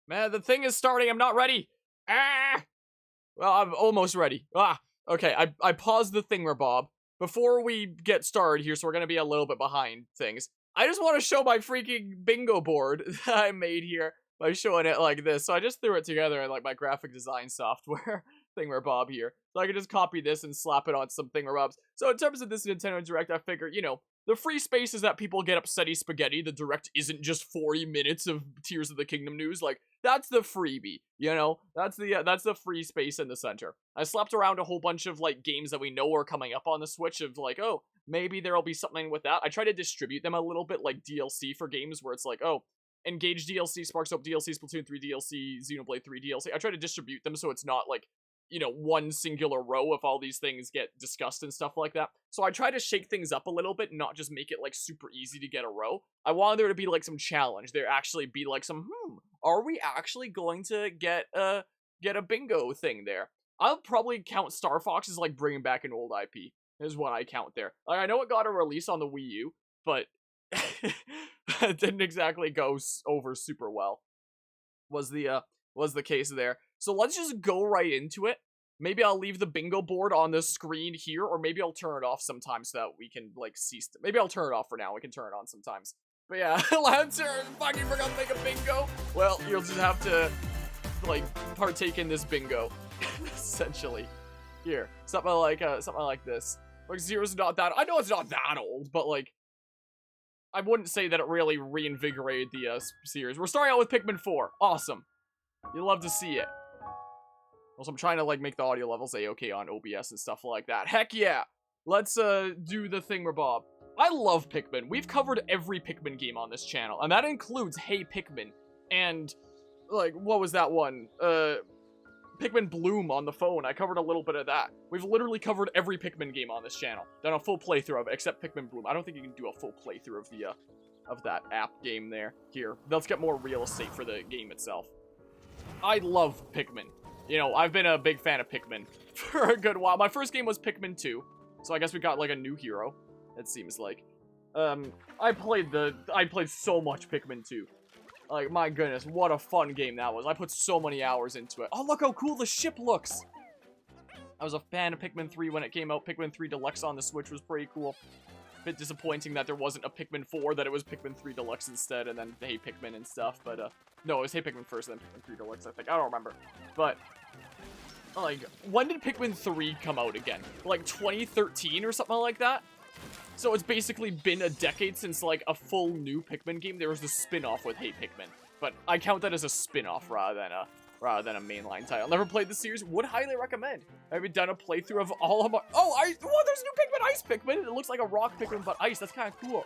Man, the thing is starting. I'm not ready. Ah! Well, I'm almost ready. Ah! Okay, I paused the thingamabob. Before we get started here, so we're gonna be a little bit behind things. I just want to show my freaking bingo board that I made here by showing it like this. So I just threw it together in like my graphic design software thingamabob here. So I can just copy this and slap it on some thingamabobs. So in terms of this Nintendo Direct, I figure, you know, the free space is that people get upsetty spaghetti. The Direct isn't just 40 minutes of Tears of the Kingdom news. Like, that's the freebie, you know? That's the free space in the center. I slapped around a whole bunch of, like, games that we know are coming up on the Switch of, like, oh, maybe there'll be something with that. I try to distribute them a little bit, like DLC for games where it's like, oh, Engage DLC, Sparks Up DLC, Splatoon 3 DLC, Xenoblade 3 DLC. I try to distribute them so it's not, like, you know, one singular row if all these things get discussed and stuff like that. So I try to shake things up a little bit, not just make it, like, super easy to get a row. I want there to be, like, some challenge. There actually be, like, some, are we actually going to get a bingo thing there? I'll probably count Star Fox as, like, bringing back an old IP, is what I count there. Like, I know it got a release on the Wii U, but it didn't exactly go over super well, was the case there. So let's just go right into it. Maybe I'll leave the bingo board on the screen here, or maybe I'll turn it off sometimes so that we can, like, maybe I'll turn it off for now. We can turn it on sometimes. But yeah, Lancer, fucking forgot to make a bingo. Well, you'll just have to, like, partake in this bingo, essentially. Here, something like this. Like, Zero's not that, I know it's not that old, but, like, I wouldn't say that it really reinvigorated the series. We're starting out with Pikmin 4. Awesome. You love to see it. Also, I'm trying to, like, make the audio levels A-okay on OBS and stuff like that. Heck yeah! Let's, do the thingamabob. I love Pikmin. We've covered every Pikmin game on this channel, and that includes Hey Pikmin, and, like, what was that one? Pikmin Bloom on the phone. I covered a little bit of that. We've literally covered every Pikmin game on this channel. Done a full playthrough of it, except Pikmin Bloom. I don't think you can do a full playthrough of the, of that app game there. Here, let's get more real estate for the game itself. I love Pikmin. You know, I've been a big fan of Pikmin for a good while. My first game was Pikmin 2, so I guess we got, like, a new hero, it seems like. I played so much Pikmin 2. Like, my goodness, what a fun game that was. I put so many hours into it. Oh, look how cool the ship looks! I was a fan of Pikmin 3 when it came out. Pikmin 3 Deluxe on the Switch was pretty cool. Bit disappointing that there wasn't a Pikmin 4, that it was Pikmin 3 Deluxe instead, and then Hey Pikmin and stuff, but, no, it was Hey Pikmin first, then Pikmin 3 Deluxe, I think. I don't remember. But, like, when did Pikmin 3 come out again? Like, 2013 or something like that? So it's basically been a decade since, like, a full new Pikmin game. There was the spin-off with Hey Pikmin, but I count that as a spin-off rather than a mainline title. Never played the series, would highly recommend. I've done a playthrough of all of my- oh, there's a new Pikmin, Ice Pikmin! It looks like a rock Pikmin, but ice, that's kind of cool.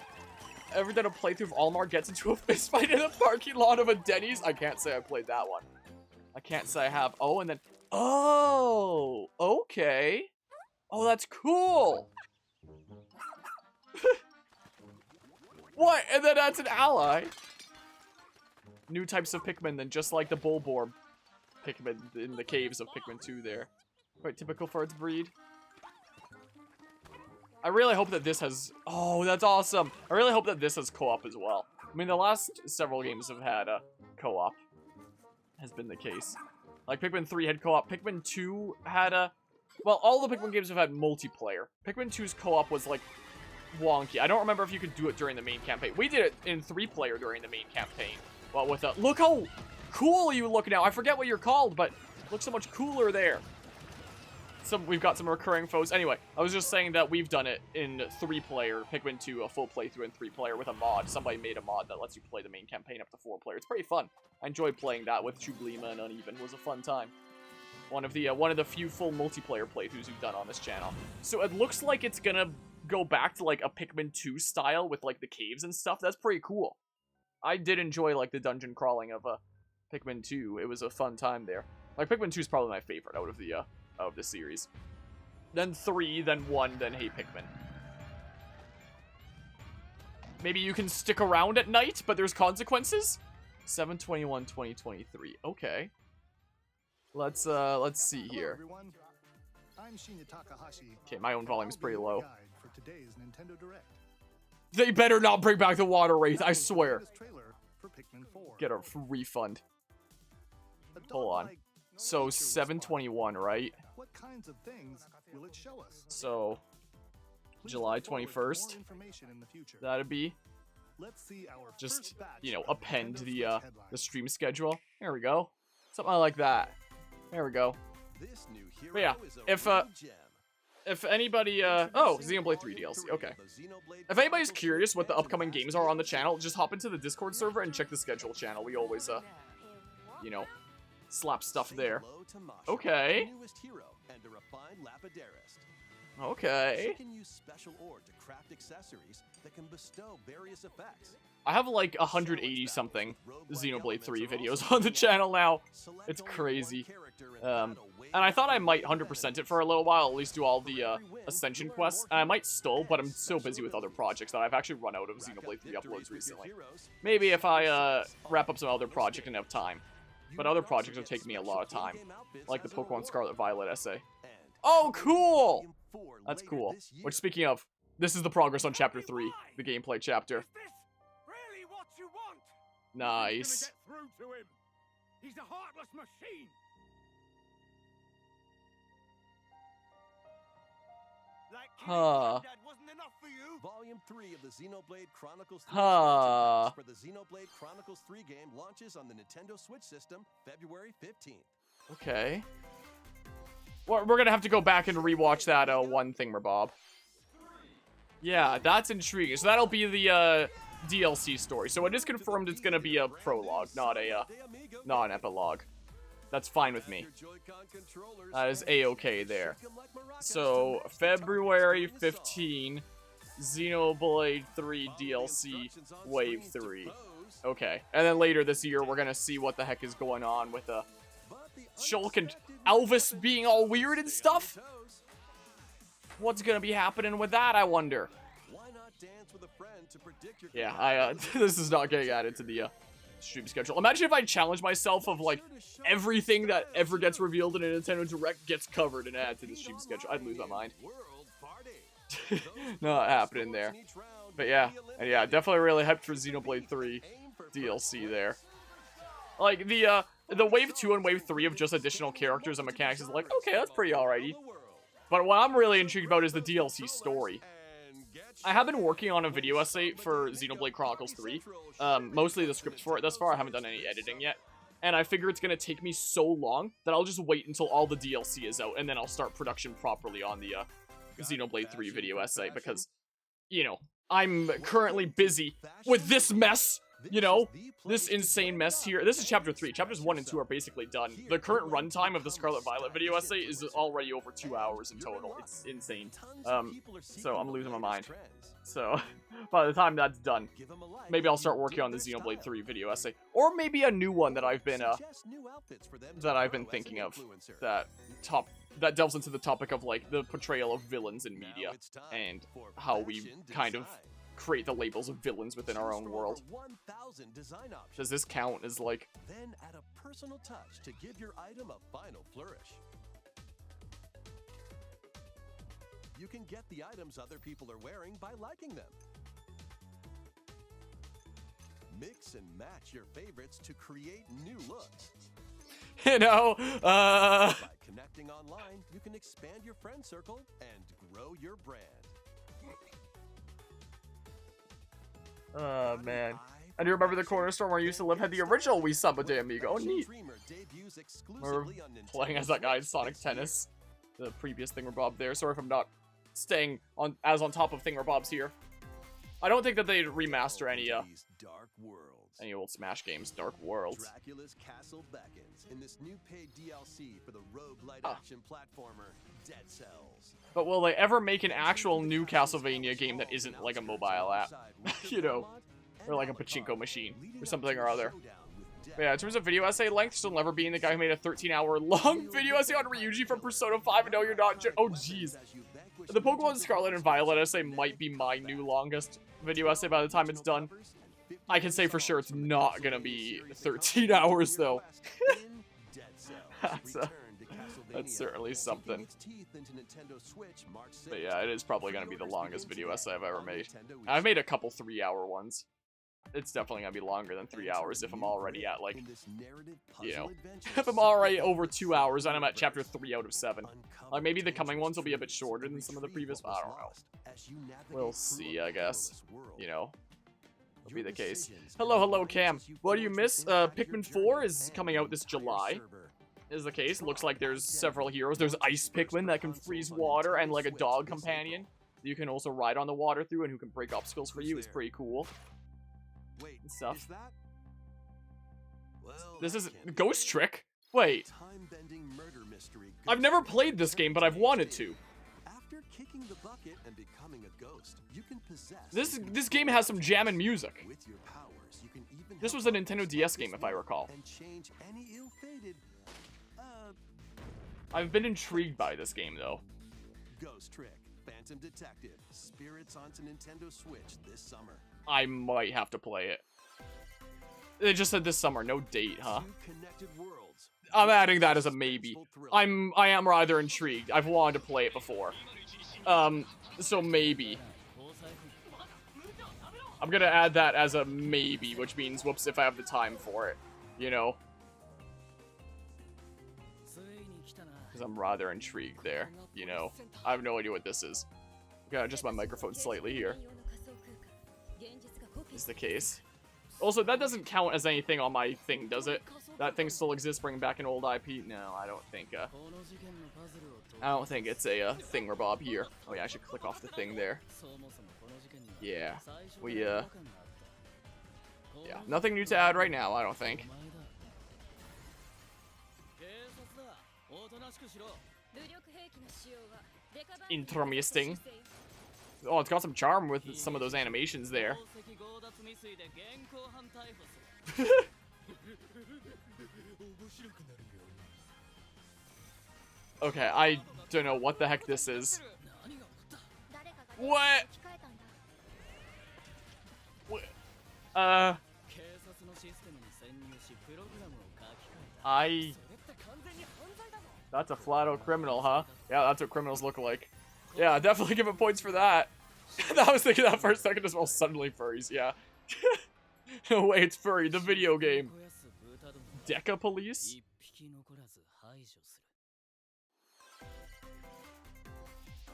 Ever done a playthrough of Olimar gets into a fistfight in a parking lot of a Denny's? I can't say I played that one. I can't say I have. Oh, and then, oh, okay. Oh, that's cool. What? And then that's an ally. New types of Pikmin then, just like the Bulborb Pikmin in the caves of Pikmin 2 there. Quite typical for its breed. I really hope that this has... oh, that's awesome. I really hope that this has co-op as well. I mean, the last several games have had a co-op. Has been the case. Like, Pikmin 3 had co-op. Pikmin 2 had a... well, all the Pikmin games have had multiplayer. Pikmin 2's co-op was, like, wonky. I don't remember if you could do it during the main campaign. We did it in 3-player during the main campaign. Well, with a... look how cool you look now. I forget what you're called, but look so much cooler there. We've got some recurring foes. Anyway, I was just saying that we've done it in 3-player, Pikmin 2, a full playthrough in 3-player with a mod. Somebody made a mod that lets you play the main campaign up to 4-player. It's pretty fun. I enjoyed playing that with Chuglima and Uneven. It was a fun time. One of the few full multiplayer playthroughs we've done on this channel. So it looks like it's gonna go back to, like, a Pikmin 2 style with, like, the caves and stuff. That's pretty cool. I did enjoy, like, the dungeon crawling of Pikmin 2. It was a fun time there. Like, Pikmin 2 is probably my favorite out of the series. Then 3, then 1, then Hey Pikmin. Maybe you can stick around at night, but there's consequences? 7/21/2023. Okay. Let's see here. Okay, my own volume's pretty low. They better not bring back the water wraith, I swear. Get a refund. Hold on. So 7/21, right? What kinds of things will it show us? So Please July look forward to 21st. more information in the future. That'd be Let's see our just, first batch you know, of append Nintendo the Switch headlines. the stream schedule. There we go. Something like that. There we go. This new hero But yeah, is a if real gem. if anybody oh, Xenoblade 3 DLC. Okay. If anybody's curious what the upcoming games are on the channel, just hop into the Discord server and check the schedule channel. We always you know, slap stuff there. Okay. The newest hero and a refined lapidarist. Okay. She can use special ore to craft accessories that can bestow various effects. I have like 180 something Xenoblade 3 videos on the channel now. It's crazy. And I thought I might 100% it for a little while, at least do all the Ascension quests. And I might still, but I'm so busy with other projects that I've actually run out of Xenoblade 3 uploads recently. Maybe if I wrap up some other project and have time. But other projects will take me a lot of time, like the Pokemon Scarlet Violet essay. Oh, cool! That's cool. Which, speaking of, this is the progress on Chapter 3, the gameplay chapter. Is this really what you want? Nice. Who's gonna get through to him? He's a heartless machine. Like Huh. Dad wasn't enough for you. Volume 3 of the Xenoblade Chronicles 3 Huh. expansion packs for the Xenoblade Chronicles 3 game launches on the Nintendo Switch system February 15th. Okay. We're gonna have to go back and rewatch that one Thingamabob. Yeah, that's intriguing. So that'll be the DLC story. So it is confirmed it's gonna be a prologue, not an epilogue. That's fine with me. That is a-okay there. So February 15, Xenoblade 3 DLC Wave 3. Okay, and then later this year we're gonna see what the heck is going on with Shulk and Elvis being all weird and stuff. What's gonna be happening with that, I wonder? Yeah, this is not getting added to the stream schedule. Imagine if I challenge myself of like everything that ever gets revealed in a Nintendo Direct gets covered and added to the stream schedule. I'd lose my mind. Not happening there. But yeah, and yeah, definitely really hyped for Xenoblade 3 DLC there. Like the Wave 2 and Wave 3 of just additional characters and mechanics is like, okay, that's pretty alrighty. But what I'm really intrigued about is the DLC story. I have been working on a video essay for Xenoblade Chronicles 3. Mostly the script for it thus far. I haven't done any editing yet. And I figure it's going to take me so long that I'll just wait until all the DLC is out, and then I'll start production properly on the Xenoblade 3 video essay, because, you know, I'm currently busy with this mess. You know, this insane mess here. This is Chapter 3. Chapters 1 and 2 are basically done. The current runtime of the Scarlet Violet video essay is already over 2 hours in total. It's insane. So I'm losing my mind. So, by the time that's done, maybe I'll start working on the Xenoblade 3 video essay. Or maybe a new one that I've been thinking of. That delves into the topic of, like, the portrayal of villains in media. And how we kind of create the labels of villains within our own world. Does this count as like... Then add a personal touch to give your item a final flourish. You can get the items other people are wearing by liking them. Mix and match your favorites to create new looks. You know, By connecting online, you can expand your friend circle and grow your brand. Oh, man. And you remember the corner store where I used to live had the original Wii Samba de Amigo. Oh, neat. We're playing as that guy in Sonic Tennis. The previous Thingamabob there. Sorry if I'm not staying on top of Thingamabobs here. I don't think that they'd remaster any old Smash games. Dark Worlds. Dracula's Castle beckons in this new paid DLC for the rogue light action platformer Dead Cells. But will they ever make an actual new Castlevania game that isn't like a mobile app? You know, or like a pachinko machine or something or other. But yeah, in terms of video essay length, still never being the guy who made a 13-hour long video essay on Ryuji from Persona 5. And no, you're not. Oh, jeez. The Pokemon Scarlet and Violet essay might be my new longest video essay by the time it's done. I can say for sure it's not gonna be 13 hours though. That's certainly something. But yeah, it is probably gonna be the longest video essay I've ever made. I've made a couple 3-hour ones. it's definitely gonna be longer than 3 hours if I'm already at, like, In this narrative you know, puzzle adventure if I'm already over 2 hours and I'm at chapter 3 out of 7. Like, maybe the coming ones will be a bit shorter than some of the previous, but I don't know. We'll see, I guess. You know, will be the case. Hello, Cam. What do you miss? Pikmin 4 is coming out this July. Is the case. Looks like there's several heroes. There's Ice Pikmin that can freeze water, and like a dog companion you can also ride on the water through, and who can break obstacles for you. Is pretty cool. Wait, And stuff. is that? Well, This that is can't be Ghost good. Trick. Wait, Time-bending murder mystery. I've never played this game, but I've wanted to. After kicking the bucket and becoming a ghost, you can possess. This game has some jammin' music. With your powers, you can even This help was a others Nintendo like DS this game, if I one recall. And change any ill-fated I've been intrigued by this game, though. Ghost Trick, Phantom Detective, Spirits onto Nintendo Switch this summer. I might have to play it. They just said this summer, no date, huh? Two connected worlds. I'm adding that as a maybe. Thrill. I am rather intrigued. I've wanted to play it before. So maybe. I'm gonna add that as a maybe, which means whoops if I have the time for it. You know? Because I'm rather intrigued there, you know? I have no idea what this is. Gotta adjust my microphone slightly here. Is the case. Also, that doesn't count as anything on my thing, does it? That thing still exists, bringing back an old IP? No, I don't think it's a thingamabob here. Oh yeah, I should click off the thing there. Yeah, yeah, nothing new to add right now, I don't think. Interesting. Oh, it's got some charm with some of those animations there. Okay, I don't know what the heck this is. What? That's a flat-out criminal, huh? Yeah, that's what criminals look like. Yeah, definitely give it points for that. I was thinking that for a second as well. Suddenly furries, yeah. No way, it's furry, the video game. Deca Police?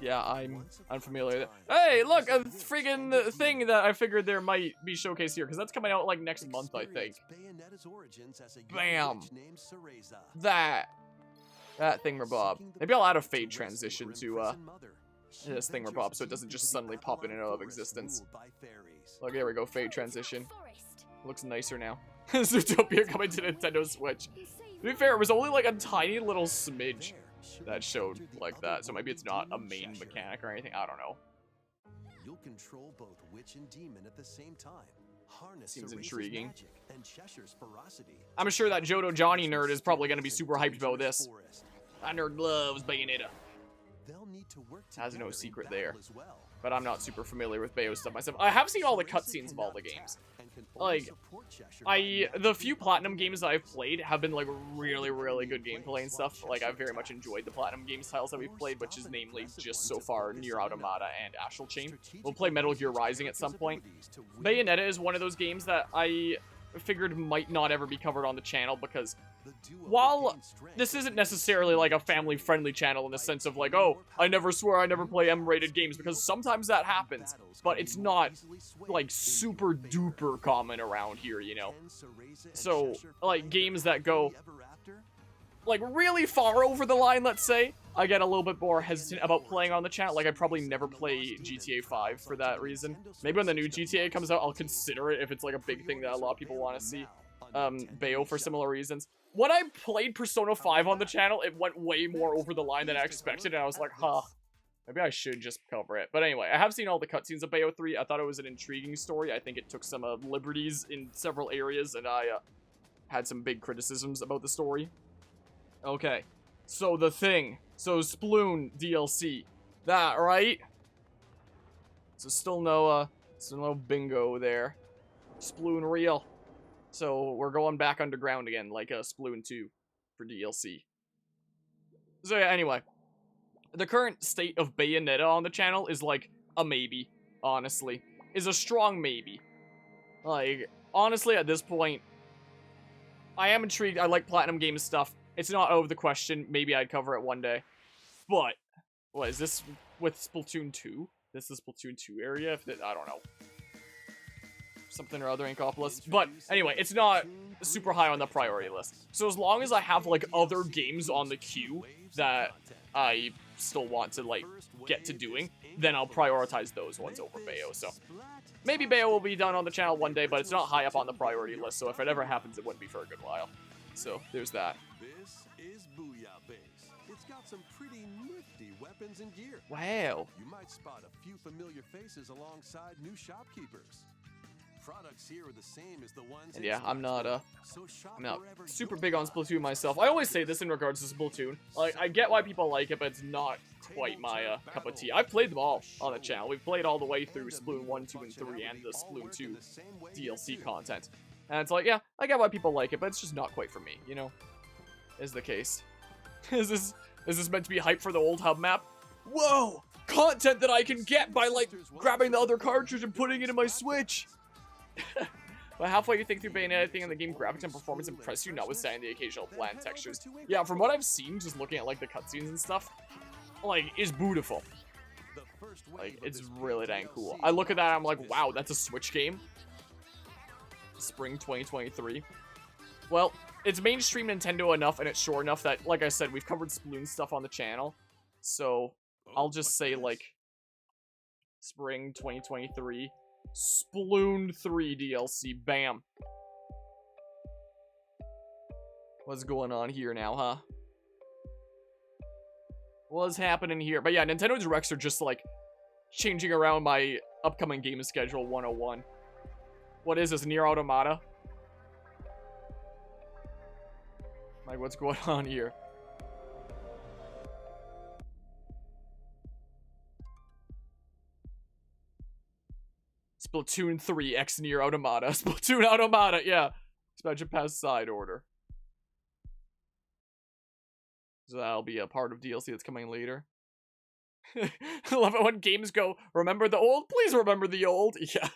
Yeah, I'm unfamiliar. Hey, look, a freaking thing that I figured there might be showcased here, because that's coming out like next month, I think. Bam! That thingamabob. Maybe I'll add a fade transition to this thingamabob so it doesn't just suddenly pop in and out of existence. Look, there we go, fade transition. Looks nicer now. Zootopia coming to Nintendo Switch. To be fair, it was only like a tiny little smidge that showed like that, so maybe it's not a main mechanic or anything. I don't know. You'll control both witch and demon at the same time. Harness Seems Cereza's intriguing. magic and Cheshire's ferocity. I'm sure that Johto Johnny nerd is probably going to be super hyped about this. That nerd loves Bayonetta. They'll need to work Has no together in secret battle there. as well. But I'm not super familiar with Bayo stuff myself. I have seen all the cutscenes of all the games. Like, the few Platinum games that I've played have been, like, really, really good gameplay and stuff. Like, I've very much enjoyed the Platinum game styles that we've played, which is namely just so far Nier Automata and Astral Chain. We'll play Metal Gear Rising at some point. Bayonetta is one of those games that I figured might not ever be covered on the channel because while this isn't necessarily like a family-friendly channel in the sense of like, oh, I never swear I never play M-rated games, because sometimes that happens, but it's not like super duper common around here, you know? So, like, games that go like really far over the line, let's say, I get a little bit more hesitant about playing on the channel. Like, I'd probably never play GTA 5 for that reason. Maybe when the new GTA comes out, I'll consider it if it's like a big thing that a lot of people want to see. Bayo for similar reasons. When I played Persona 5 on the channel, it went way more over the line than I expected, and I was like, huh, maybe I should just cover it. But anyway, I have seen all the cutscenes of Bayo 3. I thought it was an intriguing story. I think it took some liberties in several areas, and I had some big criticisms about the story. Okay, so the thing. So Sploon DLC. That, right? So still no bingo there. Sploon real. So we're going back underground again, like Sploon 2 for DLC. So yeah, anyway. The current state of Bayonetta on the channel is like a maybe, honestly. Is a strong maybe. Like, honestly, at this point, I am intrigued. I like Platinum Games stuff. It's not out of the question. Maybe I'd cover it one day. But, what, is this with Splatoon 2? This is Splatoon 2 area? I don't know. Something or other, Inkopolis. But, anyway, it's not super high on the priority list. So as long as I have, like, other games on the queue that I still want to, like, get to doing, then I'll prioritize those ones over Bayo. So, maybe Bayo will be done on the channel one day, but it's not high up on the priority list. So if it ever happens, it wouldn't be for a good while. So, there's that. This is Booyah Base. It's got some pretty nifty weapons and gear. Wow. You might spot a few familiar faces alongside new shopkeepers. Products here are the same as the ones. And yeah, I'm not so shop I'm not wherever super your big on products Splatoon myself. I always say this in regards to Splatoon. Like, I get why people like it, but it's not quite my cup of tea. I've played them all on the channel. We've played all the way through Splatoon 1, 2, and 3, and the Splatoon 2 DLC content. And it's like, yeah, I get why people like it, but it's just not quite for me, you know? Is the case. Is this meant to be hype for the old hub map? Whoa! Content that I can get by, like, grabbing the other cartridge and putting it in my Switch! But halfway you think through Bayonetta, anything in the game graphics and performance impress you, notwithstanding the occasional bland textures. Yeah, from what I've seen, just looking at, like, the cutscenes and stuff, like, it's beautiful. Like, it's really dang cool. I look at that and I'm like, wow, that's a Switch game? Spring 2023. Well, it's mainstream Nintendo enough and it's short enough that, like I said, we've covered Splatoon stuff on the channel. So, I'll just say, like, Spring 2023. Splatoon 3 DLC. Bam. What's going on here now, huh? What's happening here? But yeah, Nintendo Directs are just, like, changing around my upcoming game schedule 101. What is this, Nier Automata? Like, what's going on here? Splatoon 3 X Nier Automata. Splatoon Automata, yeah. Expansion Pass side order. So that'll be a part of DLC that's coming later. I love it when games go, remember the old? Please remember the old. Yeah.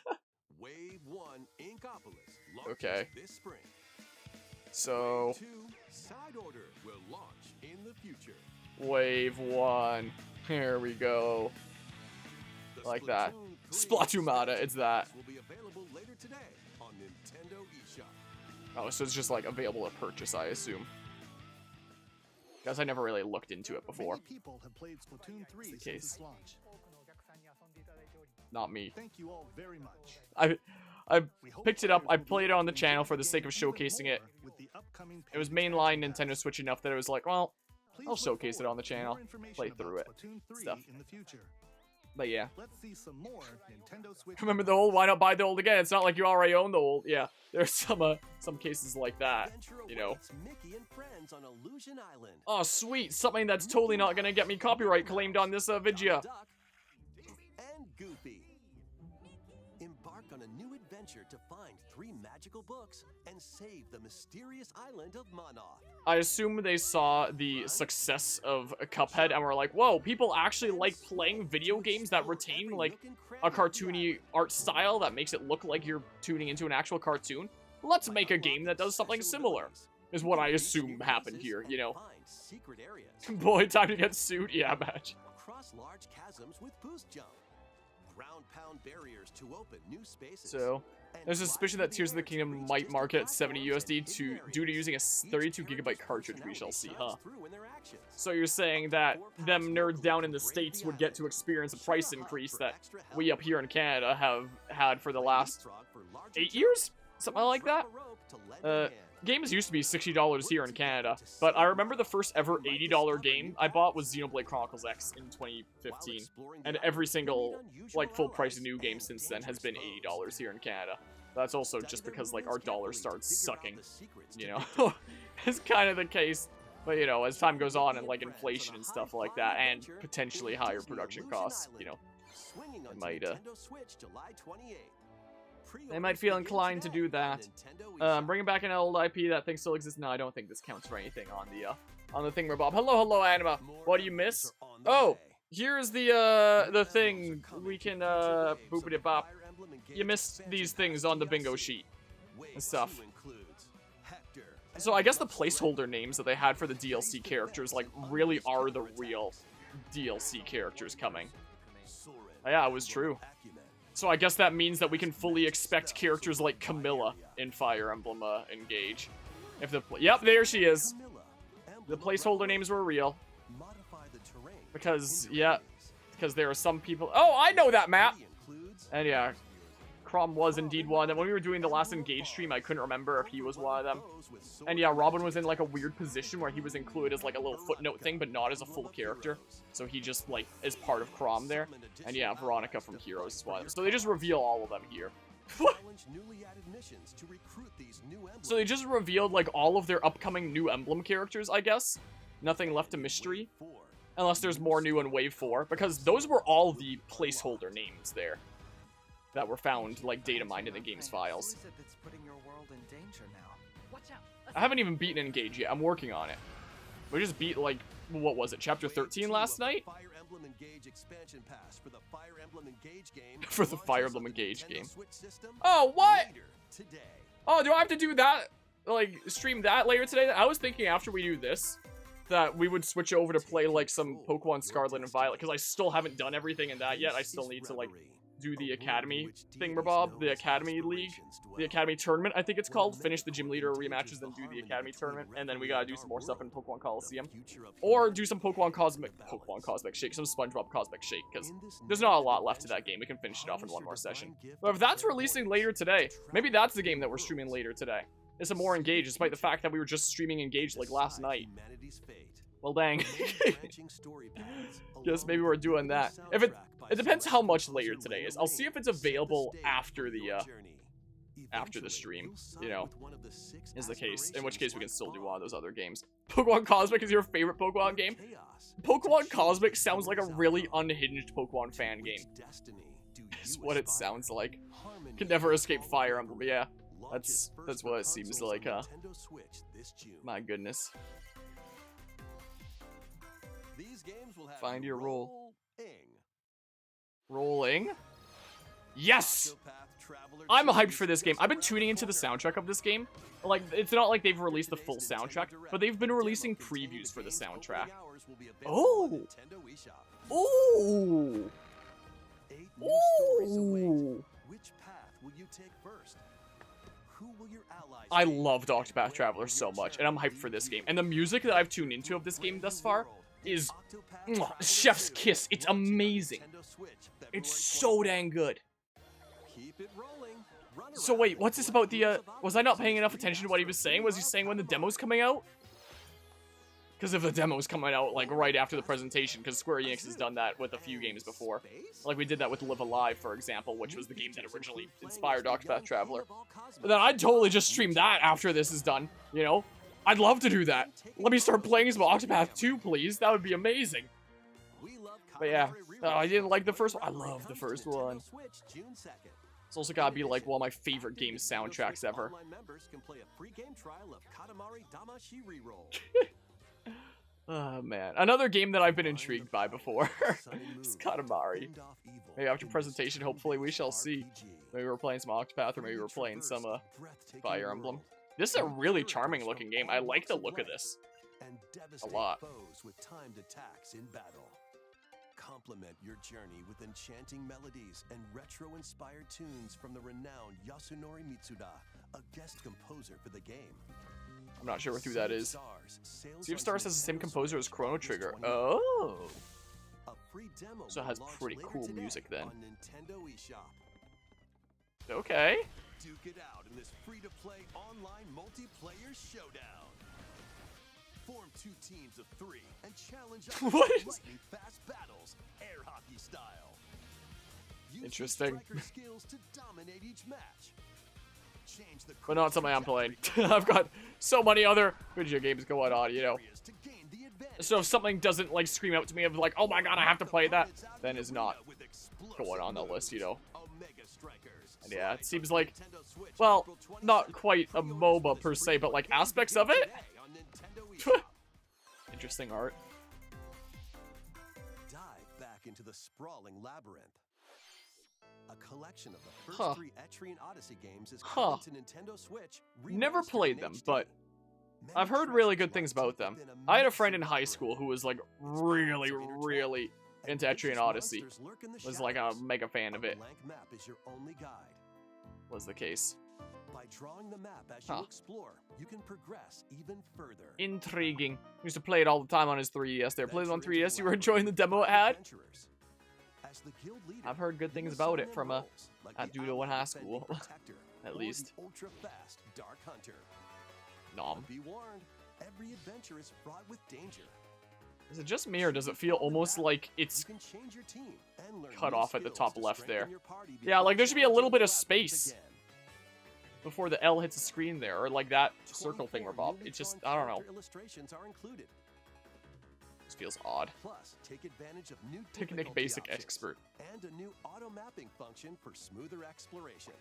Wave 1 Inkopolis Okay. this spring. So, Wave 2 side order will launch in the future. Wave 1. Here we go. The Like that. Splatoon 3 Splatoomata, it's that. will be available later today on Nintendo eShop. Oh, so it's just, like, available to purchase, I assume. Guess I never really looked into it before. Many people have played Splatoon 3 the since case. its launch. Not me. Thank you all very much. I We hope picked it up, players I will be played it able on the to channel enjoy for the sake of game even showcasing it. more with the upcoming It was paid mainline expansion Nintendo pass. Switch enough that it was like, well, Please I'll look showcase it forward on the to channel, more information play about through it, Splatoon 3 stuff. in the future. But yeah. Let's see some more Nintendo Switch. Remember the old? Why not buy the old again? It's not like you already own the old. Yeah, there's some cases like that. Adventure You know. awaits Mickey and friends on Illusion Island. Oh, sweet. Something that's totally not gonna get me copyright claimed on this video. Duck and Goofy. Embark on a new adventure to find 3 magical books and save the mysterious island of Monoth. I assume they saw the success of Cuphead and were like, whoa, people actually like playing video games that retain, like, a cartoony art style that makes it look like you're tuning into an actual cartoon. Let's make a game that does something similar, is what I assume happened here, you know. Find secret areas. Boy, time to get sued? Yeah, match. Cross large chasms with boost jump. Ground pound barriers to open new spaces. So, there's a suspicion that Tears of the Kingdom might market at 70 USD due to using a 32GB cartridge, we shall see, huh? So you're saying that them nerds down in the States would get to experience a price increase that we up here in Canada have had for the last 8 years? Something like that? Games used to be $60 here in Canada, but I remember the first ever $80 game I bought was Xenoblade Chronicles X in 2015, and every single, like, full price new game since then has been $80 here in Canada. That's also just because, like, our dollar starts sucking, you know? It's kind of the case, but, you know, as time goes on and, like, inflation and stuff like that, and potentially higher production costs, you know, they might feel inclined to do that. Bringing back an old IP that thing still exists. No, I don't think this counts for anything on the thing, Bob. Hello, Anima. What do you miss? Oh, here's the thing. We can boopity bop. you missed these things on the bingo sheet and stuff. 2 includes Hector. So I guess the placeholder names that they had for the DLC characters, like, really are the real DLC characters coming. Soren, Yeah, it was true. Acumen, So I guess that means that we can fully expect characters like Camilla in Fire Emblem Engage. If the yep, there she is. Camilla, The placeholder names were real modify the terrain because because there are some people. Oh, I know that map. includes And yeah, Crom was indeed one of them. When we were doing the last Engage stream, I couldn't remember if he was one of them. And yeah, Robin was in like a weird position where he was included as like a little footnote thing, but not as a full character. So he just like is part of Crom there. And yeah, Veronica from Heroes is one of them. So they just reveal all of them here. challenge newly added missions to recruit these new emblems. So they just revealed like all of their upcoming new emblem characters, I guess. Nothing left a mystery. Wave 4, Unless there's more new in Wave 4. Because those were all the placeholder names there. That were found, like, data mined in the game's files. Who is it that's putting your world in danger now? Watch out. I haven't even beaten Engage yet. I'm working on it. We just beat, like, what was it? Chapter Wave 13 2 last of the night? Fire Emblem Engage expansion pass for the Fire Emblem Engage game. For the Fire launches Emblem on the Engage Nintendo game. Switch system Oh, what? later today. Oh, do I have to do that? Like, stream that later today? I was thinking after we do this, that we would switch over to play, like, some Pokemon Scarlet and Violet, because I still haven't done everything in that yet. I still need to, like, do the Academy thingamabob, the Academy League, the Academy Tournament, I think it's called. Finish the Gym Leader rematches, then do the Academy Tournament, and then we gotta do some more stuff in Pokemon Coliseum. Or do some Pokemon Cosmic Shake, some SpongeBob Cosmic Shake, because there's not a lot left to that game. We can finish it off in one more session. But if that's releasing later today, maybe that's the game that we're streaming later today. It's a more Engage, despite the fact that we were just streaming Engage, like, last night. Well, dang. Guess maybe we're doing that. If it depends how much later today is. I'll see if it's available after the stream, you know, is the case. In which case we can still do one of those other games. Pokemon Cosmic is your favorite Pokemon game? Pokemon Cosmic sounds like a really unhinged Pokemon fan game. Is what it sounds like. Can never escape Fire Emblem, yeah. That's what it seems like, huh? My goodness. Find your role. Rolling. Yes! I'm hyped for this game. I've been tuning into the soundtrack of this game. Like, it's not like they've released the full soundtrack, but they've been releasing previews for the soundtrack. Oh! Ooh! Ooh! Which path will you take first? Who will your allies I loved Octopath Traveler so much, and I'm hyped for this game. And the music that I've tuned into of this game thus far is chef's kiss. It's amazing. It's so dang good. Keep it rolling. So wait, what's this about the, was I not paying enough attention to what he was saying? Was he saying when the demo's coming out? Because if the demo's coming out, like, right after the presentation, because Square Enix has done that with a few games before. Like, we did that with Live Alive, for example, which was the game that originally inspired Octopath Traveler. But then I'd totally just stream that after this is done, you know? I'd love to do that. Let me start playing some Octopath 2, please. That would be amazing. But yeah, I didn't like the first one. I love the first one. It's also gotta be like one of my favorite game soundtracks ever. Oh man, another game that I've been intrigued by before. It's Katamari. Maybe after presentation, hopefully we shall see. Maybe we're playing some Octopath, or maybe we're playing some Fire Emblem. This is a really charming looking game. I like the look of this a lot. Complement your journey with enchanting melodies and retro-inspired tunes from the renowned Yasunori Mitsuda, a guest composer for the game. I'm not sure who that is. Sea of Stars has the same composer as Chrono Trigger. Oh! So it has pretty cool music then. Okay. Duke it out in this free-to-play online multiplayer showdown. Form 2 teams of 3 and challenge up What? lightning fast battles, air hockey style. Use Interesting. your striker skills to dominate each match. Change the But not something I'm playing. I've got so many other video games going on, you know. areas to gain the advantage. So if something doesn't like scream out to me of like, oh my god, I have to play that, then it's not With explosive going on the list, you know. Omega Strikers. And yeah, it seems like, well, not quite a MOBA per se, but like aspects of it. On Nintendo eShop. Interesting art. Dive back into the sprawling labyrinth. A A collection of the first Huh. 3 Etrian Odyssey games is Huh. coming to Nintendo Switch. Never remastered played in them, HD. but Many I've heard really treasures good things lie about deep them. within I had a massive friend in high labyrinth. school who was like Its really, paths are intertwined, really and into Etrian vicious Odyssey. monsters lurk in the Was like a shadows. mega fan of A it. blank map is your only guide. Was the case. By drawing the map as Huh. you explore, you can progress even further. Intriguing. Used to play it all the time on his 3DS there. Played it on Venture into 3DS, you were labyrinth enjoying the demo it had? adventurers. As the guild leader, I've heard good you things assign about it them from roles, like at the Judo in ally high defending school, protector, at or least. the ultra-fast Dark Hunter. Nom. Be warned, every adventure is fraught with danger. Is it just me or does it feel almost like it's You can change your team and learn cut new off at the skills top to left strengthen there? your party Yeah, like there before should be a little bit of challenging the space labyrinth again. before the L hits the screen there, or like that circle thing where 24 Bob. newly It just, drawn I don't know. character illustrations are included. This feels odd. Plus, take advantage of new Picnic difficulty Basic options Expert. and a new auto mapping function for smoother exploration.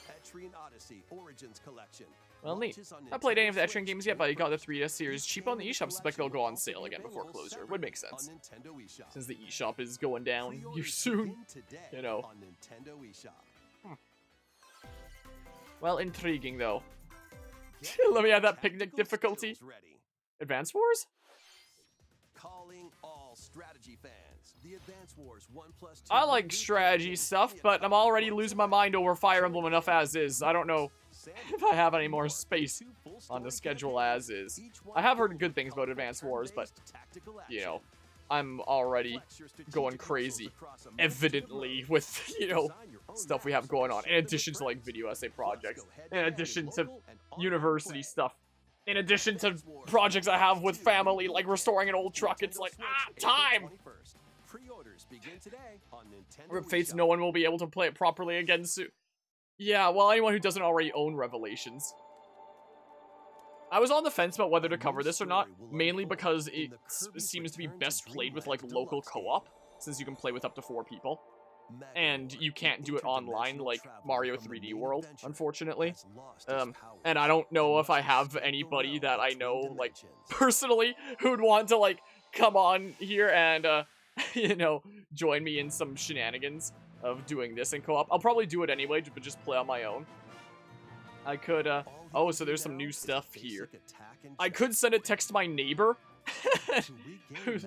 Etrian Odyssey Origins Collection. Well, neat. launches on I played any of the Nintendo Etrian Switch games yet, but I got the April 3DS series 1st. cheap on the Each eShop. Suspect they'll collection go on will sale also be again before available closure. Would make sense. on Nintendo eShop. Since the eShop is going down here Pre-orders soon. begin today you know. on Nintendo eShop. Well, intriguing though. Get Let me add that tactical picnic difficulty. skills ready. Advance Wars? Calling all strategy fans. The Advance Wars 1+2 I like reboot strategy campaign stuff, is but I'm already about losing my mind over Fire Emblem enough as is. I don't know Sandy if I have any more and space two full on the story schedule campaigns, as is. each I have heard one good things about full of Advance Wars, but, turn-based tactical you know, action. I'm already Flex your strategic going muscles crazy, across a multitude of evidently, modes. with, you know, Design your own stuff we maps have going or on, share in them with addition to, like, friends. video essay Plus, projects, go head in to head in addition to local and online university play. stuff, in addition to projects I have with family, like restoring an old truck. It's like, time! Pre-orders begin today on Nintendo Rip Fates, eShop. no one will be able to play it properly again soon. Yeah, well, anyone who doesn't already own Revelations. I was on the fence about whether to cover this or not, mainly because it seems to be best played with, like, local co-op, since you can play with up to 4 people. And you can't do it online like Mario 3D World, unfortunately. And I don't know if I have anybody that I know, like, personally, who'd want to, like, come on here and, you know, join me in some shenanigans of doing this in co-op. I'll probably do it anyway, but just play on my own. I could, oh, so there's some new stuff here. I could send a text to my neighbor, who's,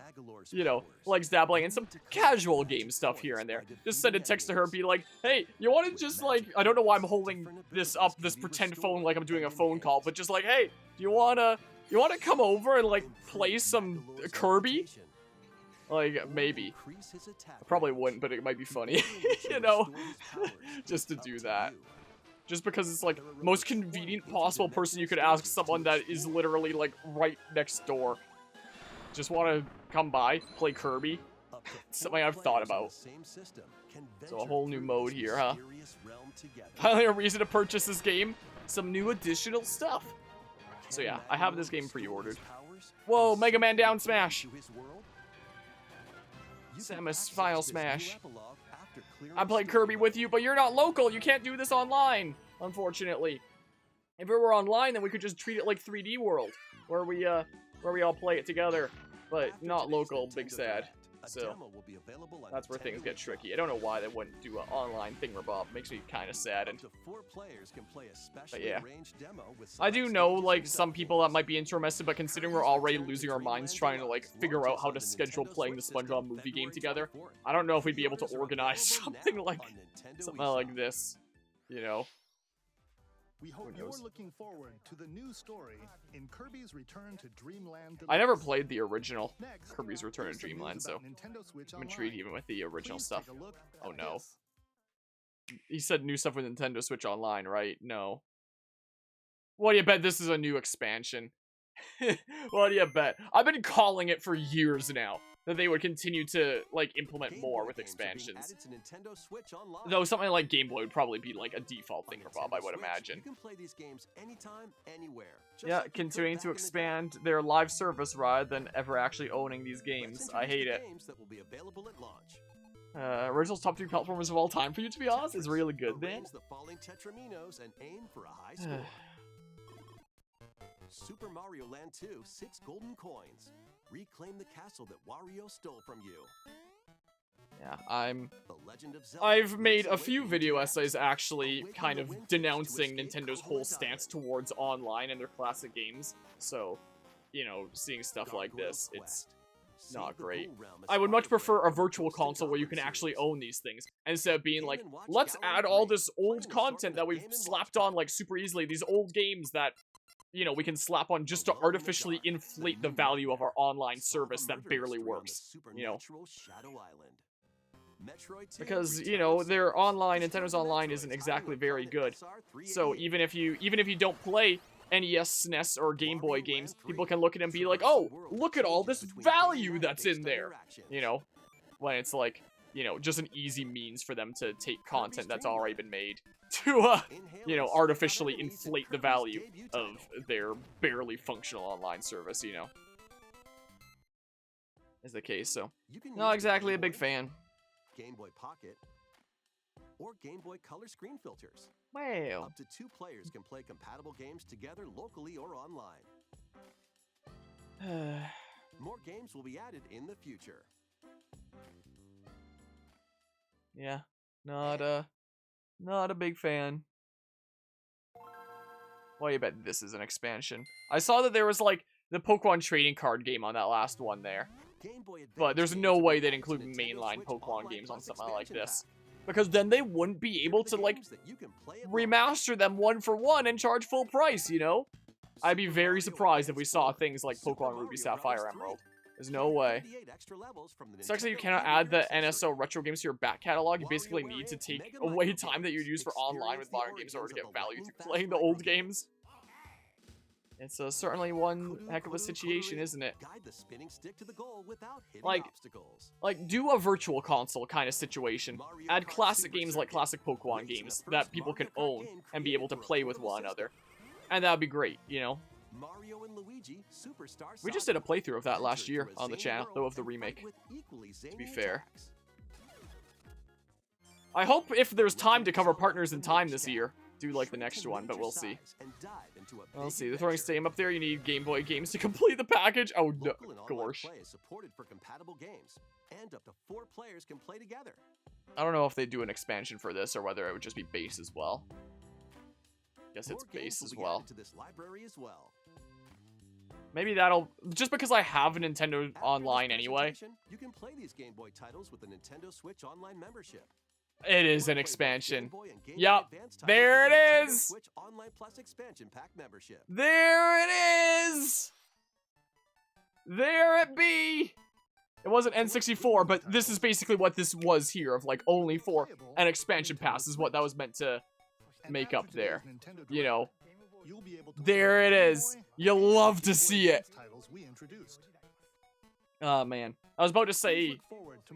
you know, likes dabbling in some casual game stuff here and there. Just send a text to her and be like, hey, you want to just, like, I don't know why I'm holding this up, this pretend phone like I'm doing a phone call, but just like, hey, do you want to come over and, like, play some Kirby? Like, maybe. I probably wouldn't, but it might be funny, you know, just to do that. Just because it's, like, most convenient possible person you could ask someone that is literally, like, right next door. Just want to come by, play Kirby. Something I've thought about. So a whole new mode here, huh? Finally a reason to purchase this game. Some new additional stuff. So yeah, I have this game pre-ordered. Whoa, Mega Man Down Smash! Samus File Smash. I played Kirby with you, but you're not local. You can't do this online, unfortunately. If it were online, then we could just treat it like 3D World, where we all play it together, but not local. Big sad. So that's where things get tricky. I don't know why they wouldn't do an online thingamabob. Makes me kind of sad. But yeah, I do know, like, some people that might be interested, but considering we're already losing our minds trying to, like, figure out how to schedule playing the SpongeBob movie game together, I don't know if we'd be able to organize something like this, you know. We hope you're looking forward to the new story in Kirby's Return to Dreamland Deluxe. I never played the original Next, Kirby's Return to here's some news Dreamland, so about Nintendo Switch I'm intrigued Online. even with the original Please stuff. take a look Oh at no. this. He said new stuff with Nintendo Switch Online, right? No. What do you bet this is a new expansion? What do you bet? I've been calling it for years now, that they would continue to, like, implement more with expansions. Though something like Game Boy would probably be, like, a default thing for Bob, I would imagine. You can play these games anytime, anywhere. Just Yeah, like you could continuing back to in the day. expand their live service rather than ever actually owning these games. Let's I hate introduce it. the games that will be available at launch. Original's top 3 platformers of all time for you, to be honest, is really good, then. Arrange the falling tetraminos and aim for a high score. Super Mario Land 2, 6 golden coins. Reclaim the castle that Wario stole from you. Yeah, The Legend of Zelda I've made a Link's few Awakening video drags essays actually Awaken kind the of Wind denouncing to escape Nintendo's whole Cold stance Island. towards online and their classic games. So, you know, seeing stuff like Gargoyle's this, it's Quest. not Save the great. Ghoul Realm as I would much Fire prefer a Emblem virtual Engage console where you can DLC. actually own these things, instead of being Game like, and Watch let's Gallery add all 3. this old Find an content assortment that of we've Game and slapped Watch on like super easily, these old games that, you know, we can slap on just to Alone in the artificially Dark, inflate the new value of our nightmare. online Solve a service that murder barely mystery on the works, you know. supernatural Shadow Island. Metroid 2 Because, you returns. know, their online, Discover Nintendo's online Metroid's isn't Island exactly of very Dawn good. SR388. So even if you don't play NES, SNES, or Game Boy Mario games, Land people 3. can look at it and be like, Traverse oh, the world, look at all changing this between game and value life that's based in on there. interactions. You know, when it's like, you know, just an easy means for them to take content that's already been made to, you know, Inhale artificially enemies in inflate the Kirby's value debut of title. their barely functional online service, you know. Is the case, so. You can Not use exactly a Game big Boy, fan. Game Boy Pocket, or Game Boy Color screen filters. Well. Up to 2 players can play compatible games together locally or online. More games will be added in the future. Yeah, not a big fan. Well, you bet this is an expansion. I saw that there was like the Pokemon trading card game on that last one there, Game Boy Advance but there's games no will be way they'd added to include Nintendo mainline Switch Pokemon Online games on Plus something like expansion this, pack. because then they wouldn't be Here able are the to like games that you can play at launch. remaster them one for one and charge full price, you know? I'd be Super very Mario surprised if Advance we saw 4, things like Super Pokemon Mario Ruby, Bros. Sapphire, 3, Emerald. There's no way. 38 extra levels from the It sucks that you Nintendo cannot Wii add the accessory. NSO retro games to your back catalog. You basically WarioWare need to Inc. take Mega away Micro time that you Games. use for online with Experience the modern games in order to origins get of the value through lightning fast playing the micro old games. games. It's certainly one heck of a situation, isn't it? Guide the spinning stick to the goal without hitting Like- obstacles. Like, do a virtual console kind of situation. Mario Add Kart classic Super games like Circuit. classic Pokemon Racing the games first that people Mario can Kart own game and be able to created for a play with portable one another. system. And that'd be great, you know? Mario and Luigi Superstar We just Saga. did a playthrough of that last Venture year through a on the zany channel, world though of the and fight remake. with equally To be zany fair. attacks. I hope if there's time to Legend of cover Zelda: Partners in The Time Mage this Chat. year, do like the Shrink next to one, but miniature we'll see. size and dive into a We'll big see. The throwing adventure. stadium up there, you need Game Boy games to complete the package. Oh, no. Local and online Gosh. play is supported for compatible games, and up to 4 players can play together. I don't know if they do an expansion for this or whether it would just be base as well. Guess it's More games base will as be well. added to this library as well. Maybe that'll... Just because I have a Nintendo After this Online anyway, presentation, you can play these Game Boy titles with the Nintendo Switch Online membership. it is Or an play both expansion. Game Boy and Game Boy Yup, Advance titles there with the it Nintendo is. Switch Online Plus expansion pack membership. There it is! There it be! It wasn't N64, but this is basically what this was here, of like only for an expansion pass is what that was meant to make up there. You know, there it is. You love to see it. Oh man. I was about to say,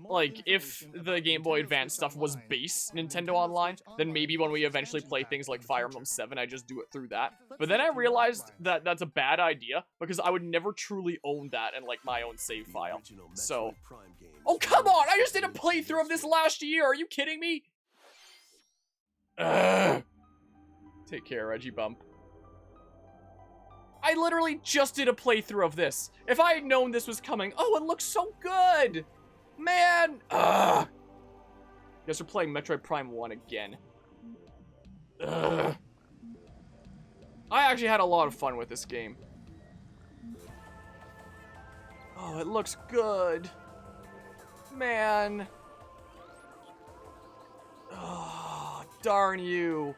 like, if the Game Boy Advance stuff was base Nintendo Online, then maybe when we eventually play things like Fire Emblem 7, I just do it through that. But then I realized that that's a bad idea, because I would never truly own that in, like, my own save The file. original So... Metroid Prime games Oh, were come on! I released just did a on the playthrough of this Nintendo last year! Are you kidding me? Ugh. Take care, Reggie Bump. I literally just did a playthrough of this. If I had known this was coming... Oh, it looks so good! Man! Ugh. Guess we're playing Metroid Prime 1 again. Ugh. I actually had a lot of fun with this game. Oh, it looks good. Man. Oh, darn you.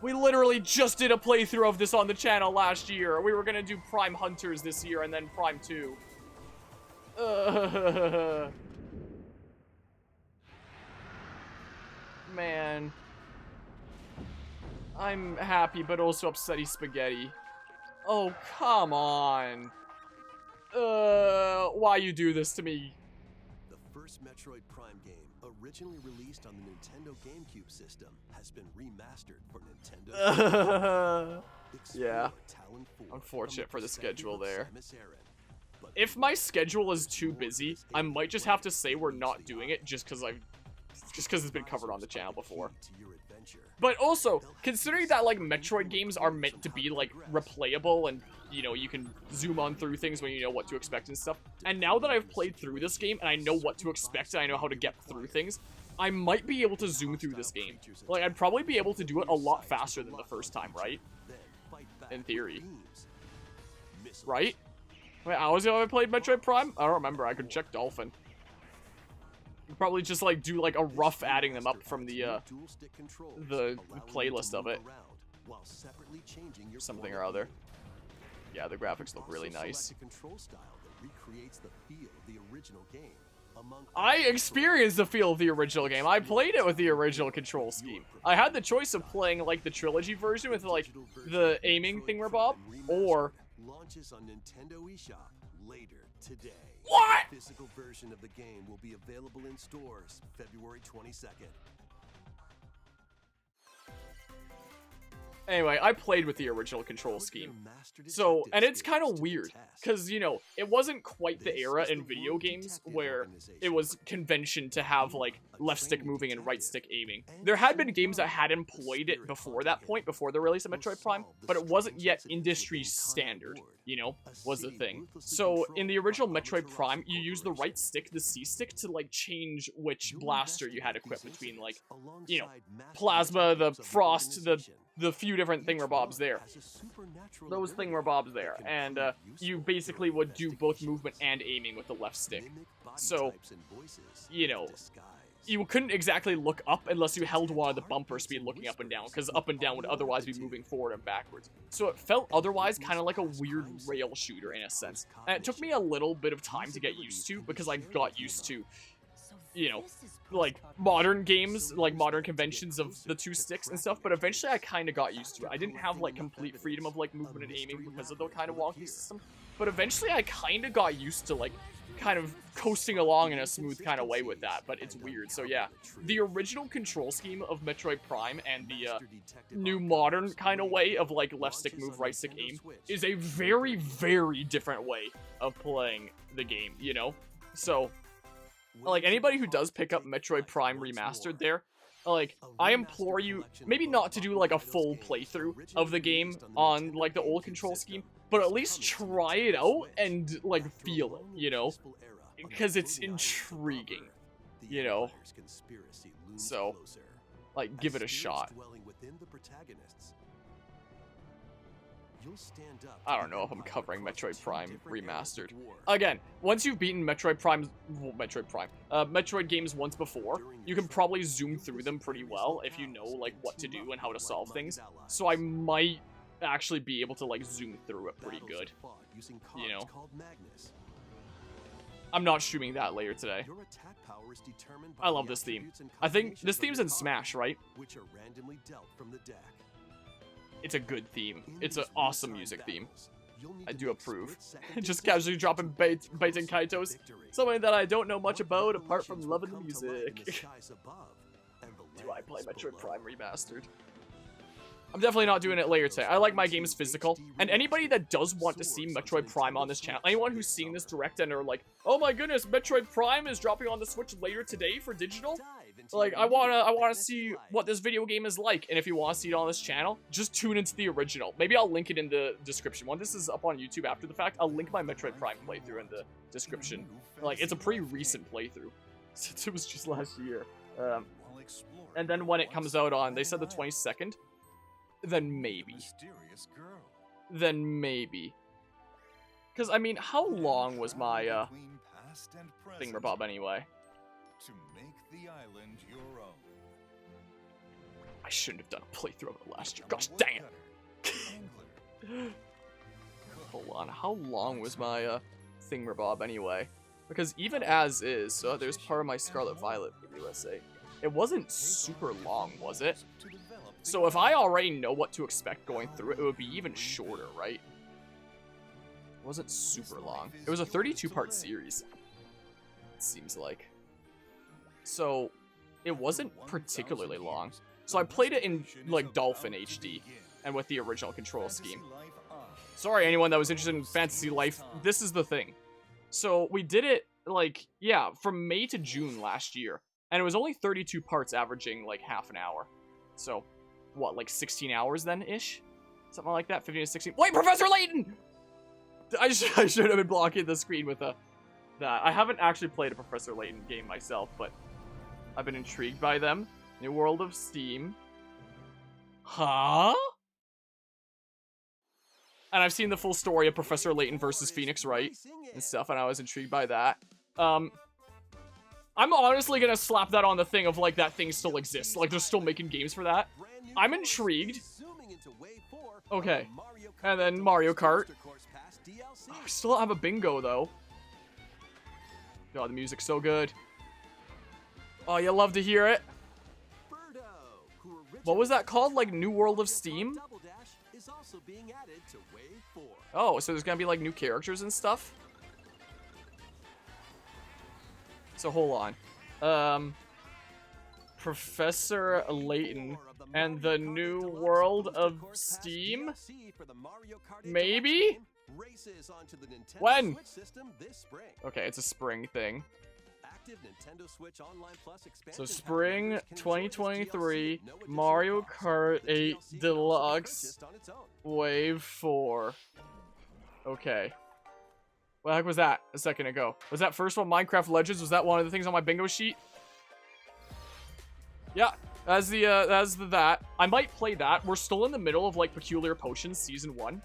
We literally just did a playthrough of this on the channel last year. We were gonna do Prime Hunters this year and then Prime 2. Man. I'm happy, but also upsetty spaghetti. Oh, come on. Why you do this to me? The first Metroid Prime game, originally released on the Nintendo GameCube system, has been remastered for Nintendo. Yeah. Unfortunate for the schedule there. If my schedule is too busy, I might just have to say we're not doing it just because it's been covered on the channel before. But also, considering that, like, Metroid games are meant to be, like, replayable and, you know, you can zoom on through things when you know what to expect and stuff. And now that I've played through this game and I know what to expect and I know how to get through things, I might be able to zoom through this game. Like, I'd probably be able to do it a lot faster than the first time, right? In theory. Right? Wait, how was it when I played Metroid Prime? I don't remember. I could check Dolphin. Probably just, like, do, like, a rough adding them up from the playlist of it. Something or other. Yeah, the graphics look really nice. I experienced the feel of the original game. I played it with the original control scheme. I had the choice of playing, like, the trilogy version with, like, the aiming thingamabob, or... launches on Nintendo eShop later today. What? The physical version of the game will be available in stores February 22nd. Anyway, I played with the original control scheme. So, and it's kind of weird, because, you know, it wasn't quite the era in video games where it was convention to have, like, left stick moving and right stick aiming. There had been games that had employed it before that point, before the release of Metroid Prime, but it wasn't yet industry standard, you know, was the thing. So, in the original Metroid Prime, you use the right stick, the C stick, to, like, change which blaster you had equipped between, like, you know, Plasma, the Frost, the few different thingamabobs there. Those thingamabobs there. And you basically would do both movement and aiming with the left stick. So, you know, you couldn't exactly look up unless you held one of the bumper speed looking up and down, because up and down would otherwise be moving forward and backwards. So it felt otherwise kind of like a weird rail shooter in a sense. And it took me a little bit of time to get used to, because I got used to, you know, like, modern games, like, modern conventions of the two sticks and stuff, but eventually I kind of got used to it. I didn't have, like, complete freedom of, like, movement and aiming because of the kind of wonky system, but eventually I kind of got used to, like, kind of coasting along in a smooth kind of way with that, but it's weird. So yeah, the original control scheme of Metroid Prime and the new modern kind of way of, like, left stick move, right stick aim is a very, very different way of playing the game, you know? So, like, anybody who does pick up Metroid Prime Remastered there, like, I implore you, maybe not to do, like, a full playthrough of the game on, like, the old control scheme, but at least try it out and, like, feel it, you know? Because it's intriguing, you know? So, like, give it a shot. I don't know if I'm covering Metroid Prime Remastered. Again, once you've beaten Metroid games once before, you can probably zoom through them pretty well if you know, like, what to do and how to solve things. So I might actually be able to, like, zoom through it pretty good, you know? I'm not streaming that later today. I love this theme. I think this theme's in Smash, right? It's a good theme. It's an awesome music theme. I do approve. Just casually dropping bait and Kaitos. Something that I don't know much about apart from loving the music. Do I play Metroid Prime Remastered? I'm definitely not doing it later today. I like my games physical. And anybody that does want to see Metroid Prime on this channel, anyone who's seeing this direct and are like, oh my goodness, Metroid Prime is dropping on the Switch later today for digital? Like, I wanna see what this video game is like, and if you want to see it on this channel, just tune into the original. Maybe I'll link it in the description. When this is up on YouTube after the fact, I'll link my Metroid Prime playthrough in the description. Like, it's a pretty recent playthrough, since it was just last year. And then when it comes out on, they said the 22nd, then maybe. Then maybe. Because, I mean, how long was my, thingamabob anyway? To make the island your own. I shouldn't have done a playthrough of it last year. Gosh dang it! Hold on, how long was my thingamabob anyway? Because even as is, so there's part of my Scarlet Violet video essay. It wasn't super long, was it? So if I already know what to expect going through it, it would be even shorter, right? It wasn't super long. It was a 32-part series, it seems like. So, it wasn't particularly long. So I played it in, like, Dolphin HD, and with the original control scheme. Sorry, anyone that was interested in Fantasy Life, this is the thing. So, we did it, like, yeah, from May to June last year, and it was only 32 parts averaging, like, half an hour. So, what, like 16 hours then-ish? Something like that, 15 to 16. Wait, Professor Layton! I should have been blocking the screen with that. I haven't actually played a Professor Layton game myself, but I've been intrigued by them. New World of Steam. Huh? And I've seen the full story of Professor Layton versus Phoenix Wright and stuff, and I was intrigued by that. I'm honestly gonna slap that on the thing of, like, that thing still exists. Like, they're still making games for that. I'm intrigued. Okay. And then Mario Kart. Oh, I still don't have a bingo, though. God, the music's so good. Oh, you love to hear it. What was that called? Like, New World of Steam? Oh, so there's gonna be, like, new characters and stuff? So, hold on. Professor Layton and the New World of Steam? Maybe? When? Okay, it's a spring thing. So spring 2023, Mario Kart 8 Deluxe, Wave 4. Okay. What the heck was that a second ago? Was that first one Minecraft Legends? Was that one of the things on my bingo sheet? Yeah, that's that. I might play that. We're still in the middle of, like, Peculiar Potions Season 1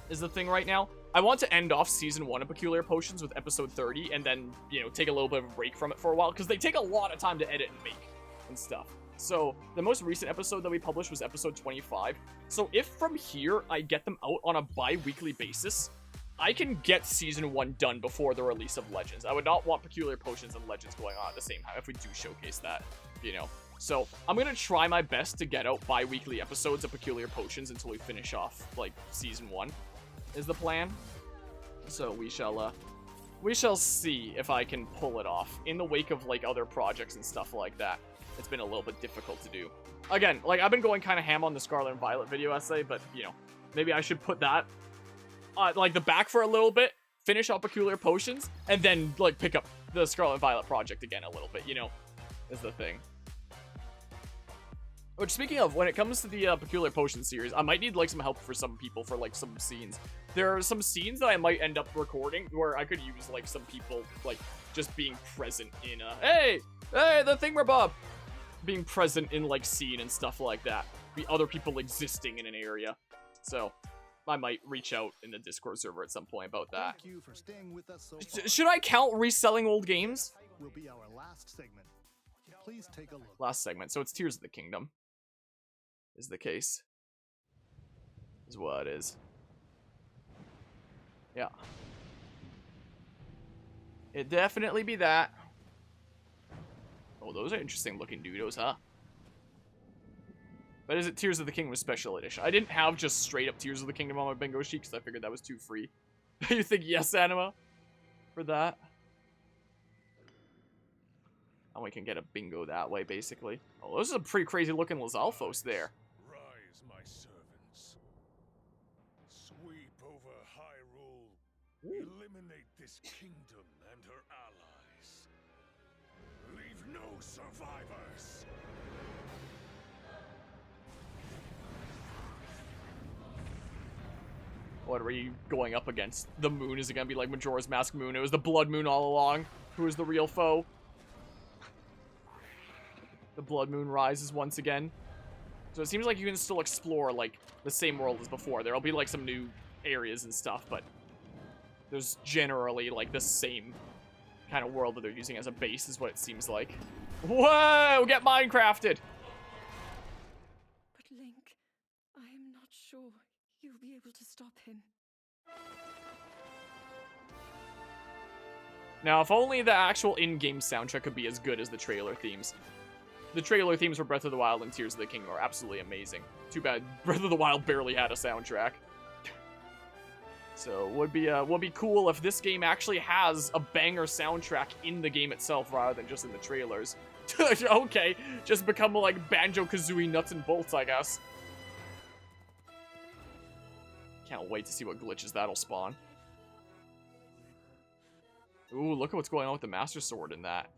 is the thing right now. I want to end off Season 1 of Peculiar Potions with Episode 30 and then, you know, take a little bit of a break from it for a while, because they take a lot of time to edit and make and stuff. So, the most recent episode that we published was Episode 25. So, if from here I get them out on a bi-weekly basis, I can get Season 1 done before the release of Legends. I would not want Peculiar Potions and Legends going on at the same time if we do showcase that, you know. So, I'm going to try my best to get out bi-weekly episodes of Peculiar Potions until we finish off, like, Season 1. Is the plan. So we shall see if I can pull it off in the wake of, like, other projects and stuff like that. It's been a little bit difficult to do. Again, like, I've been going kind of ham on the Scarlet and Violet video essay, but, you know, maybe I should put that like the back for a little bit, finish up Peculiar Potions, and then, like, pick up the Scarlet and Violet project again a little bit, you know, is the thing. Which, speaking of, when it comes to the Peculiar Potion series, I might need, like, some help for some people for, like, some scenes. There are some scenes that I might end up recording where I could use, like, some people, like, just being present in hey, the thingamabob! Being present in, like, scene and stuff like that. Be other people existing in an area. So, I might reach out in the Discord server at some point about that. Thank you for staying with us so far. Should I count reselling old games? Will be our last segment. Please take a look. Last segment, so it's Tears of the Kingdom. Is the case. Is what it is. Yeah. It'd definitely be that. Oh, those are interesting looking doodles, huh? But is it Tears of the Kingdom Special Edition? I didn't have just straight up Tears of the Kingdom on my bingo sheet because I figured that was too free. You think yes, Anima? For that? And we can get a bingo that way, basically. Oh, those are some pretty crazy looking Lizalfos there. Rise, my servants. Sweep over Hyrule. Eliminate this kingdom and her allies. Leave no survivors. What are you going up against? The moon? Is it gonna be like Majora's Mask Moon? It was the Blood Moon all along. Who is the real foe? The Blood Moon rises once again. So it seems like you can still explore, like, the same world as before. There'll be, like, some new areas and stuff, but there's generally, like, the same kind of world that they're using as a base is what it seems like. Whoa! Get Minecrafted! But Link, I am not sure you'll be able to stop him. Now, if only the actual in-game soundtrack could be as good as the trailer themes. The trailer themes for Breath of the Wild and Tears of the Kingdom are absolutely amazing. Too bad Breath of the Wild barely had a soundtrack. So, would be cool if this game actually has a banger soundtrack in the game itself rather than just in the trailers. Okay, just become like Banjo-Kazooie nuts and bolts, I guess. Can't wait to see what glitches that'll spawn. Ooh, look at what's going on with the Master Sword in that.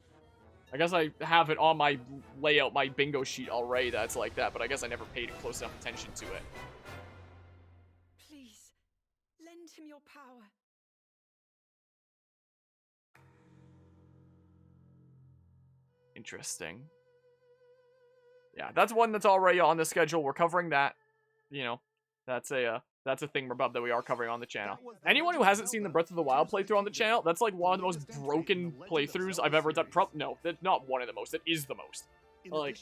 I guess I have it on my layout, my bingo sheet already that's like that, but I guess I never paid close enough attention to it. Please, lend him your power. Interesting. Yeah, that's one that's already on the schedule. We're covering that. You know, that's a thingamabob that we are covering on the channel. Anyone who hasn't seen the Breath of the Wild playthrough on the channel, that's like one of the most broken playthroughs I've ever done. No, that's not one of the most. It is the most. Like,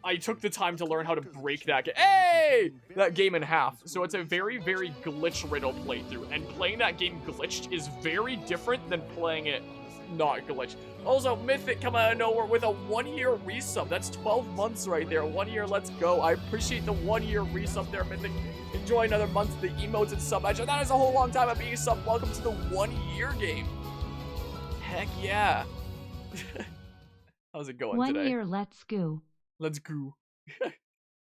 I took the time to learn how to break that game. Hey! That game in half. So it's a very, very glitch-riddled playthrough. And playing that game glitched is very different than playing it not glitched. Also, Mythic come out of nowhere with a 1-year resub. That's 12 months right there. 1 year, let's go. I appreciate the 1-year resub there, Mythic. Enjoy another month of the emotes and sub action. That is a whole long time of being sub. Welcome to the 1-year game. Heck yeah. How's it going today? 1 year, let's go. Let's go.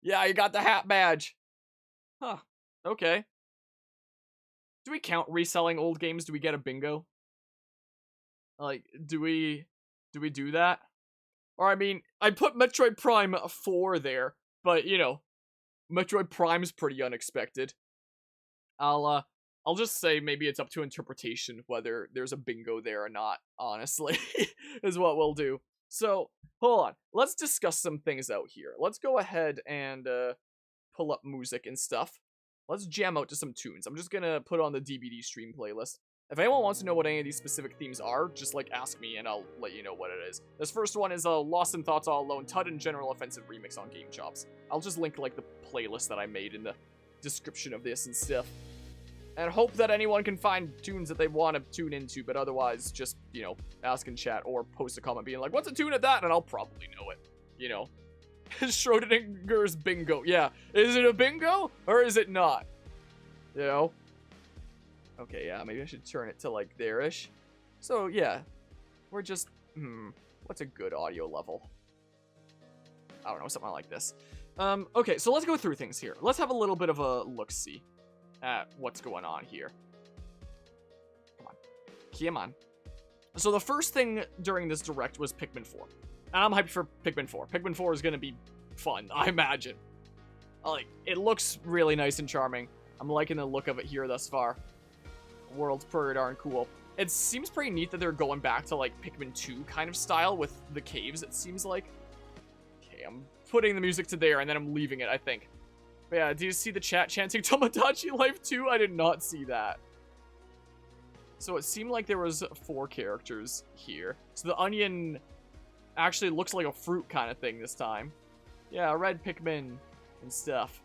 Yeah, you got the hat badge. Huh. Okay. Do we count reselling old games? Do we get a bingo? Like, do we do that? Or, I mean, I put Metroid Prime 4 there, but, you know, Metroid Prime's pretty unexpected. I'll just say maybe it's up to interpretation whether there's a bingo there or not, honestly, is what we'll do. So, hold on. Let's discuss some things out here. Let's go ahead and pull up music and stuff. Let's jam out to some tunes. I'm just gonna put on the DVD stream playlist. If anyone wants to know what any of these specific themes are, just, like, ask me and I'll let you know what it is. This first one is Lost in Thoughts All Alone, Tud and General Offensive Remix on Game Chops. I'll just link, like, the playlist that I made in the description of this and stuff. And hope that anyone can find tunes that they want to tune into, but otherwise, just, you know, ask in chat or post a comment being like, what's a tune at that? And I'll probably know it, you know. Schrodinger's bingo. Yeah, is it a bingo or is it not? You know? Okay, yeah, maybe I should turn it to, like, there-ish. So, yeah, we're just, what's a good audio level? I don't know, something like this. Okay, so let's go through things here. Let's have a little bit of a look-see at what's going on here. Come on. So the first thing during this direct was Pikmin 4. And I'm hyped for Pikmin 4. Pikmin 4 is gonna be fun, I imagine. Like, it looks really nice and charming. I'm liking the look of it here thus far. World's pretty darn cool. It seems pretty neat that they're going back to, like, Pikmin 2 kind of style with the caves, it seems like. Okay, I'm putting the music to there, and then I'm leaving it, I think. But yeah, do you see the chat chanting Tomodachi Life 2? I did not see that. So it seemed like there was 4 characters here. So the onion actually looks like a fruit kind of thing this time. Yeah, red Pikmin and stuff.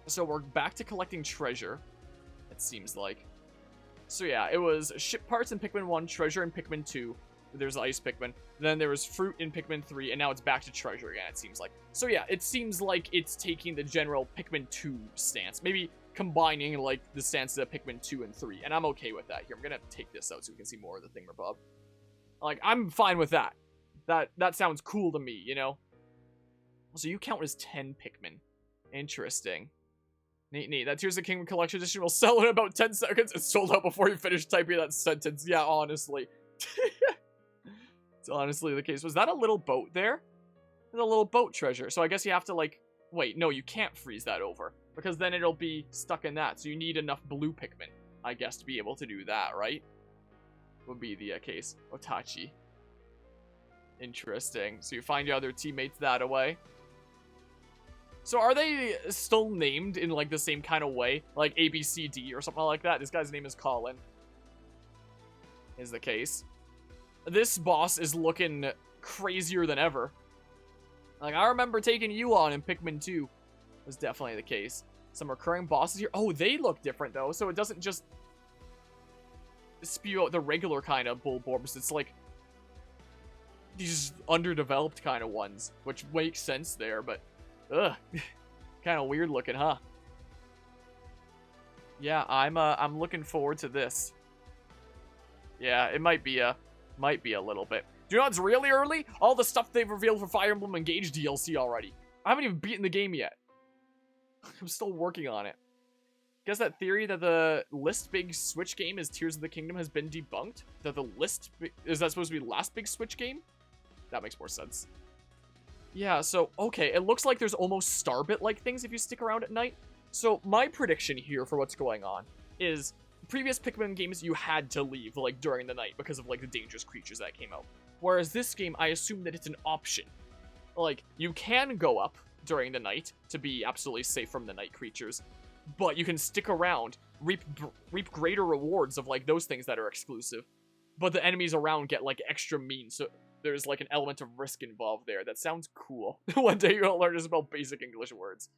So we're back to collecting treasure, it seems like. So yeah, it was ship parts in Pikmin 1, treasure in Pikmin 2. There's ice Pikmin. Then there was fruit in Pikmin 3, and now it's back to treasure again, it seems like. So yeah, it seems like it's taking the general Pikmin 2 stance. Maybe combining, like, the stances of Pikmin 2 and 3. And I'm okay with that. Here, I'm gonna take this out so we can see more of the thingamabob. Like, I'm fine with that. That sounds cool to me, you know? So you count as 10 Pikmin. Interesting. Neat, neat. That Tears of the Kingdom Collection Edition will sell in about 10 seconds. It's sold out before you finish typing that sentence. Yeah, honestly. It's honestly the case. Was that a little boat there? There's a little boat treasure. So I guess you have to, like... Wait, no, you can't freeze that over. Because then it'll be stuck in that. So you need enough blue Pikmin, I guess, to be able to do that, right? Would be the case. Otachi. Interesting. So you find your other teammates that away. So are they still named in, like, the same kind of way? Like A, B, C, D or something like that? This guy's name is Colin. Is the case. This boss is looking crazier than ever. Like, I remember taking you on in Pikmin 2. Was definitely the case. Some recurring bosses here. Oh, they look different, though. So it doesn't just spew out the regular kind of Bulborbs. It's like these underdeveloped kind of ones, which makes sense there, but ugh, kind of weird looking, huh? Yeah, I'm looking forward to this. Yeah, it might be a little bit. Do you know what's really early? All the stuff they've revealed for Fire Emblem Engage DLC already. I haven't even beaten the game yet. I'm still working on it. Guess that theory that the list big Switch game is Tears of the Kingdom has been debunked? That the list... Is that supposed to be last big Switch game? That makes more sense. Yeah, so, okay, it looks like there's almost Starbit-like things if you stick around at night. So, my prediction here for what's going on is previous Pikmin games, you had to leave, like, during the night because of, like, the dangerous creatures that came out. Whereas this game, I assume that it's an option. Like, you can go up during the night to be absolutely safe from the night creatures, but you can stick around, reap greater rewards of, like, those things that are exclusive. But the enemies around get, like, extra mean, so there's, like, an element of risk involved there. That sounds cool. One day you'll learn to spell basic English words.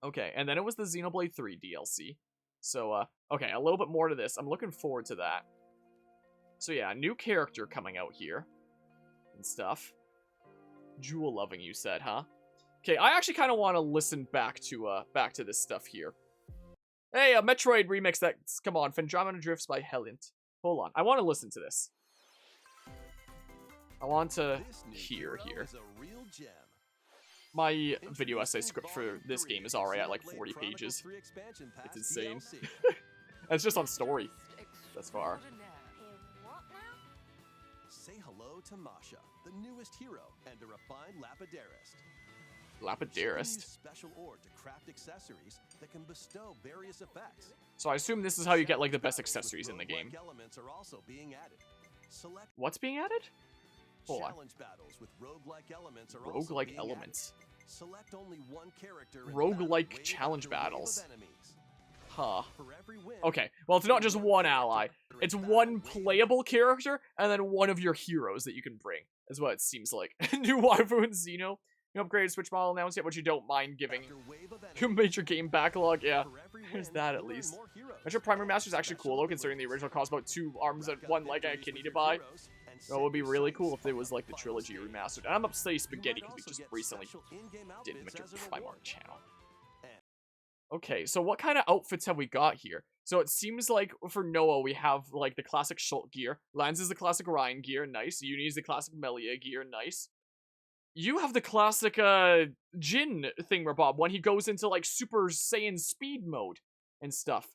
Okay, and then it was the Xenoblade 3 DLC. So, okay, a little bit more to this. I'm looking forward to that. So yeah, new character coming out here. And stuff. Jewel loving, you said, huh? Okay, I actually kind of want to listen back to this stuff here. Hey, a Metroid remix that's, come on, Phendrama Drifts by Helliant. Hold on, I want to listen to this. I want to hear here. My video essay script for this game is already at like 40 pages. It's insane. It's just on story thus far. Say hello to Masha, the newest hero, and a refined Lapidarist. Lapidarist. Special ore to craft accessories that can bestow various effects. So I assume this is how you get like the best accessories in the game. Elements are also being added. Select What's being added? Hold on. challenge battles with roguelike elements are Roguelike being elements. Added. Select only one character and Roguelike battle wave challenge after wave of battles. enemies. Huh. For every win, Okay, well it's not just one ally. It's one playable character, and then one of your heroes that you can bring, is what it seems like. New waifu and Xeno. You upgraded Switch model announced yet, but you don't mind giving after wave of your enemies. major game backlog. Yeah, For every there's win, that at you learn least. more heroes. Metroid Prime Remastered is actually cool though, considering the original cost about 2 arms and 1 leg and a kidney to buy. That would be really cool if it was like the trilogy remastered. And I'm up to say spaghetti because we just recently did Metroid Prime on the channel. Okay, so what kind of outfits have we got here? So it seems like for Noah we have like the classic Shulk gear. Lance is the classic Ryan gear, nice. Uni is the classic Melia gear, nice. You have the classic Jin thingamabob when he goes into like Super Saiyan speed mode and stuff.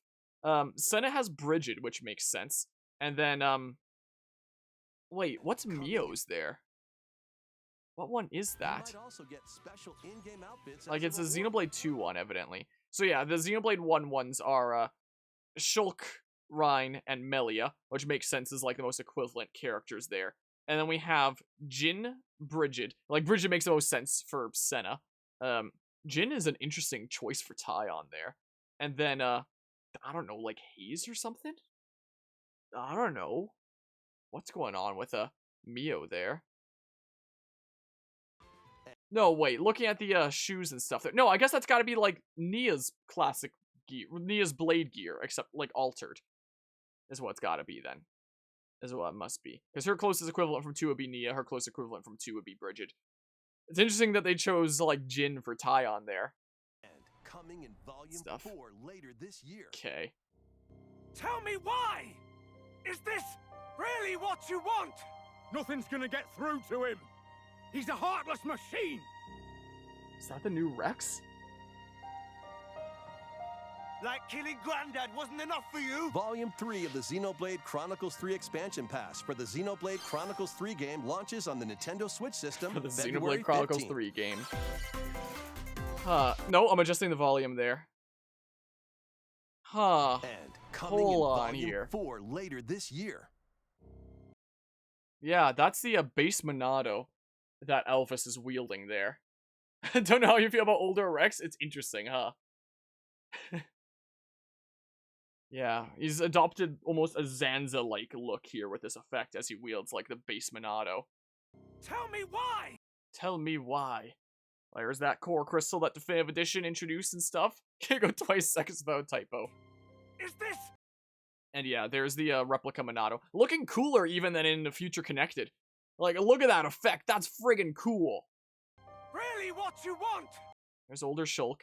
Senna has Bridget, which makes sense. And then wait, what's Mio's there? What one is that? Like it's a Xenoblade 2 one, evidently. So yeah, the Xenoblade 1 ones are Shulk, Rhine, and Melia, which makes sense as like the most equivalent characters there. And then we have Jin, Bridget. Like Bridget makes the most sense for Senna. Jin is an interesting choice for Taion there. And then I don't know, like Haze or something? I don't know. What's going on with Mio there? No, wait, looking at the shoes and stuff there. No, I guess that's gotta be like Nia's classic gear, Nia's blade gear, except like altered. Is what it's gotta be then. Is what it must be. Because her closest equivalent from 2 would be Nia, her closest equivalent from 2 would be Bridget. It's interesting that they chose like Jin for Taion there. And coming in volume Stuff. 4 later this year. Okay. Tell me why! Is this really what you want? Nothing's gonna get through to him. He's a heartless machine. Is that the new Rex? Like killing Granddad wasn't enough for you? Volume 3 of the Xenoblade Chronicles 3 expansion pass for the Xenoblade Chronicles 3 game launches on the Nintendo Switch system For the February Xenoblade Chronicles 15th. 3 game. No, I'm adjusting the volume there. Huh. And coming Hold in on volume here. 4 later this year. Yeah, that's the base Monado that Elvis is wielding there. Don't know how you feel about older Rex. It's interesting, huh? Yeah, he's adopted almost a Zanza-like look here with this effect as he wields like the base Monado. Tell me why! Tell me why. There's that core crystal that Definitive Edition introduced and stuff. Can't go 20 seconds without a typo. Is this... And yeah, there's the replica Monado. Looking cooler even than in the Future Connected. Like, look at that effect. That's friggin' cool. really what you want? There's older Shulk.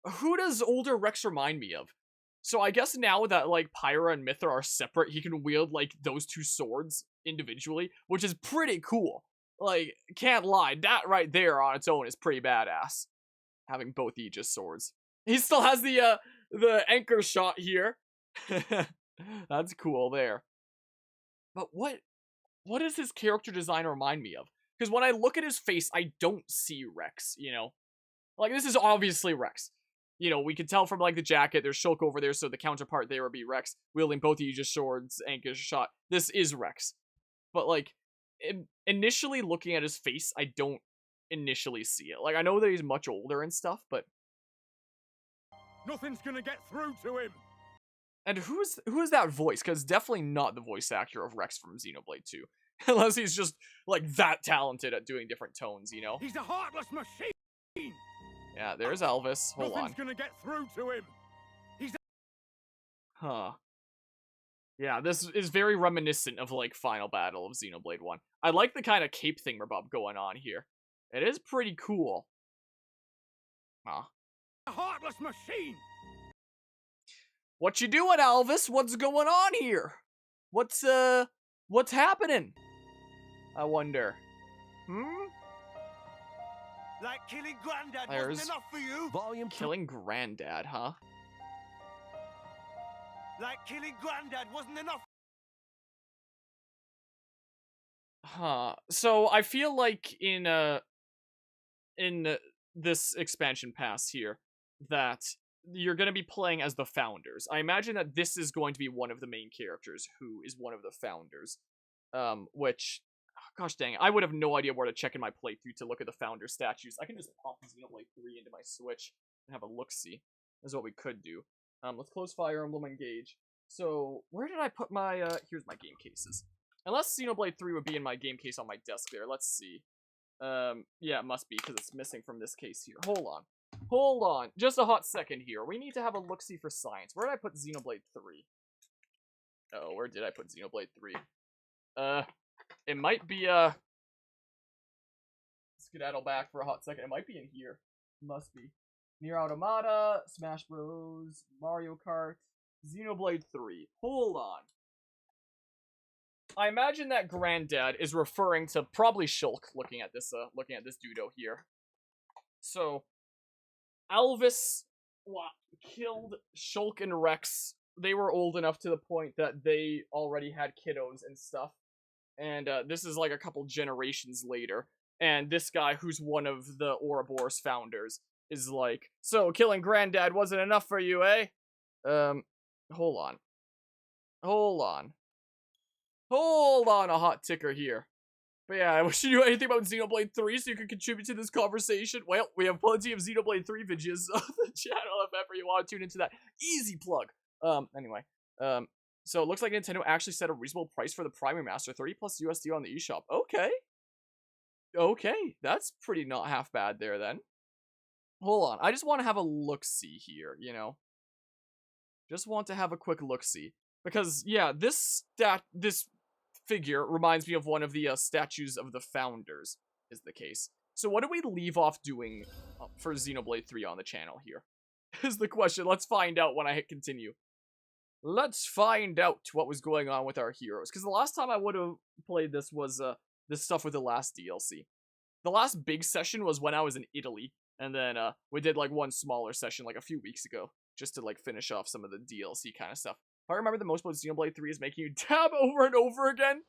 Who does older Rex remind me of? So I guess now that, like, Pyra and Mithra are separate, he can wield, like, those 2 swords individually, which is pretty cool. Like, can't lie, that right there on its own is pretty badass. Having both Aegis swords. He still has the anchor shot here. That's cool there. But what what does his character design remind me of? Because when I look at his face, I don't see Rex, you know? Like, this is obviously Rex. You know, we can tell from, like, the jacket, there's Shulk over there, so the counterpart there would be Rex, wielding both Aegis swords, Aegis shot. This is Rex. But, like, initially looking at his face, I don't initially see it. Like, I know that he's much older and stuff, but... Nothing's gonna get through to him! And who is that voice? Because definitely not the voice actor of Rex from Xenoblade 2. Unless he's just, like, that talented at doing different tones, you know? He's a heartless machine! Yeah, there's Elvis. Hold on. Nothing's gonna get through to him! Huh. Yeah, this is very reminiscent of, like, Final Battle of Xenoblade 1. I like the kind of cape thingamabob going on here. It is pretty cool. Huh. A heartless machine! What you doing, Elvis? What's going on here? What's happening? I wonder. Like killing Granddad There's wasn't enough for you? Volume 2. Killing Granddad, huh? Like killing Granddad wasn't enough. Huh. So I feel like in this expansion pass here that you're going to be playing as the founders. I imagine that this is going to be one of the main characters who is one of the founders. Which, gosh dang it, I would have no idea where to check in my playthrough to look at the founder statues. I can just pop Xenoblade 3 into my Switch and have a look-see. That's what we could do. Let's close Fire Emblem Engage. So, where did I put my, here's my game cases. Unless Xenoblade 3 would be in my game case on my desk there. Let's see. Yeah, it must be, because it's missing from this case here. Hold on. Just a hot second here. We need to have a look-see for science. Where did I put Xenoblade 3? Oh, where did I put Xenoblade 3? It might be, skedaddle back for a hot second. It might be in here. Must be. Nier Automata, Smash Bros, Mario Kart, Xenoblade 3. Hold on. I imagine that Granddad is referring to probably Shulk looking at this dudo here. So, Elvis killed Shulk and Rex. They were old enough to the point that they already had kiddos and stuff. And this is like a couple generations later. And this guy, who's one of the Ouroboros founders, is like, so killing Granddad wasn't enough for you, eh? Hold on a hot ticker here. But yeah, I wish you knew anything about Xenoblade 3 so you could contribute to this conversation. Well, we have plenty of Xenoblade 3 videos on the channel if ever you want to tune into that. Easy plug. Anyway. So it looks like Nintendo actually set a reasonable price for the Prime Remaster, 30 plus USD on the eShop. Okay, that's pretty not half bad there then. Hold on, I just want to have a look-see here, you know? Just want to have a quick look-see. Because, yeah, this figure reminds me of one of the statues of the founders, is the case. So what do we leave off doing for Xenoblade 3 on the channel here? Is the question. Let's find out when I hit continue. Let's find out what was going on with our heroes. Because the last time I would have played this was this stuff with the last DLC. The last big session was when I was in Italy. And then we did like one smaller session like a few weeks ago. Just to like finish off some of the DLC kind of stuff. If I remember the most about Xenoblade 3 is making you tab over and over again.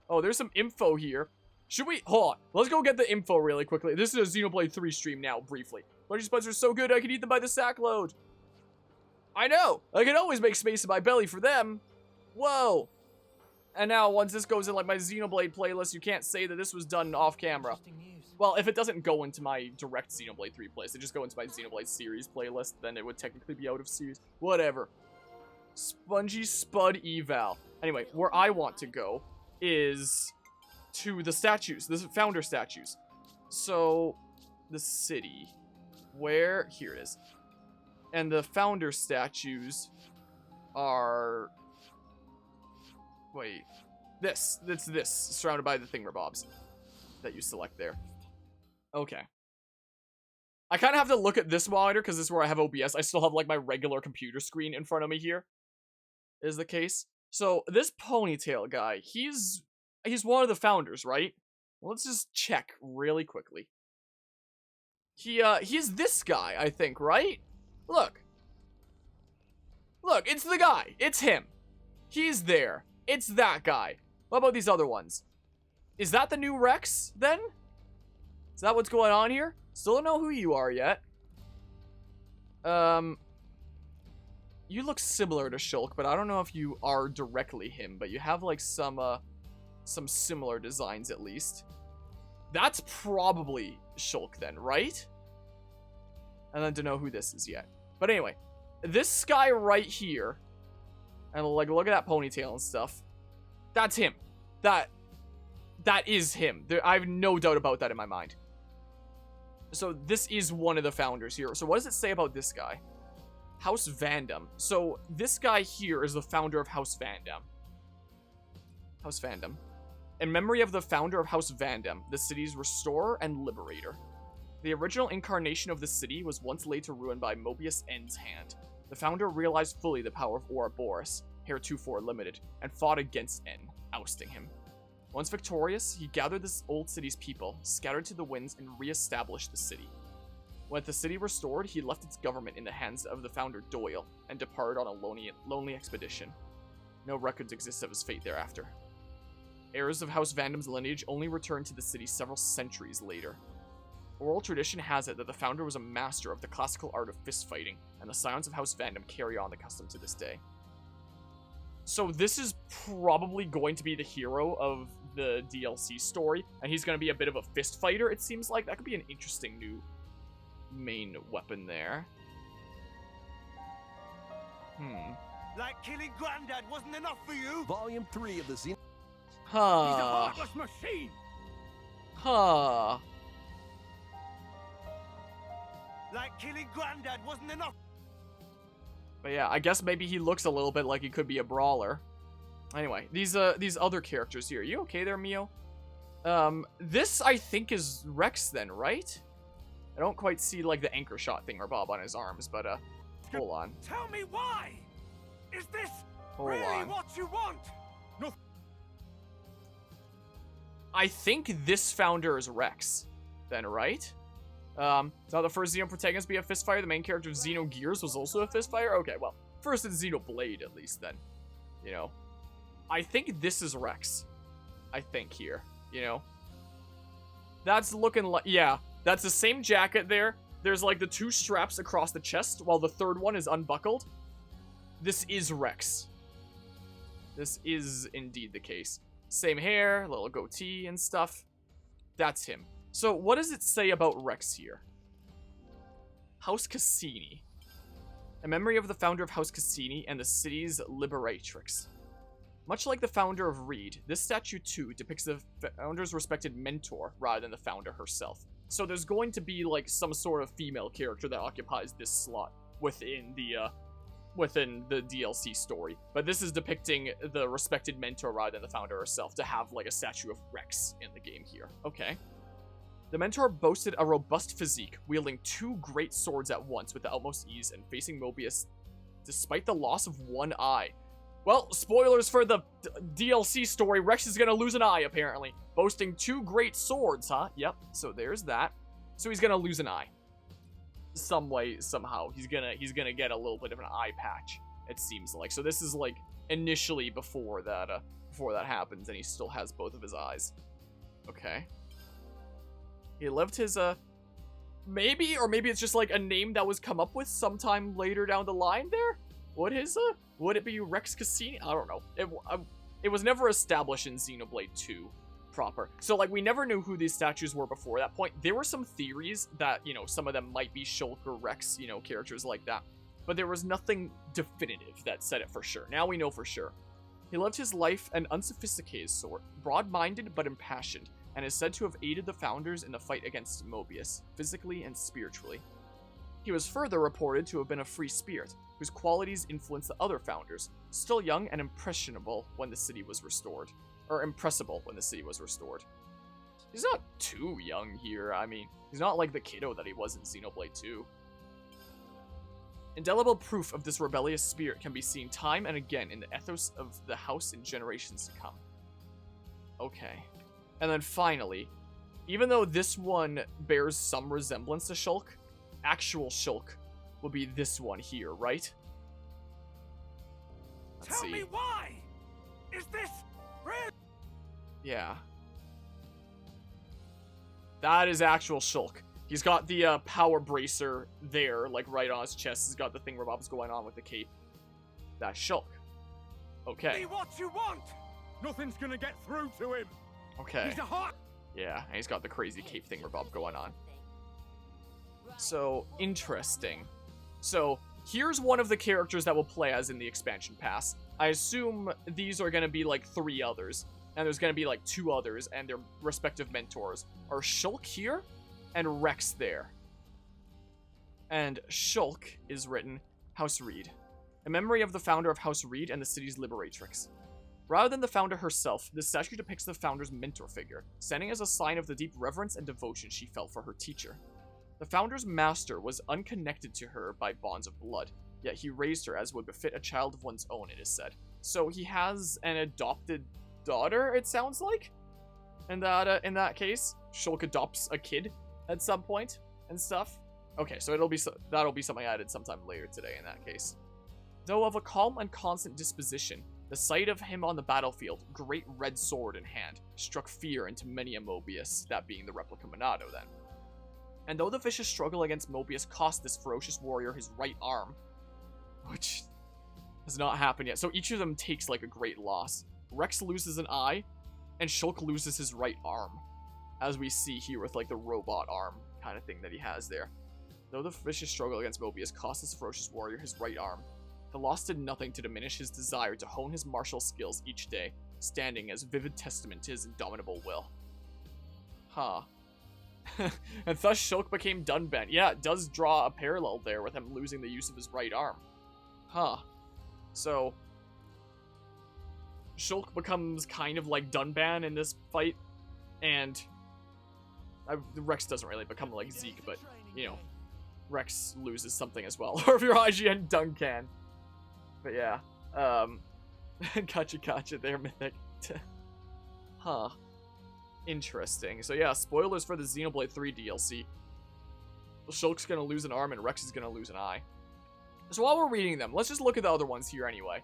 Oh, there's some info here. Should we? Hold on. Let's go get the info really quickly. This is a Xenoblade 3 stream now, briefly. Bungie spuds are so good I can eat them by the sack load. I know. I can always make space in my belly for them. Whoa. And now, once this goes in like my Xenoblade playlist, you can't say that this was done off camera. Well, if it doesn't go into my direct Xenoblade 3 playlist, it just go into my Xenoblade series playlist, then it would technically be out of series. Whatever. Spongy Spud Eval. Anyway, where I want to go is to the statues, the founder statues. So, the city. Where? Here it is. And the founder statues are... Wait. It's this. Surrounded by the thingamabobs that you select there. Okay. I kind of have to look at this monitor because this is where I have OBS. I still have like my regular computer screen in front of me here. Is the case. So this ponytail guy, he's one of the founders, right? Let's just check really quickly. He's this guy, I think, right? Look, it's the guy. It's him. He's there. It's that guy. What about these other ones? Is that the new Rex, then? Is that what's going on here? Still don't know who you are yet. You look similar to Shulk, but I don't know if you are directly him, but you have, like, some similar designs, at least. That's probably Shulk, then, right? And then to know who this is yet. But anyway, this guy right here, and, like, look at that ponytail and stuff. That's him. That is him. I have no doubt about that in my mind. So this is one of the founders here. So what does it say about this guy? House Vandam. So this guy here is the founder of House Vandam. House Vandam. In memory of the founder of House Vandam, the city's restorer and liberator. The original incarnation of the city was once laid to ruin by Mobius N's hand. The founder realized fully the power of Ouroboros, heretofore limited, and fought against N, ousting him. Once victorious, he gathered this old city's people, scattered to the winds, and re-established the city. With the city restored, he left its government in the hands of the founder Doyle, and departed on a lonely expedition. No records exist of his fate thereafter. Heirs of House Vandam's lineage only returned to the city several centuries later. Oral tradition has it that the founder was a master of the classical art of fistfighting, and the scions of House Vandam carry on the custom to this day. So this is probably going to be the hero of the DLC story, and he's going to be a bit of a fist fighter, it seems like. That could be an interesting new main weapon there. Like killing Granddad wasn't enough for you? Volume 3 of the Xenoblade. He's a heartless machine! Like killing Granddad wasn't enough. But yeah, I guess maybe he looks a little bit like he could be a brawler. Anyway, these other characters here. You okay there, Mio? This I think is Rex then, right? I don't quite see like the anchor shot thingamabob on his arms, but hold on. Tell me why! Is this Hold really on. what you want? No. I think this founder is Rex, then, right? Now the first Xeno protagonist to be a fist fighter. The main character of Xenogears was also a fist fighter. Okay, well, first it's Xenoblade at least then. You know, I think this is Rex. I think here, you know, that's looking like, yeah, that's the same jacket there. There's like the two straps across the chest while the third one is unbuckled. This is Rex. This is indeed the case. Same hair, little goatee and stuff. That's him. So what does it say about Rex here? House Cassini. A memory of the founder of House Cassini and the city's liberatrix. Much like the founder of Reed, this statue too depicts the founder's respected mentor rather than the founder herself. So there's going to be like some sort of female character that occupies this slot within the DLC story. But this is depicting the respected mentor rather than the founder herself to have like a statue of Rex in the game here. Okay. The mentor boasted a robust physique, wielding two great swords at once with the utmost ease and facing Mobius despite the loss of one eye. Well, spoilers for the DLC story, Rex is gonna lose an eye apparently. Boasting two great swords, huh? Yep, so there's that. So he's gonna lose an eye. Some way, somehow. He's gonna get a little bit of an eye patch, it seems like. So this is like initially before that happens and he still has both of his eyes. Okay. He lived his, maybe it's just like a name that was come up with sometime later down the line there? Would it be Rex Cassini? I don't know. It was never established in Xenoblade 2 proper. So, like, we never knew who these statues were before that point. There were some theories that, you know, some of them might be Shulk or Rex, you know, characters like that. But there was nothing definitive that said it for sure. Now we know for sure. He lived his life an unsophisticated sort, broad-minded but impassioned, and is said to have aided the founders in the fight against Mobius, physically and spiritually. He was further reported to have been a free spirit, whose qualities influenced the other founders, still young and impressionable when the city was restored. Or impressible when the city was restored. He's not too young here, I mean, he's not like the kiddo that he was in Xenoblade 2. Indelible proof of this rebellious spirit can be seen time and again in the ethos of the house in generations to come. Okay. And then finally, even though this one bears some resemblance to Shulk, actual Shulk will be this one here, right? Let's Tell see. me why! Is this real? Yeah. That is actual Shulk. He's got the power bracer there, like right on his chest. He's got the thing where Bob's going on with the cape. That's Shulk. Okay. Be what you want. Nothing's gonna get through to him. Okay. He's a hot. Yeah, and he's got the crazy cape thing where Bob going on. So, interesting. So, here's one of the characters that will play as in the expansion pass. I assume these are going to be like 3 others. And there's going to be like 2 others and their respective mentors. Are Shulk here and Rex there. And Shulk is written House Reed. A memory of the founder of House Reed and the city's liberatrix. Rather than the founder herself, this statue depicts the founder's mentor figure, standing as a sign of the deep reverence and devotion she felt for her teacher. The founder's master was unconnected to her by bonds of blood, yet he raised her as would befit a child of one's own, it is said. So he has an adopted daughter, it sounds like? And that in that case, Shulk adopts a kid at some point and stuff. Okay, so that'll be something added sometime later today in that case. Though of a calm and constant disposition, the sight of him on the battlefield, great red sword in hand, struck fear into many a Mobius, that being the replica Monado then. And though the vicious struggle against Mobius cost this ferocious warrior his right arm, which has not happened yet, so each of them takes like a great loss. Rex loses an eye, and Shulk loses his right arm, as we see here with like the robot arm kind of thing that he has there. Though the vicious struggle against Mobius cost this ferocious warrior his right arm, the loss did nothing to diminish his desire to hone his martial skills each day, standing as vivid testament to his indomitable will. Huh. And thus Shulk became Dunban. Yeah, it does draw a parallel there with him losing the use of his right arm. Huh. So, Shulk becomes kind of like Dunban in this fight, and Rex doesn't really become like Zeke, but, you know, Rex loses something as well. Or if you're IGN, Duncan. But yeah, gotcha there, Mythic. Huh. Interesting. So yeah, spoilers for the Xenoblade 3 DLC. Shulk's gonna lose an arm and Rex is gonna lose an eye. So while we're reading them, let's just look at the other ones here anyway.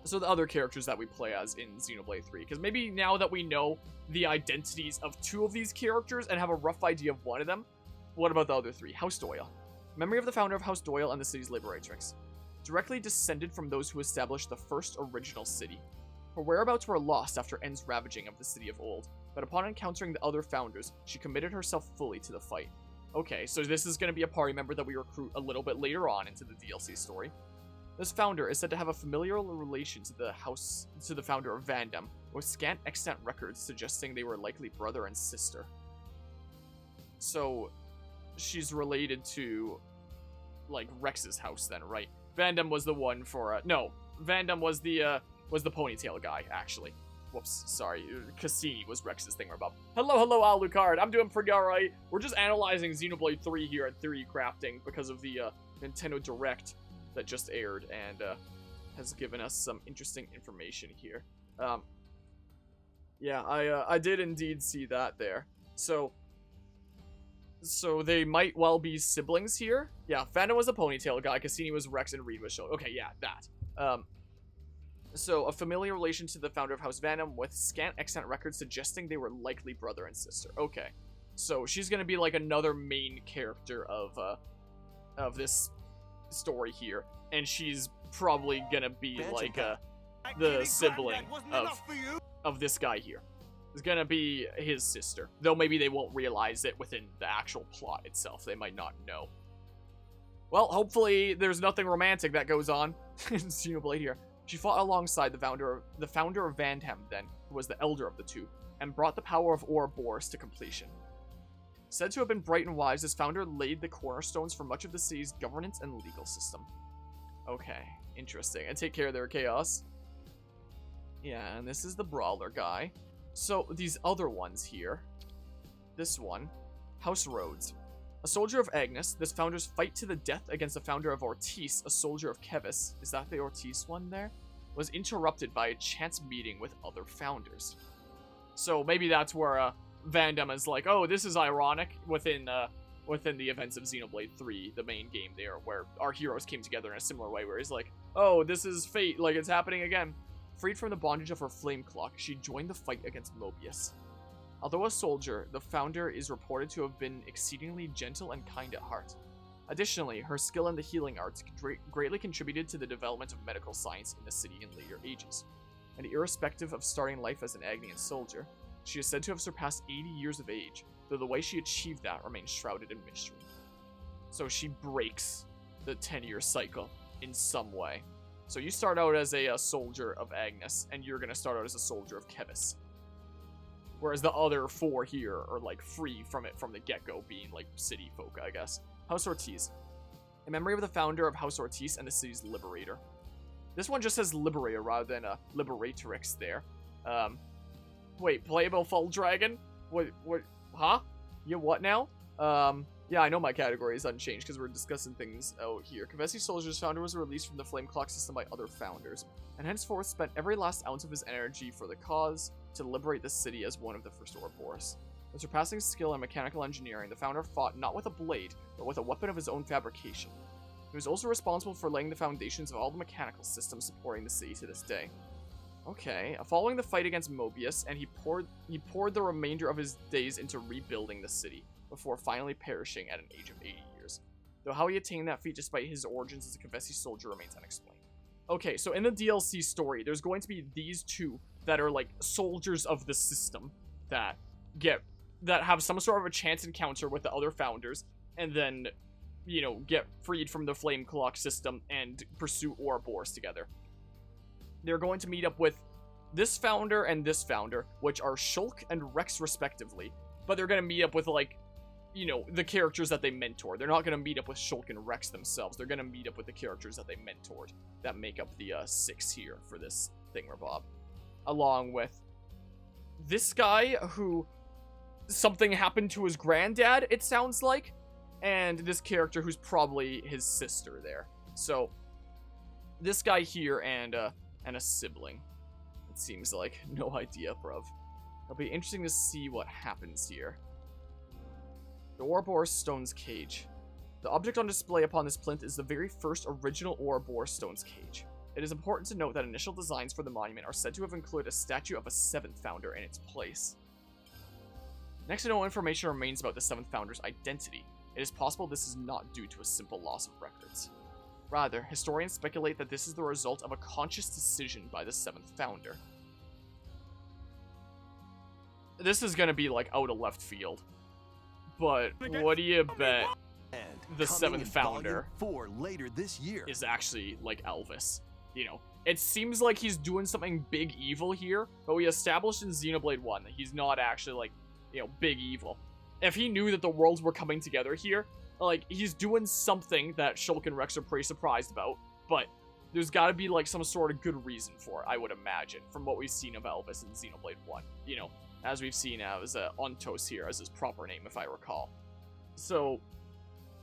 So the other characters that we play as in Xenoblade 3, because maybe now that we know the identities of 2 of these characters and have a rough idea of one of them, what about the other 3? House Doyle. Memory of the founder of House Doyle and the city's liberatrix. Directly descended from those who established the first original city. Her whereabouts were lost after En's ravaging of the city of old, but upon encountering the other founders, she committed herself fully to the fight. Okay, so this is going to be a party member that we recruit a little bit later on into the DLC story. This founder is said to have a familial relation to the founder of Vandam, with scant extant records suggesting they were likely brother and sister. So, she's related to, like, Rex's house then, right? Vandam was the one for, no, Vandam was the ponytail guy, actually. Whoops, sorry. Cassini was Rex's thing about. Hello, Alucard. I'm doing pretty alright. We're just analyzing Xenoblade 3 here at Theory Crafting because of the Nintendo Direct that just aired and has given us some interesting information here. Yeah, I did indeed see that there. So they might well be siblings here. Yeah, Fandom was a ponytail guy, Cassini was Rex, and Reed was Shulk. Okay, yeah, that. So, a familiar relation to the founder of House Vandam with scant extant records suggesting they were likely brother and sister. Okay. So, she's gonna be like another main character of this story here. And she's probably gonna be like the sibling of this guy here. It's gonna be his sister. Though maybe they won't realize it within the actual plot itself. They might not know. Well, hopefully there's nothing romantic that goes on in Xenoblade here. She fought alongside the founder of Vandam then, who was the elder of the two, and brought the power of Ouroboros to completion. Said to have been bright and wise, this founder laid the cornerstones for much of the city's governance and legal system. Okay, interesting. And take care of their chaos. Yeah, and this is the brawler guy. So, these other ones here. This one. House Rhodes. A soldier of Agnes, this founder's fight to the death against the founder of Ortiz, a soldier of Kevis, is that the Ortiz one there? Was interrupted by a chance meeting with other founders. So maybe that's where Vandam is like, oh, this is ironic within the events of Xenoblade 3, the main game there, where our heroes came together in a similar way, where he's like, oh, this is fate, like it's happening again. Freed from the bondage of her flame clock, she joined the fight against Mobius. Although a soldier, the founder is reported to have been exceedingly gentle and kind at heart. Additionally, her skill in the healing arts greatly contributed to the development of medical science in the city in later ages. And irrespective of starting life as an Agnian soldier, she is said to have surpassed 80 years of age, though the way she achieved that remains shrouded in mystery. So she breaks the 10-year cycle in some way. So you start out as a soldier of Agnes, and you're going to start out as a soldier of Kevis. Whereas the other 4 here are, like, free from it from the get-go, being, like, city folk, I guess. House Ortiz. In memory of the founder of House Ortiz and the city's liberator. This one just says liberator rather than a liberatrix there. Wait, playable full dragon? What, huh? Yeah, what now? Yeah, I know my category is unchanged because we're discussing things out here. Kavesi Soldier's founder was released from the Flame Clock system by other founders, and henceforth spent every last ounce of his energy for the cause to liberate the city as one of the first Ouroboros. With surpassing skill in mechanical engineering, the founder fought not with a blade, but with a weapon of his own fabrication. He was also responsible for laying the foundations of all the mechanical systems supporting the city to this day. Okay, following the fight against Mobius, and he poured the remainder of his days into rebuilding the city, before finally perishing at an age of 80 years. Though how he attained that feat despite his origins as a Kavesi soldier remains unexplained. Okay, so in the DLC story, there's going to be these 2 that are like soldiers of the system that have some sort of a chance encounter with the other founders, and then, you know, get freed from the Flame Clock system and pursue Ouroboros together. They're going to meet up with this founder and this founder, which are Shulk and Rex respectively, but they're going to meet up with, like, you know, the characters that they mentor. They're not going to meet up with Shulk and Rex themselves. They're going to meet up with the characters that they mentored that make up the 6 here for this thingamabob. Along with this guy who something happened to his granddad, it sounds like, and this character who's probably his sister there. So this guy here and a sibling, it seems like. No idea, bruv. It'll be interesting to see what happens here. The Ouroboros Stone's Cage. The object on display upon this plinth is the very first original Ouroboros Stone's Cage. It is important to note that initial designs for the monument are said to have included a statue of a 7th founder in its place. Next to no information remains about the 7th founder's identity. It is possible this is not due to a simple loss of records. Rather, historians speculate that this is the result of a conscious decision by the 7th founder. This is gonna be, like, out of left field. But what do you bet the 7th founder 4 later this year is actually like Elvis? You know, it seems like he's doing something big evil here, but we established in Xenoblade 1 that he's not actually, like, you know, big evil. If he knew that the worlds were coming together here, like, he's doing something that Shulk and Rex are pretty surprised about, but there's gotta be, like, some sort of good reason for it, I would imagine, from what we've seen of Elvis in Xenoblade 1, you know. As we've seen as Ontos here as his proper name, if I recall. So,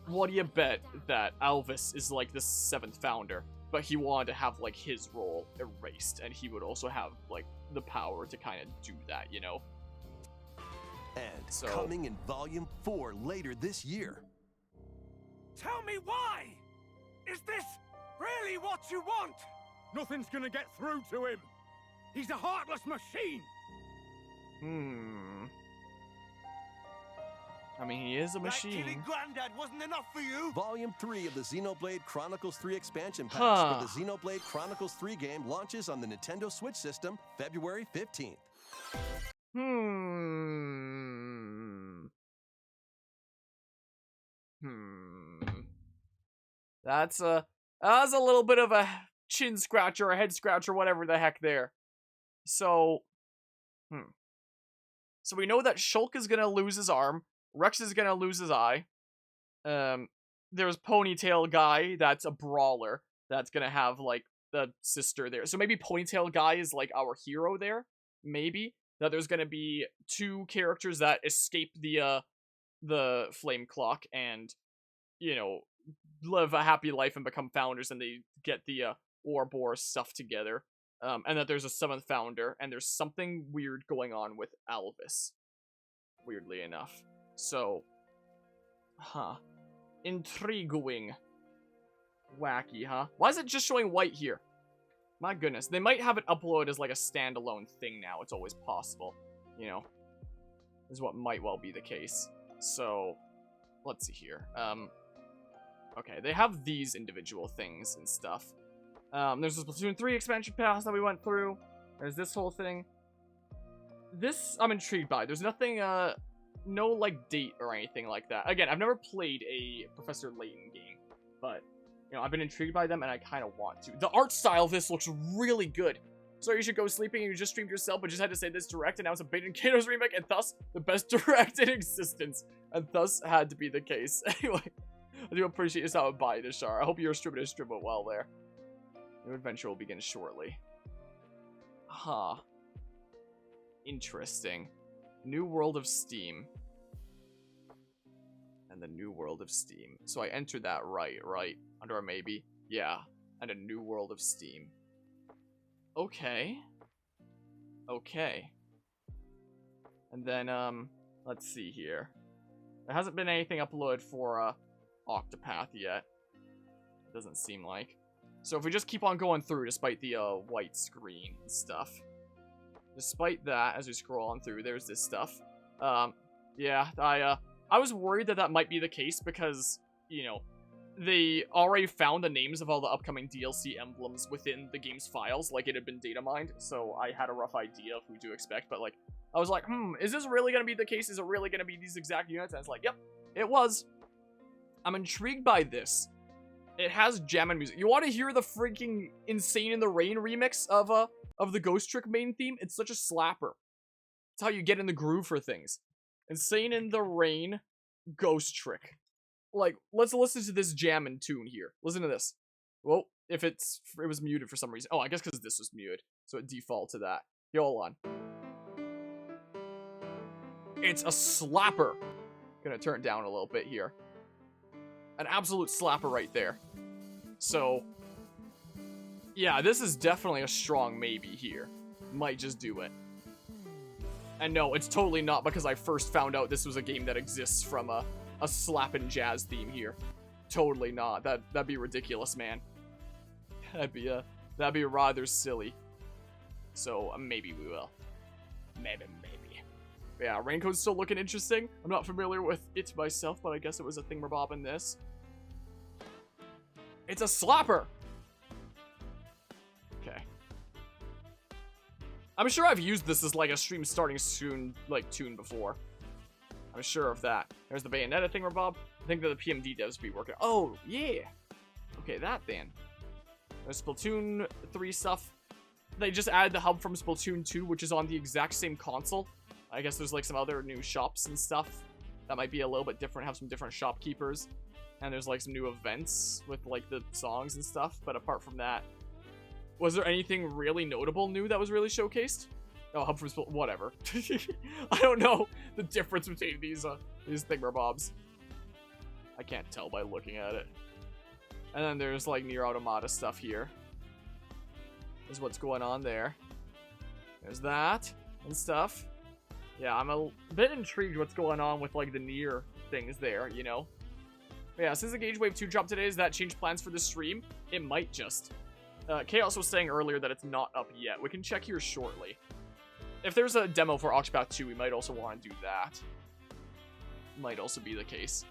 what do you bet that Elvis is like the 7th founder, but he wanted to have, like, his role erased, and he would also have, like, the power to kind of do that, you know? And so, coming in Volume 4 later this year. Tell me why! Is this really what you want? Nothing's gonna get through to him. He's a heartless machine. I mean, he is a machine. Like killing Granddad wasn't enough for you? Volume 3 of the Xenoblade Chronicles 3 expansion packs for the Xenoblade Chronicles 3 game launches on the Nintendo Switch system February 15th. That's a little bit of a chin scratcher, a head scratcher, whatever the heck there. So, So we know that Shulk is gonna lose his arm. Rex is gonna lose his eye. There's Ponytail Guy, that's a brawler. That's gonna have, like, the sister there. So maybe Ponytail Guy is, like, our hero there. Maybe. That there's gonna be 2 characters that escape the Flame Clock and, you know, live a happy life and become founders, and they get the Ouroboros stuff together. And that there's a 7th founder, and there's something weird going on with Elvis. Weirdly enough. So, intriguing. Wacky, huh? Why is it just showing white here? My goodness. They might have it upload as like a standalone thing now. It's always possible. You know. Is what might well be the case. So, let's see here. Okay, they have these individual things and stuff. There's the Splatoon 3 expansion pass that we went through. There's this whole thing. This, I'm intrigued by. There's nothing, no, like, date or anything like that. Again, I've never played a Professor Layton game, but, you know, I've been intrigued by them, and I kind of want to. The art style of this looks really good. So you should go sleeping and you just streamed yourself, but just had to say this direct, and now it's a Baden Kato's remake, and thus, the best direct in existence. And thus, had to be the case. Anyway, I do appreciate you stopping by, Nishar. I hope you're streaming and stream it well there. New adventure will begin shortly. Huh. Interesting. New World of Steam. And the New World of Steam. So I entered that right? Under a maybe? Yeah. And a New World of Steam. Okay. Okay. And then, let's see here. There hasn't been anything uploaded for, Octopath yet. It doesn't seem like. So if we just keep on going through, despite the, white screen and stuff. Despite that, as we scroll on through, there's this stuff. Yeah, I was worried that that might be the case because, you know, they already found the names of all the upcoming DLC emblems within the game's files, like it had been data mined, so I had a rough idea of who to expect, but, like, I was like, is this really gonna be the case? Is it really gonna be these exact units? And it's like, yep, it was. I'm intrigued by this. It has jamming music. You want to hear the freaking Insane in the Rain remix of the Ghost Trick main theme? It's such a slapper. It's how you get in the groove for things. Insane in the Rain, Ghost Trick. Like, let's listen to this jammin' tune here. Listen to this. Well, if it was muted for some reason. Oh, I guess because this was muted, so it default to that. Here, hold on. It's a slapper. Gonna turn it down a little bit here. An absolute slapper right there. So, yeah, this is definitely a strong maybe here. Might just do it. And no, it's totally not because I first found out this was a game that exists from a slappin' jazz theme here. Totally not. That'd be ridiculous, man. That'd be rather silly. So, maybe we will. Maybe. Yeah, Raincoat's still looking interesting. I'm not familiar with it myself, but I guess it was a thingamabob in this. It's a slapper! Okay. I'm sure I've used this as like a stream starting soon, like, tune before. I'm sure of that. There's the Bayonetta thingamabob. I think that the PMD devs be working. Oh, yeah! Okay, that then. There's Splatoon 3 stuff. They just added the hub from Splatoon 2, which is on the exact same console. I guess there's like some other new shops and stuff that might be a little bit different, have some different shopkeepers. And there's like some new events with like the songs and stuff. But apart from that, was there anything really notable new that was really showcased? Oh, hub from whatever. I don't know the difference between these thingamabobs. I can't tell by looking at it. And then there's like Nier Automata stuff here. Is what's going on there. There's that and stuff. Yeah, I'm a bit intrigued what's going on with, like, the Nier things there, you know? But yeah, since Engage Wave 2 dropped today, does that change plans for the stream? It might just. Chaos was saying earlier that it's not up yet. We can check here shortly. If there's a demo for Octopath 2, we might also want to do that. Might also be the case.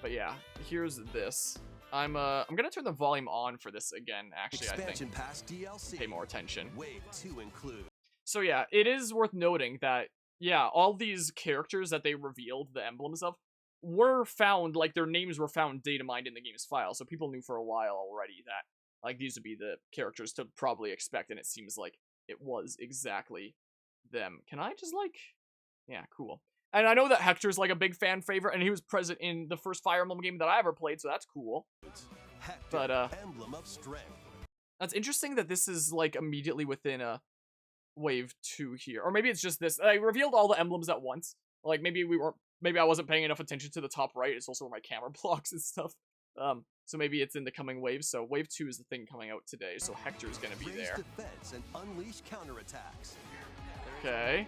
But yeah, here's this. I'm gonna turn the volume on for this again, actually, Expansion I think. Pass DLC. Pay more attention. Wave 2 include. So yeah, it is worth noting that yeah, all these characters that they revealed the emblems of were found, like, their names were found data mined in the game's file, so people knew for a while already that, like, these would be the characters to probably expect, and it seems like it was exactly them. Can I just, like... Yeah, cool. And I know that Hector's, like, a big fan favorite, and he was present in the first Fire Emblem game that I ever played, so that's cool. Hector, But, Emblem of Strength. That's interesting that this is, like, immediately within a Wave 2 here. Or maybe it's just this. I revealed all the emblems at once. Like, maybe I wasn't paying enough attention to the top right. It's also where my camera blocks and stuff. So maybe it's in the coming waves. So Wave 2 is the thing coming out today. So Hector's gonna be there. Defense and unleash counterattacks. Okay.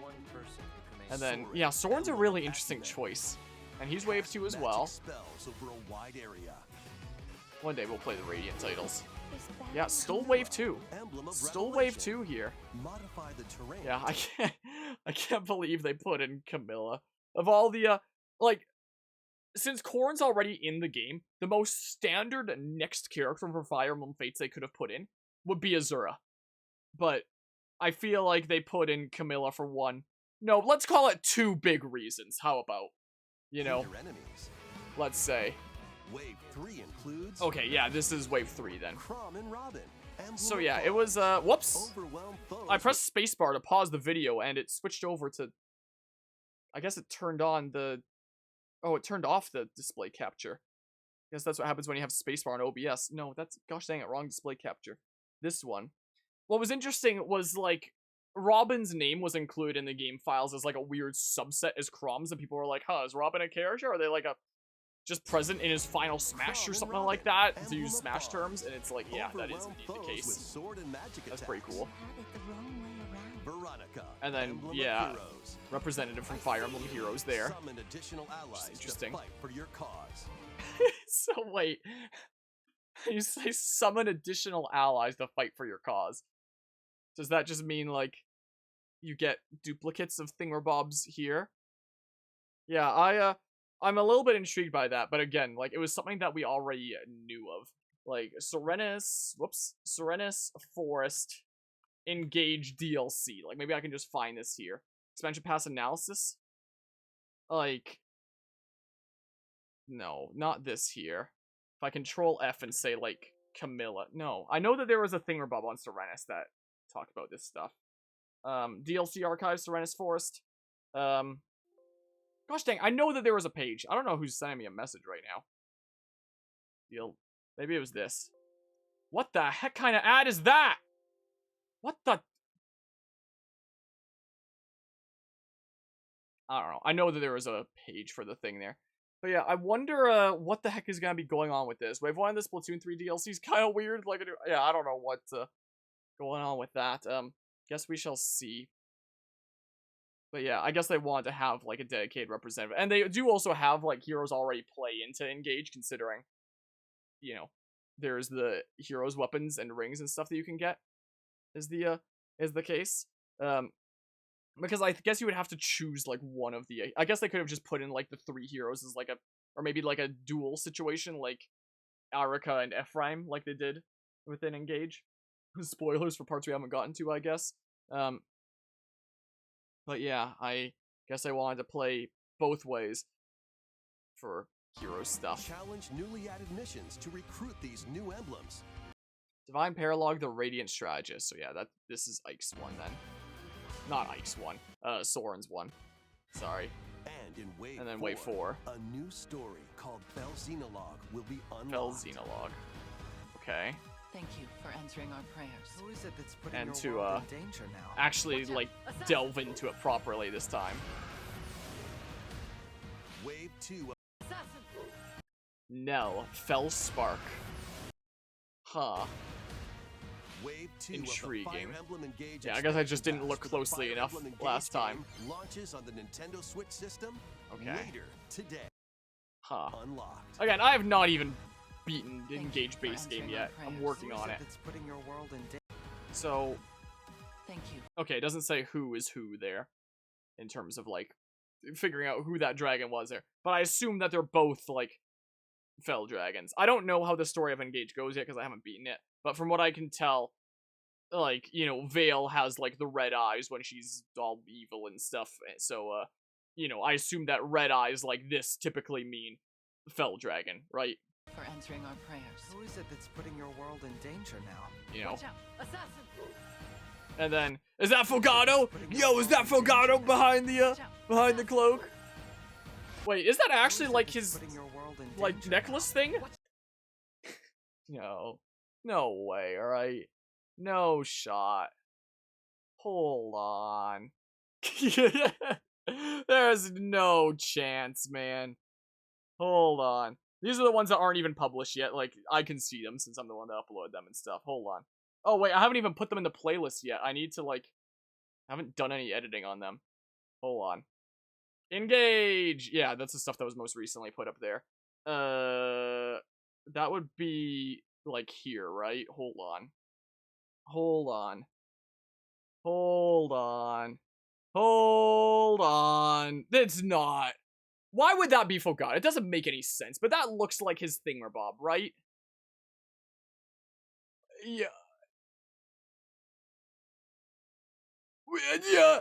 And then, yeah, Soren's a really interesting choice. And he's Wave 2 as well. Spells over a wide area. One day we'll play the Radiant titles. This Yeah, bad still Camilla. Wave 2. Emblem of Still Wave Revelation. 2 here. Modify the terrain. Yeah, I can't believe they put in Camilla. Of all the like, since Corrin's already in the game, the most standard next character for Fire Emblem Fates they could have put in would be Azura. But I feel like they put in Camilla for one. No, let's call it two big reasons. How about? You know, Hinder enemies. let's say. Wave 3 includes Okay, yeah, this is Wave 3 then. Chrom and Robin. Emblem So of yeah, it Fog. was, whoops. Overwhelm foes I pressed spacebar to pause the video and it switched over to, I guess it turned on the, oh, it turned off the display capture. I guess that's what happens when you have spacebar on OBS. No, that's, gosh dang it, wrong display capture. This one. What was interesting was, like, Robin's name was included in the game files as, like, a weird subset as Chrom's, and people were like, huh, is Robin a character? Or are they, like, a just present in his final Smash or something like that, to use Smash terms? And it's like, yeah, that is Overwhelm indeed the foes with case. sword and magic That's pretty attacks. cool. You had it the wrong way around. Veronica. And then, Emblem of yeah, Heroes. representative from Fire Emblem Heroes there. Summon additional allies interesting. to fight for your cause. So wait, you say summon additional allies to fight for your cause. Does that just mean, like, you get duplicates of thingamabobs here? Yeah, I'm a little bit intrigued by that, but again, like, it was something that we already knew of. Like, Serenus Forest Engage DLC. Like, maybe I can just find this here. Expansion Pass Analysis? Like, no, not this here. If I control F and say, like, Camilla. No, I know that there was a thingamabob on Serenus that talked about this stuff. DLC Archive, Serenus Forest. Gosh dang, I know that there was a page. I don't know who's sending me a message right now. Maybe it was this. What the heck kind of ad is that? What the? I don't know. I know that there was a page for the thing there. But yeah, I wonder what the heck is going to be going on with this. Wave 1 of the Splatoon 3 DLC is kind of weird. Like, yeah, I don't know what's going on with that. Guess we shall see. But yeah, I guess they want to have, like, a dedicated representative. And they do also have, like, heroes already play into Engage, considering, you know, there's the heroes' weapons and rings and stuff that you can get, is the case. Because I guess you would have to choose, like, one of the... I guess they could have just put in, like, the 3 heroes as, like, a... Or maybe, like, a duel situation, like Arika and Ephraim, like they did within Engage. Spoilers for parts we haven't gotten to, I guess. But yeah, I guess I wanted to play both ways for hero stuff. Challenge newly added missions to recruit these new emblems. Divine Paralog, the Radiant Strategist. So yeah, this is Ike's one then. Not Ike's one. Soren's one. Sorry. And in Wave And then 4, Wave 4. a new story called Fell Xenologue will be unlocked. Fell Xenologue. Okay. Thank you for answering our prayers. Who is it that's putting And your to, world in danger now? Actually, like, delve into it properly this time. Wave 2. Nell. Fell Spark. Huh. Wave 2 Intriguing. of the Fire Emblem Engage Yeah, I guess I just didn't Pass look for the closely Fire enough Emblem Engage last time. game launches on the Nintendo Switch system Okay. later today. Huh. Unlocked. Again, I have not even beaten the Thank Engage you for base game answering yet. our I'm prayers. working Who is on it it. that's putting your world in danger? So, Thank you. okay, it doesn't say who is who there. In terms of, like, figuring out who that dragon was there. But I assume that they're both, like, fell dragons. I don't know how the story of Engage goes yet because I haven't beaten it. But from what I can tell, like, you know, Vale has, like, the red eyes when she's all evil and stuff. So, you know, I assume that red eyes like this typically mean fell dragon, right? For answering our prayers. Who is it that's putting your world in danger now? You know. Watch out! Assassin! And then, is that Fogado? Yo, is that Fogado behind the cloak? Wait, is that actually, Who is it like, that's his, putting your world in like, danger necklace thing? No. No way, alright? No shot. Hold on. There's no chance, man. Hold on. These are the ones that aren't even published yet. Like, I can see them since I'm the one that uploaded them and stuff. Hold on. Oh, wait, I haven't even put them in the playlist yet. I need to, like... I haven't done any editing on them. Hold on. Engage! Yeah, that's the stuff that was most recently put up there. that would be, like, here, right? Hold on. Hold on. Hold on. Hold on. It's not. Why would that be Fogata? It doesn't make any sense, but that looks like his thingamabob, right? Yeah. Yeah.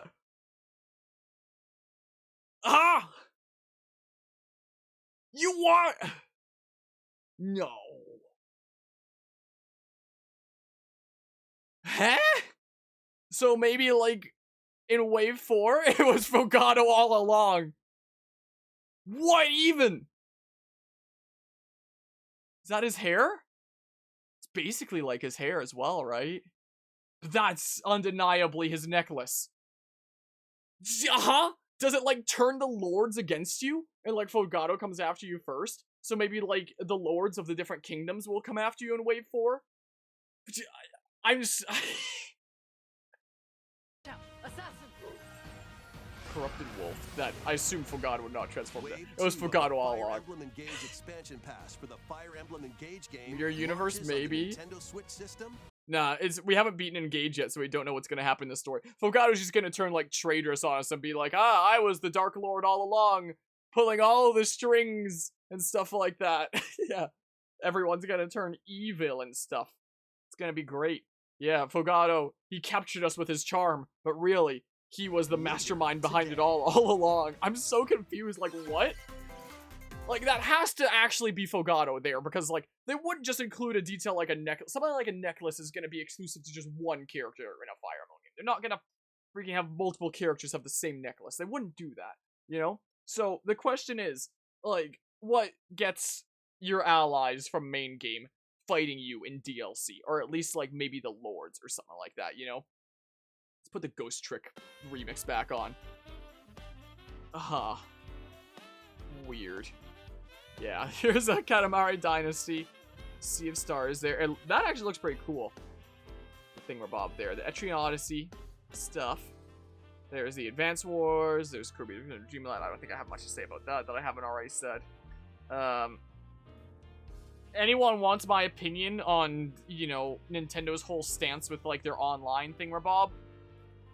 Ah! You want? No. Huh? So maybe, like, in Wave 4, it was Fogata all along. What even? Is that his hair? It's basically like his hair as well, right? That's undeniably his necklace. Uh-huh? Does it, like, turn the lords against you? And, like, Fogata comes after you first? So maybe, like, the lords of the different kingdoms will come after you in Wave 4? I'm just... Corrupted wolf. That, I assume Fogata would not transform that. It was Fogata all along. Fire Emblem Engage expansion pass for the Fire Emblem Engage game. Your universe, launches on the maybe? Nintendo Switch system. Nah, we haven't beaten Engage yet, so we don't know what's gonna happen in the story. Fogato's just gonna turn, like, traitorous on us and be like, I was the Dark Lord all along, pulling all the strings and stuff like that. Yeah, everyone's gonna turn evil and stuff. It's gonna be great. Yeah, Fogato, he captured us with his charm, but really, he was the mastermind behind it all along. I'm so confused, like, what? Like, that has to actually be Fogato there, because, like, they wouldn't just include a detail like a necklace. Something like a necklace is going to be exclusive to just one character in a Fire Emblem game. They're not going to freaking have multiple characters have the same necklace. They wouldn't do that, you know? So, the question is, like, what gets your allies from main game fighting you in DLC? Or at least, like, maybe the lords or something like that, you know? Let's put the Ghost Trick remix back on. Weird. Yeah, here's a Katamari Dynasty. Sea of Stars there. And that actually looks pretty cool. The thingamabob there. The Etrian Odyssey stuff. There's the Advance Wars. There's Kirby Dreamland. I don't think I have much to say about that I haven't already said. Anyone wants my opinion on, you know, Nintendo's whole stance with, like, their online thingamabob?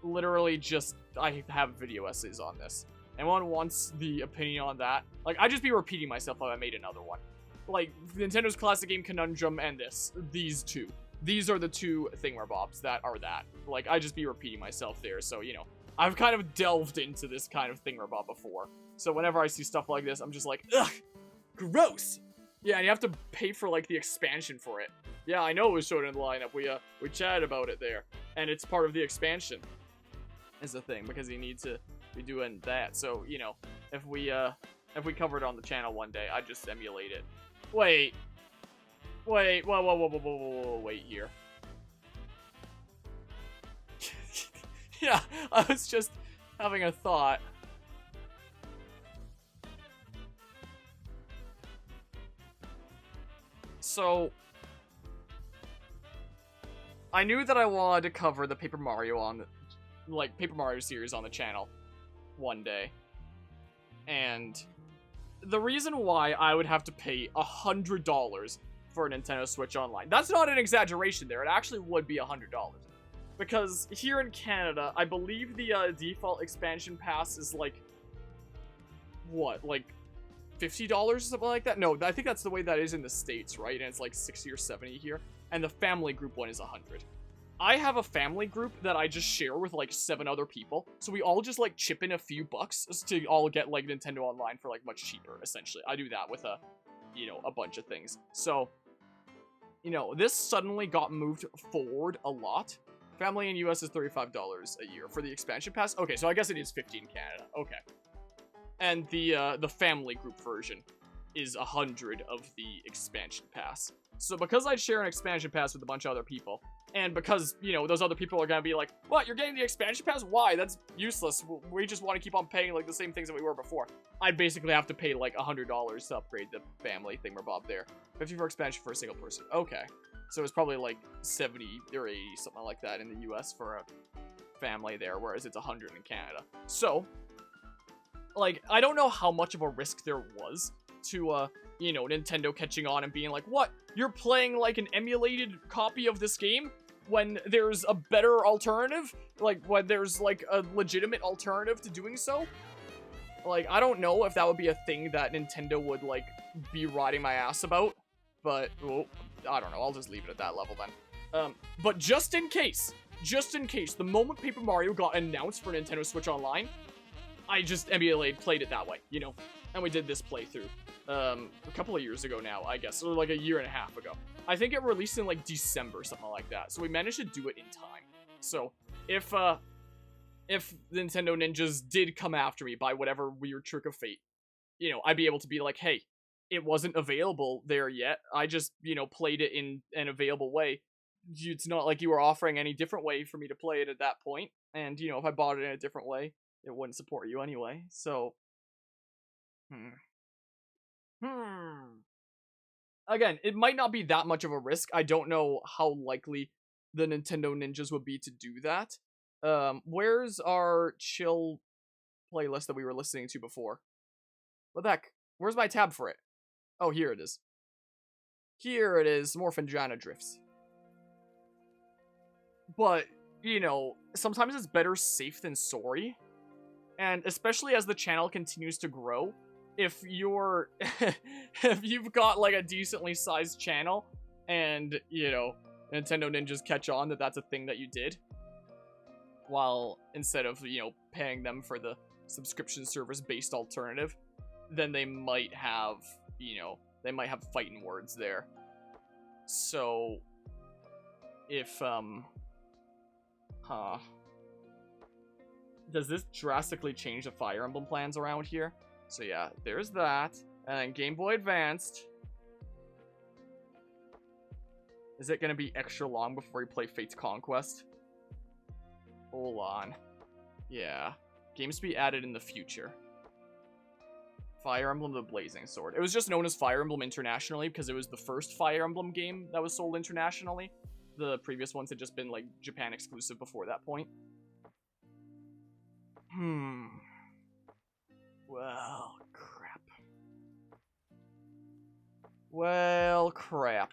Literally just, I have video essays on this. Anyone wants the opinion on that? Like, I'd just be repeating myself if I made another one. Like, Nintendo's classic game Conundrum and these two. These are the two thingamabobs that are that. Like, I'd just be repeating myself there, so, you know. I've kind of delved into this kind of thingamabob before. So whenever I see stuff like this, I'm just like, ugh, gross! Yeah, and you have to pay for, like, the expansion for it. Yeah, I know it was shown in the lineup. We chatted about it there. And it's part of the expansion. Is the thing, because you need to be doing that. So, you know, if we cover it on the channel one day, I'd just emulate it. Wait, whoa, wait here. Yeah, I was just having a thought. So, I knew that I wanted to cover the Paper Mario series on the channel one day. And the reason why I would have to pay $100 for a Nintendo Switch Online, that's not an exaggeration there, it actually would be $100. Because here in Canada, I believe the default expansion pass is like, what, like $50 or something like that? No, I think that's the way that is in the States, right? And it's like 60 or 70 here. And the family group one is 100. I have a family group that I just share with, like, 7 other people, so we all just, like, chip in a few bucks to all get, like, Nintendo Online for, like, much cheaper, essentially. I do that with a bunch of things. So, you know, this suddenly got moved forward a lot. Family in US is $35 a year for the expansion pass. Okay, so I guess it is $50 in Canada. Okay. And the family group version is 100 of the expansion pass. So because I share an expansion pass with a bunch of other people, and because, you know, those other people are gonna be like, what, you're getting the expansion pass? Why? That's useless. We just want to keep on paying, like, the same things that we were before. I'd basically have to pay, like, $100 to upgrade the family thingamabob there. 50 for expansion for a single person. Okay. So it's probably, like, 70 or 80, something like that in the US for a family there, whereas it's 100 in Canada. So, like, I don't know how much of a risk there was to you know, Nintendo catching on and being like, what? You're playing like an emulated copy of this game when there's a better alternative? Like, when there's like a legitimate alternative to doing so? Like, I don't know if that would be a thing that Nintendo would, like, be riding my ass about. But, well, I don't know. I'll just leave it at that level then. But just in case, the moment Paper Mario got announced for Nintendo Switch Online, I just played it that way, you know? And we did this playthrough. A couple of years ago now, I guess. Or like a year and a half ago. I think it released in, like, December, something like that. So we managed to do it in time. So, if Nintendo Ninjas did come after me by whatever weird trick of fate, you know, I'd be able to be like, hey, it wasn't available there yet. I just, you know, played it in an available way. It's not like you were offering any different way for me to play it at that point. And, you know, if I bought it in a different way, it wouldn't support you anyway. So, Again, it might not be that much of a risk. I don't know how likely the Nintendo Ninjas would be to do that. Where's our chill playlist that we were listening to before? What the heck? Where's my tab for it? Oh, here it is. Here it is, Morphinjana Drifts. But, you know, sometimes it's better safe than sorry. And especially as the channel continues to grow, if you're, if you've got like a decently sized channel and, you know, Nintendo Ninjas catch on that that's a thing that you did, while instead of, you know, paying them for the subscription service based alternative, then they might have, you know, they might have fighting words there. So, if, does this drastically change the Fire Emblem plans around here? So yeah, there's that. And then Game Boy Advanced. Is it gonna be extra long before you play Fate's Conquest? Hold on. Yeah. Games to be added in the future. Fire Emblem the Blazing Sword. It was just known as Fire Emblem internationally because it was the first Fire Emblem game that was sold internationally. The previous ones had just been, like, Japan exclusive before that point. Well, crap. Well, crap.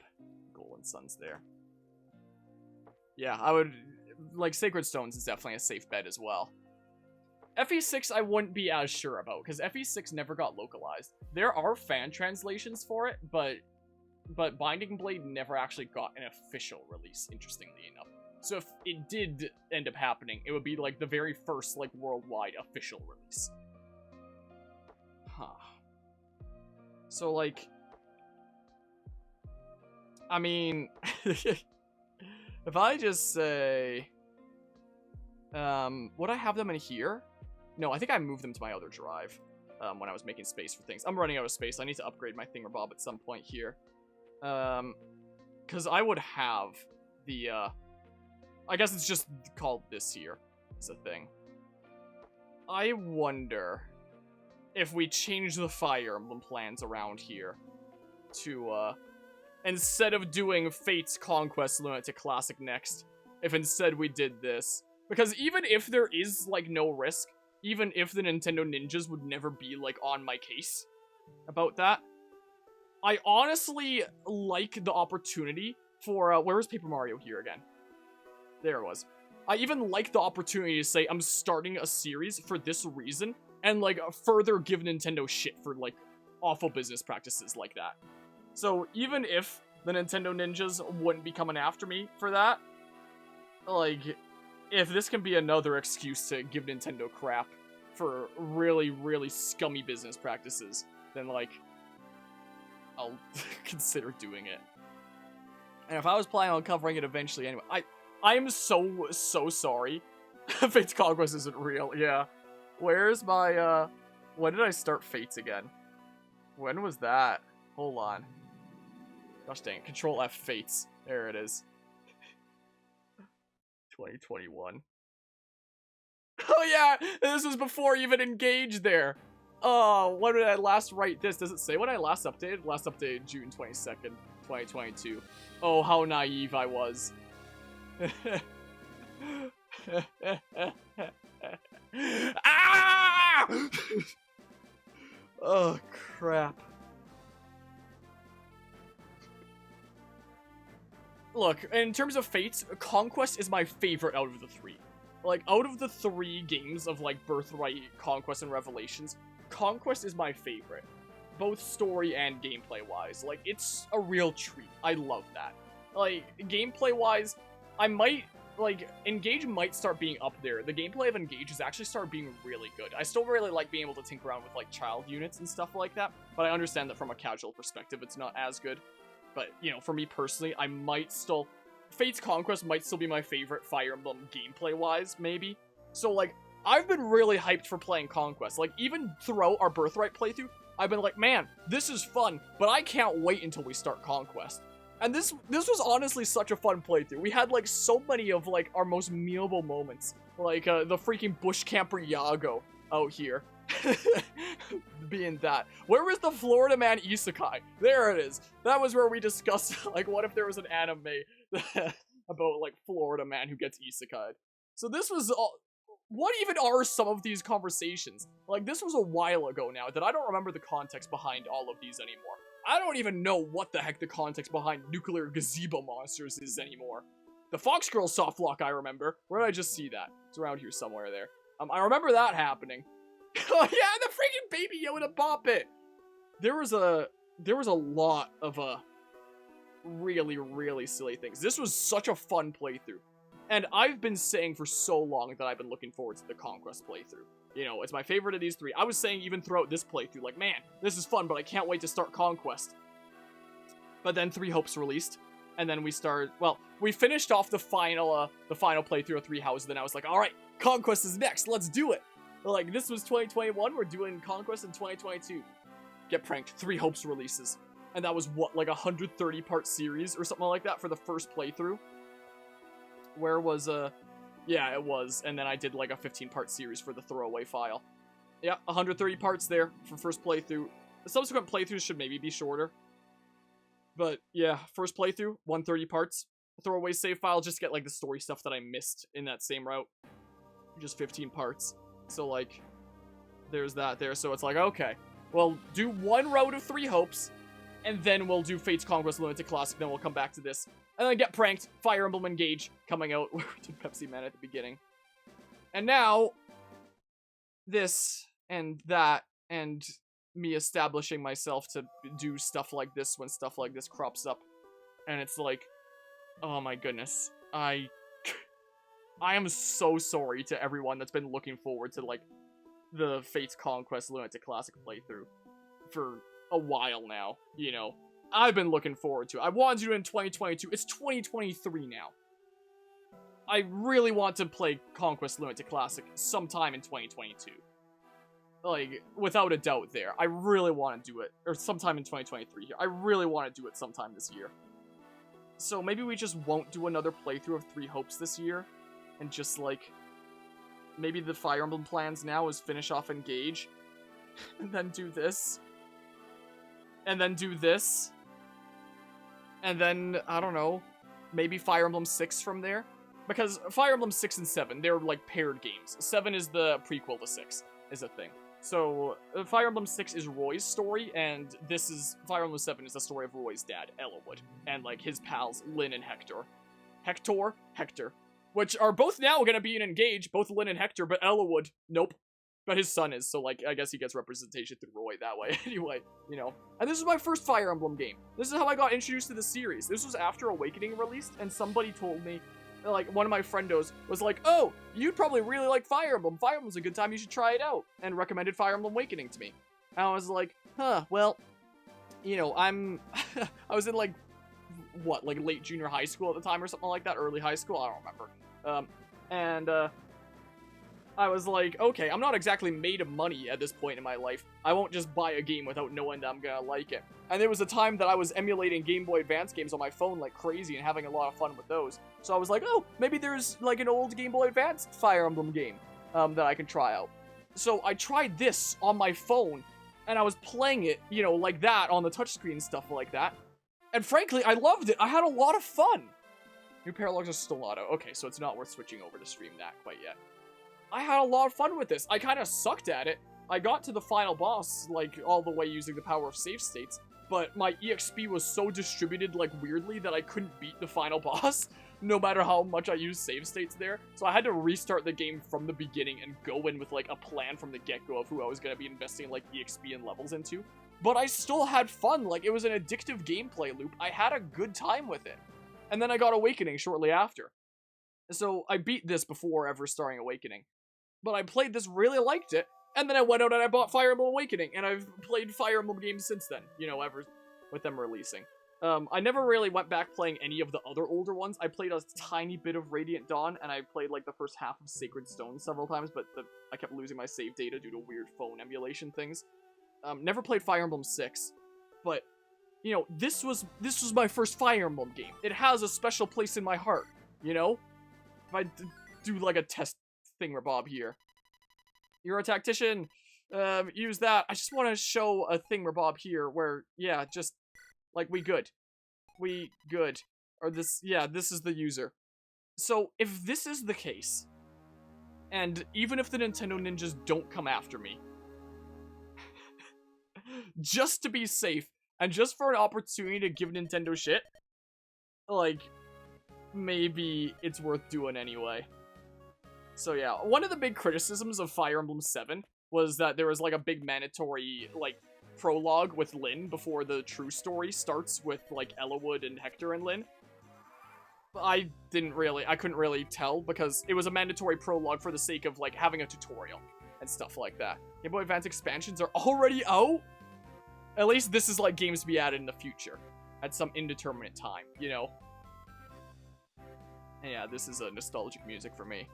Golden Sun's there. Yeah, I would... Like, Sacred Stones is definitely a safe bet as well. FE6 I wouldn't be as sure about, because FE6 never got localized. There are fan translations for it, but Binding Blade never actually got an official release, interestingly enough. So if it did end up happening, it would be, like, the very first, like, worldwide official release. Huh. So, like... I mean... if I just say... would I have them in here? No, I think I moved them to my other drive when I was making space for things. I'm running out of space. I need to upgrade my thingamabob at some point here. Because I would have the, I guess it's just called this here. It's a thing. I wonder if we change the Fire Emblem plans around here to, instead of doing Fate's Conquest Lunatic Classic next, if instead we did this. Because even if there is, like, no risk, even if the Nintendo Ninjas would never be, like, on my case about that, I honestly like the opportunity for, where was Paper Mario here again? There it was. I even like the opportunity to say I'm starting a series for this reason, and, like, further give Nintendo shit for, like, awful business practices like that. So even if the Nintendo Ninjas wouldn't be coming after me for that, like... if this can be another excuse to give Nintendo crap for really, really scummy business practices, then, like, I'll consider doing it. And if I was planning on covering it eventually anyway, I am so sorry. Fate's Conquest isn't real, yeah. Where's my, when did I start Fates again? When was that? Hold on. Gosh dang it, Control F Fates. There it is. 2021. Oh yeah, this was before even Engage there. Oh, when did I last write this? Does it say when I last updated? Last updated June 22nd, 2022. Oh, how naive I was. Ah! Oh, crap. look, in terms of Fates, Conquest is my favorite out of the three. Like, out of the three games of, like, Birthright, Conquest, and Revelations, Conquest is my favorite. Both story and gameplay-wise. Like, it's a real treat. I love that. Like, gameplay-wise, I might, like, Engage might start being up there. The gameplay of Engage has actually started being really good. I still really like being able to tinker around with, like, child units and stuff like that, but I understand that from a casual perspective, it's not as good. But, you know, for me personally, I might still... Fate's Conquest might still be my favorite Fire Emblem gameplay-wise, maybe. So, like, I've been really hyped for playing Conquest. Like, even throughout our Birthright playthrough, I've been like, man, this is fun, but I can't wait until we start Conquest. And this was honestly such a fun playthrough. We had, like, so many of, like, our most memeable moments. Like, the freaking bush camper Yago out here. Being that. Where was the Florida Man isekai? There it is. That was where we discussed, like, what if there was an anime about, like, Florida Man who gets isekai'd. So this was all... What even are some of these conversations? Like, this was a while ago now that I don't remember the context behind all of these anymore. I don't even know what the heck the context behind nuclear gazebo monsters is anymore. The Fox Girl soft lock I remember. Where did I just see that? It's around here somewhere there. I remember that happening. Oh yeah, the freaking Baby Yoda Bop It! There was a lot of really, really silly things. This was such a fun playthrough. And I've been saying for so long that I've been looking forward to the Conquest playthrough. You know, it's my favorite of these three. I was saying even throughout this playthrough, like, man, this is fun, but I can't wait to start Conquest. But then Three Hopes released, and then we started, well, we finished off the final playthrough of Three Houses, then I was like, alright, Conquest is next, let's do it! Like, this was 2021, we're doing Conquest in 2022. Get pranked, Three Hopes releases. And that was, what, like a 130-part series or something like that for the first playthrough? Where was, yeah, it was. And then I did, like, a 15-part series for the throwaway file. Yeah, 130 parts there for first playthrough. The subsequent playthroughs should maybe be shorter. But, yeah, first playthrough, 130 parts. Throwaway save file, just get, like, the story stuff that I missed in that same route. Just 15 parts. So, like, there's that there. So it's like, okay, well, do one route of Three Hopes, and then we'll do Fate's Conquest Limited Classic, then we'll come back to this. And then get pranked, Fire Emblem Engage coming out. We did Pepsi Man at the beginning. And now, this, and that, and me establishing myself to do stuff like this when stuff like this crops up. And it's like, oh my goodness. I am so sorry to everyone that's been looking forward to, like, the Fate's Conquest Limited Classic playthrough for a while now, you know. I've been looking forward to it. I wanted to do it in 2022. It's 2023 now. I really want to play Conquest Limited Classic sometime in 2022. Like, without a doubt there. I really want to do it. Or sometime in 2023 here. I really want to do it sometime this year. So maybe we just won't do another playthrough of Three Hopes this year. And just, like, maybe the Fire Emblem plans now is finish off Engage. And then do this. And then do this. And then, I don't know, maybe Fire Emblem 6 from there? Because Fire Emblem 6 and 7, they're, like, paired games. 7 is the prequel to 6, is a thing. So, Fire Emblem 6 is Roy's story, and this is, Fire Emblem 7 is the story of Roy's dad, Ellawood, and, like, his pals, Lyn and Hector. Hector. Which are both now gonna be in Engage, both Lyn and Hector, but Ellawood, nope. But his son is, so, like, I guess he gets representation through Roy that way. Anyway, you know. And this is my first Fire Emblem game. This is how I got introduced to the series. This was after Awakening released, and somebody told me, like, one of my friendos was like, oh, you'd probably really like Fire Emblem. Fire Emblem's a good time, you should try it out. And recommended Fire Emblem Awakening to me. And I was like, huh, well, you know, I was in, like, what, like, late junior high school at the time or something like that? Early high school? I don't remember. I was like, okay, I'm not exactly made of money at this point in my life. I won't just buy a game without knowing that I'm gonna like it. And there was a time that I was emulating Game Boy Advance games on my phone like crazy and having a lot of fun with those. So I was like, oh, maybe there's like an old Game Boy Advance Fire Emblem game that I can try out. So I tried this on my phone, and I was playing it, you know, like that, on the touchscreen and stuff like that. And frankly, I loved it. I had a lot of fun. New paralogs are still not out. Okay, so it's not worth switching over to stream that quite yet. I had a lot of fun with this. I kind of sucked at it. I got to the final boss, like, all the way using the power of save states. but my EXP was so distributed, like, weirdly that I couldn't beat the final boss, no matter how much I used save states there. So I had to restart the game from the beginning and go in with, like, a plan from the get-go of who I was going to be investing, like, EXP and levels into. But I still had fun. Like, it was an addictive gameplay loop. I had a good time with it. And then I got Awakening shortly after. So I beat this before ever starting Awakening. But I played this, really liked it, and then I went out and I bought Fire Emblem Awakening, and I've played Fire Emblem games since then, you know, ever with them releasing. I never really went back playing any of the other older ones. I played a tiny bit of Radiant Dawn, and I played, like, the first half of Sacred Stone several times, but I kept losing my save data due to weird phone emulation things. Never played Fire Emblem 6, but, you know, this was my first Fire Emblem game. It has a special place in my heart, you know? If I do, like, a test thingamabob here. You're a tactician, use that. I just want to show a thingamabob here where, yeah, just, like, we good. Or this, yeah, this is the user. So, if this is the case, and even if the Nintendo ninjas don't come after me, just to be safe, and just for an opportunity to give Nintendo shit, like, maybe it's worth doing anyway. So yeah, one of the big criticisms of Fire Emblem 7 was that there was, like, a big mandatory, like, prologue with Lyn before the true story starts with, like, Ellawood and Hector and Lyn. I couldn't really tell because it was a mandatory prologue for the sake of, like, having a tutorial and stuff like that. Game Boy Advance expansions are already out? At least this is, like, games to be added in the future at some indeterminate time, you know? And yeah, this is a nostalgic music for me.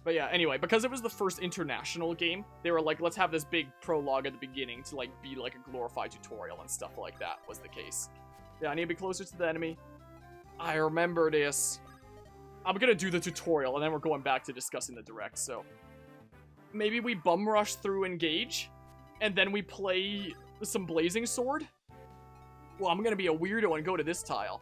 But yeah, anyway, because it was the first international game, they were like, let's have this big prologue at the beginning to, like, be like a glorified tutorial and stuff like that was the case. Yeah, I need to be closer to the enemy. I remember this. I'm gonna do the tutorial, and then we're going back to discussing the direct, so. Maybe we bum rush through Engage, and then we play some Blazing Sword? Well, I'm gonna be a weirdo and go to this tile.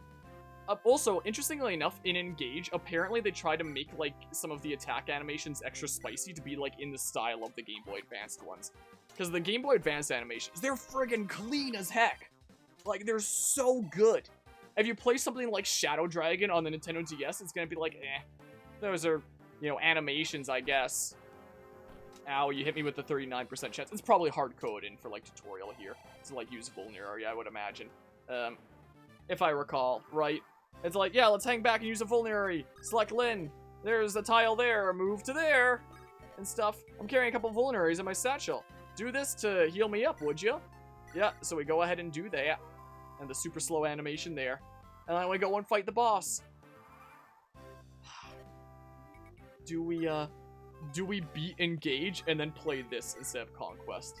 Also, interestingly enough, in Engage, apparently they tried to make, like, some of the attack animations extra spicy to be, like, in the style of the Game Boy Advanced ones. Because the Game Boy Advanced animations, they're friggin' clean as heck! Like, they're so good! If you play something like Shadow Dragon on the Nintendo DS, it's gonna be like, eh. Those are, you know, animations, I guess. Ow, you hit me with the 39% chance. It's probably hard-coded for, like, tutorial here. To, like, use Vulnerary, I would imagine. If I recall, right? It's like, yeah, let's hang back and use a Vulnerary. Select Lyn. There's a tile there. Move to there. And stuff. I'm carrying a couple Vulneraries in my satchel. Do this to heal me up, would you? Yeah, so we go ahead and do that. And the super slow animation there. And then we go and fight the boss. Do we beat Engage and then play this instead of Conquest?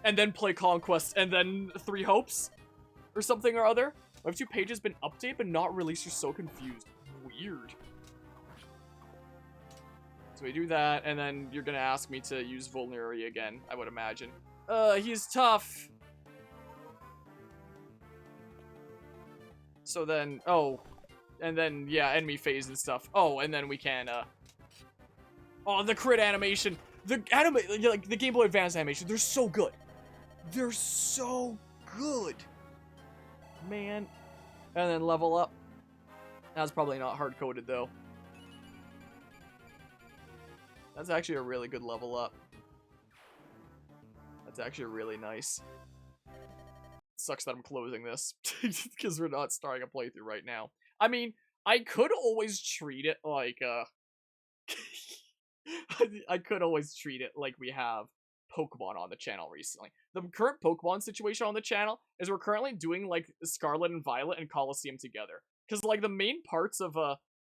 And then play Conquest and then Three Hopes? Or something or other? Why have 2 pages been updated but not released? You're so confused. Weird. So we do that, and then you're gonna ask me to use Vulnerary again, I would imagine. He's tough. So then, oh. And then, yeah, enemy phase and stuff. Oh, and then we can, oh, the crit animation. The like, the Game Boy Advance animation, they're so good. They're so good. Man. And then level up. That's probably not hard-coded, though. That's actually a really good level up. That's actually really nice. Sucks that I'm closing this, because we're not starting a playthrough right now. I mean, I could always treat it like, I could always treat it like we have Pokemon on the channel recently. The current Pokemon situation on the channel is we're currently doing, like, Scarlet and Violet and Colosseum together. Because, like, the main parts of,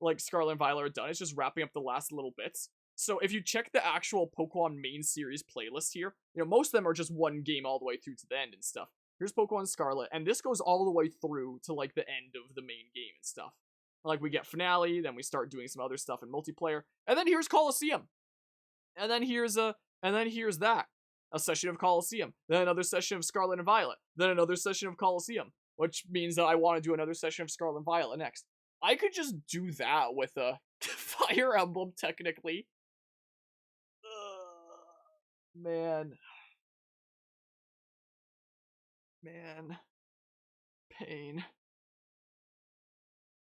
like, Scarlet and Violet are done. It's just wrapping up the last little bits. So if you check the actual Pokemon main series playlist here, you know, most of them are just one game all the way through to the end and stuff. Here's Pokemon Scarlet, and this goes all the way through to, like, the end of the main game and stuff. Like, we get Finale, then we start doing some other stuff in multiplayer, and then here's Colosseum. And then here's that. A session of Colosseum, then another session of Scarlet and Violet, then another session of Colosseum, which means that I want to do another session of Scarlet and Violet next. I could just do that with a Fire Emblem, technically. Man. pain.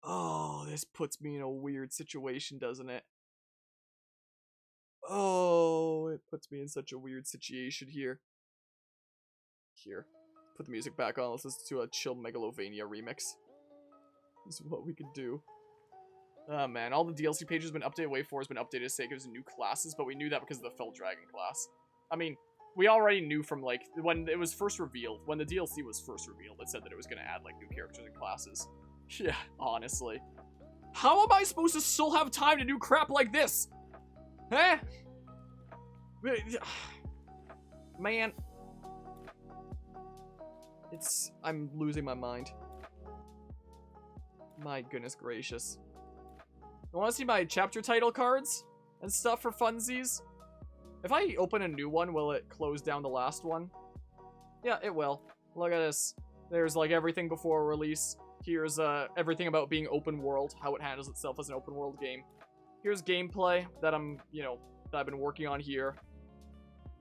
Oh, this puts me in a weird situation, doesn't it? Oh, it puts me in such a weird situation here. Here. Put the music back on. Let's listen to a chill Megalovania remix. This is what we could do. Oh man, all the DLC pages have been updated. Wave 4 has been updated to say there's new classes, but we knew that because of the Fell Dragon class. I mean, we already knew from, like, when it was first revealed, when the DLC was first revealed, it said that it was going to add, like, new characters and classes. Yeah, honestly. How am I supposed to still have time to do crap like this? Eh? Man. I'm losing my mind. My goodness gracious. I want to see my chapter title cards and stuff for funsies. If I open a new one, will it close down the last one? Yeah, it will. Look at this. There's like everything before release. Here's everything about being open world, how it handles itself as an open world game. Here's gameplay that that I've been working on here.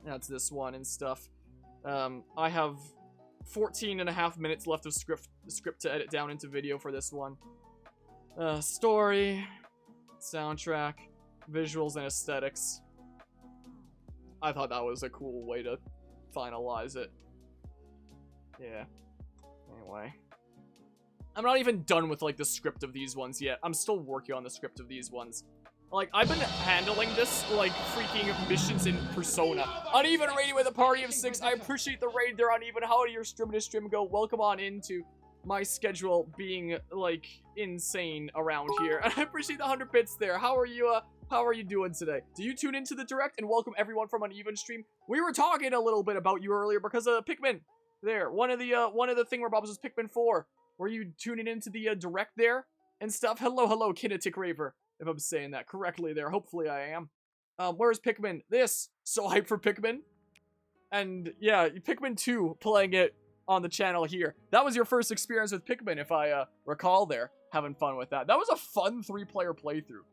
That's this one and stuff. I have 14.5 minutes left of script to edit down into video for this one. Story, soundtrack, visuals, and aesthetics. I thought that was a cool way to finalize it. Yeah. Anyway. I'm not even done with, like, the script of these ones yet. I'm still working on the script of these ones. Like, I've been handling this, like, freaking missions in Persona. Uneven rating with a party of 6. I appreciate the raid there, Uneven. How did your stream to stream go? Welcome on into my schedule being, like, insane around here. And I appreciate the 100 bits there. How are you doing today? Do you tune into the direct? And welcome everyone from Uneven stream. We were talking a little bit about you earlier because of Pikmin. There, one of the thingamabobs was Pikmin 4. Were you tuning into the direct there and stuff? Hello, Kinetic Raver. If I'm saying that correctly there. Hopefully I am. Where's Pikmin? This. So hyped for Pikmin. And yeah, Pikmin 2 playing it on the channel here. That was your first experience with Pikmin, if I recall there. Having fun with that. That was a fun 3-player playthrough.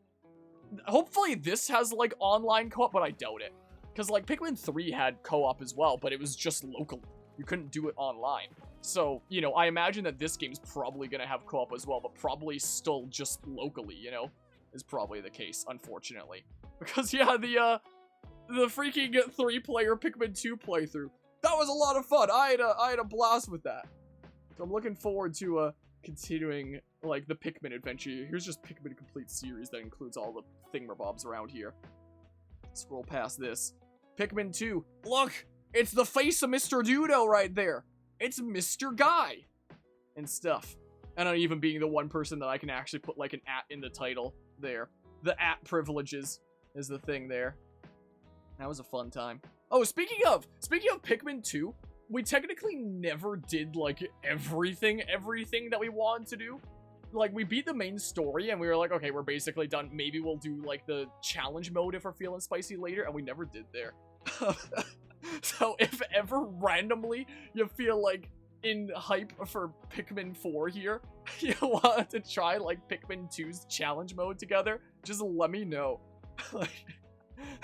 Hopefully this has, like, online co-op, but I doubt it. Because, like, Pikmin 3 had co-op as well, but it was just local. You couldn't do it online. So, you know, I imagine that this game's probably gonna have co-op as well, but probably still just locally, you know? Is probably the case, unfortunately. Because, yeah, the freaking 3-player Pikmin 2 playthrough, that was a lot of fun. I had a blast with that. So I'm looking forward to, continuing, like, the Pikmin adventure. Here's just Pikmin Complete series that includes all the thingamabobs around here. Scroll past this. Pikmin 2. Look! It's the face of Mr. Dudo right there! It's Mr. Guy! And stuff. And I'm even being the one person that I can actually put, like, an @ in the title there. The @ privileges is the thing there. That was a fun time. Oh, speaking of Pikmin 2, we technically never did, like, everything that we wanted to do. Like, we beat the main story, and we were like, okay, we're basically done. Maybe we'll do, like, the challenge mode if we're feeling spicy later, and we never did there. So, if ever randomly you feel, like, in hype for Pikmin 4 here, you want to try, like, Pikmin 2's challenge mode together, just let me know. Like,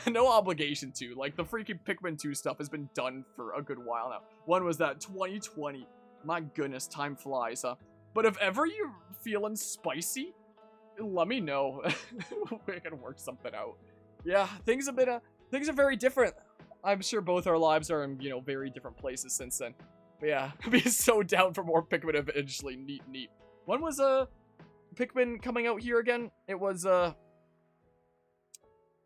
no obligation to. Like, the freaking Pikmin 2 stuff has been done for a good while now. When was that? 2020. My goodness, time flies, huh? But if ever you're feeling spicy, let me know. We can work something out. Yeah, things are very different. I'm sure both our lives are in, you know, very different places since then. But yeah, I'd be so down for more Pikmin eventually. Neat. When was, Pikmin coming out here again? It was,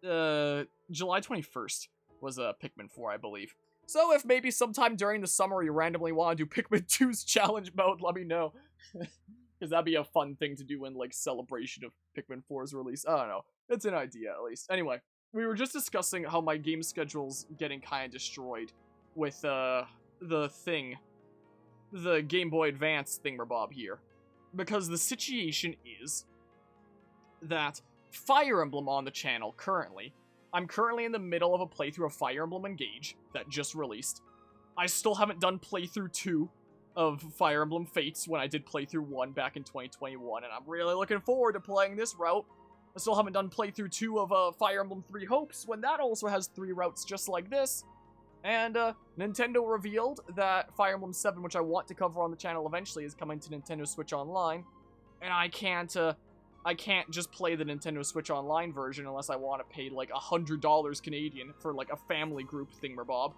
July 21st was, Pikmin 4, I believe. So if maybe sometime during the summer you randomly want to do Pikmin 2's challenge mode, let me know. Because that'd be a fun thing to do in, like, celebration of Pikmin 4's release. I don't know. It's an idea, at least. Anyway, we were just discussing how my game schedule's getting kind of destroyed with, the Game Boy Advance thingamabob here. Because the situation is that Fire Emblem on the channel currently, I'm currently in the middle of a playthrough of Fire Emblem Engage that just released. I still haven't done playthrough 2 of Fire Emblem Fates when I did playthrough 1 back in 2021, and I'm really looking forward to playing this route. I still haven't done playthrough 2 of Fire Emblem 3 Hopes when that also has 3 routes just like this. And Nintendo revealed that Fire Emblem 7, which I want to cover on the channel eventually, is coming to Nintendo Switch Online. And I can't just play the Nintendo Switch Online version unless I want to pay like $100 Canadian for like a family group thingamabob.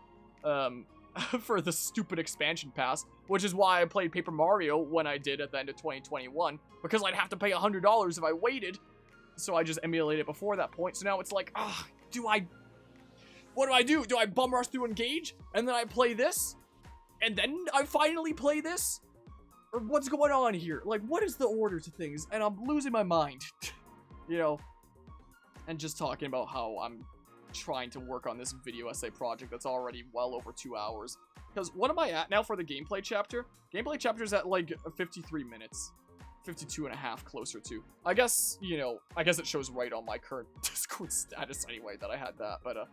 For the stupid expansion pass, which is why I played Paper Mario when I did at the end of 2021, because I'd have to pay $100 if I waited. So I just emulated it before that point. So now it's like, what do? Do I bum rush through Engage, and then I play this, and then I finally play this? Or what's going on here? Like, what is the order to things? And I'm losing my mind. You know? And just talking about how I'm trying to work on this video essay project that's already well over 2 hours. Because what am I at now for the gameplay chapter? Gameplay chapter's at, like, 53 minutes. 52 and a half closer to. I guess, you know, I guess it shows right on my current Discord status anyway that I had that, but,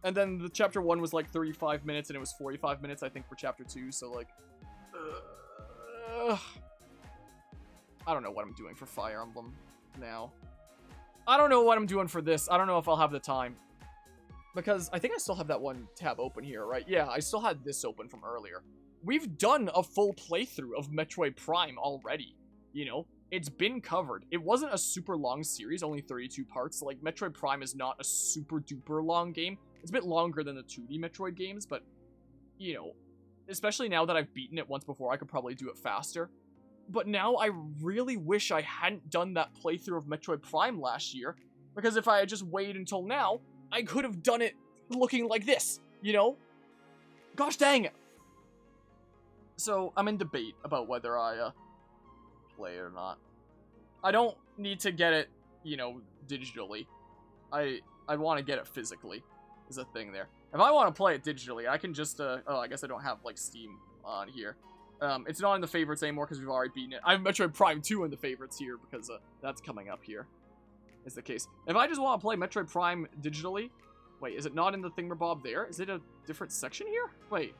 and then the chapter 1 was like 35 minutes, and it was 45 minutes, I think, for chapter 2, so, like, I don't know what I'm doing for Fire Emblem now. I don't know what I'm doing for this. I don't know if I'll have the time. Because I think I still have that one tab open here, right? Yeah, I still had this open from earlier. We've done a full playthrough of Metroid Prime already. You know, it's been covered. It wasn't a super long series, only 32 parts. Like, Metroid Prime is not a super duper long game. It's a bit longer than the 2D Metroid games, but, you know, especially now that I've beaten it once before, I could probably do it faster. But now I really wish I hadn't done that playthrough of Metroid Prime last year, because if I had just waited until now, I could have done it looking like this, you know? Gosh dang it! So, I'm in debate about whether I, play it or not. I don't need to get it, you know, digitally. I want to get it physically, is a thing there. If I want to play it digitally, I can just, oh, I guess I don't have, like, Steam on here. It's not in the favorites anymore because we've already beaten it. I have Metroid Prime 2 in the favorites here because, that's coming up here, is the case. If I just want to play Metroid Prime digitally, wait, is it not in the thingamabob there? Is it a different section here? Wait,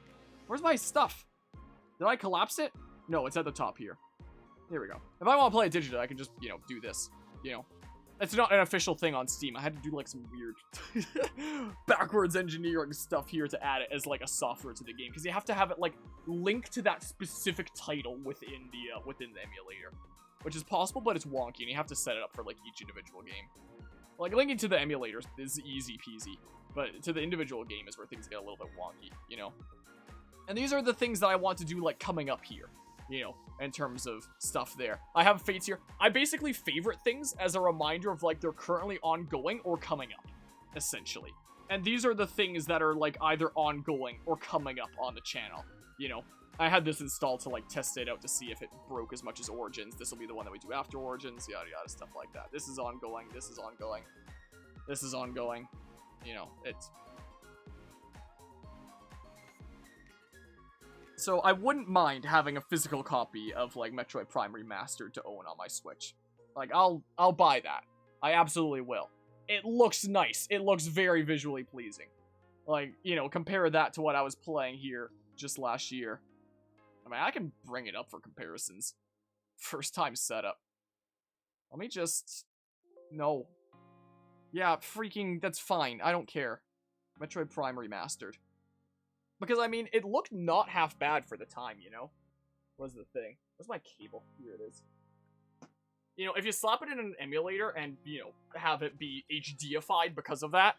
where's my stuff? Did I collapse it? No, it's at the top here. Here we go. If I want to play it digitally, I can just, you know, do this, you know. It's not an official thing on Steam. I had to do, like, some weird backwards engineering stuff here to add it as, like, a software to the game. Because you have to have it, like, linked to that specific title within the emulator. Which is possible, but it's wonky, and you have to set it up for, like, each individual game. Like, linking to the emulator is easy peasy. But to the individual game is where things get a little bit wonky, you know. And these are the things that I want to do, like, coming up here. You know, in terms of stuff there. I have fates here. I basically favorite things as a reminder of, like, they're currently ongoing or coming up, essentially. And these are the things that are, like, either ongoing or coming up on the channel, you know. I had this installed to, like, test it out to see if it broke as much as Origins. This will be the one that we do after Origins, yada yada, stuff like that. This is ongoing, this is ongoing, this is ongoing. You know, it's... So I wouldn't mind having a physical copy of, like, Metroid Prime Remastered to own on my Switch. Like, I'll buy that. I absolutely will. It looks nice. It looks very visually pleasing. Like, you know, compare that to what I was playing here just last year. I mean, I can bring it up for comparisons. First time setup. Let me just... No. Yeah, freaking... That's fine. I don't care. Metroid Prime Remastered. Because, I mean, it looked not half bad for the time, you know? What's the thing? Where's my cable? Here it is. You know, if you slap it in an emulator and, you know, have it be HDified because of that,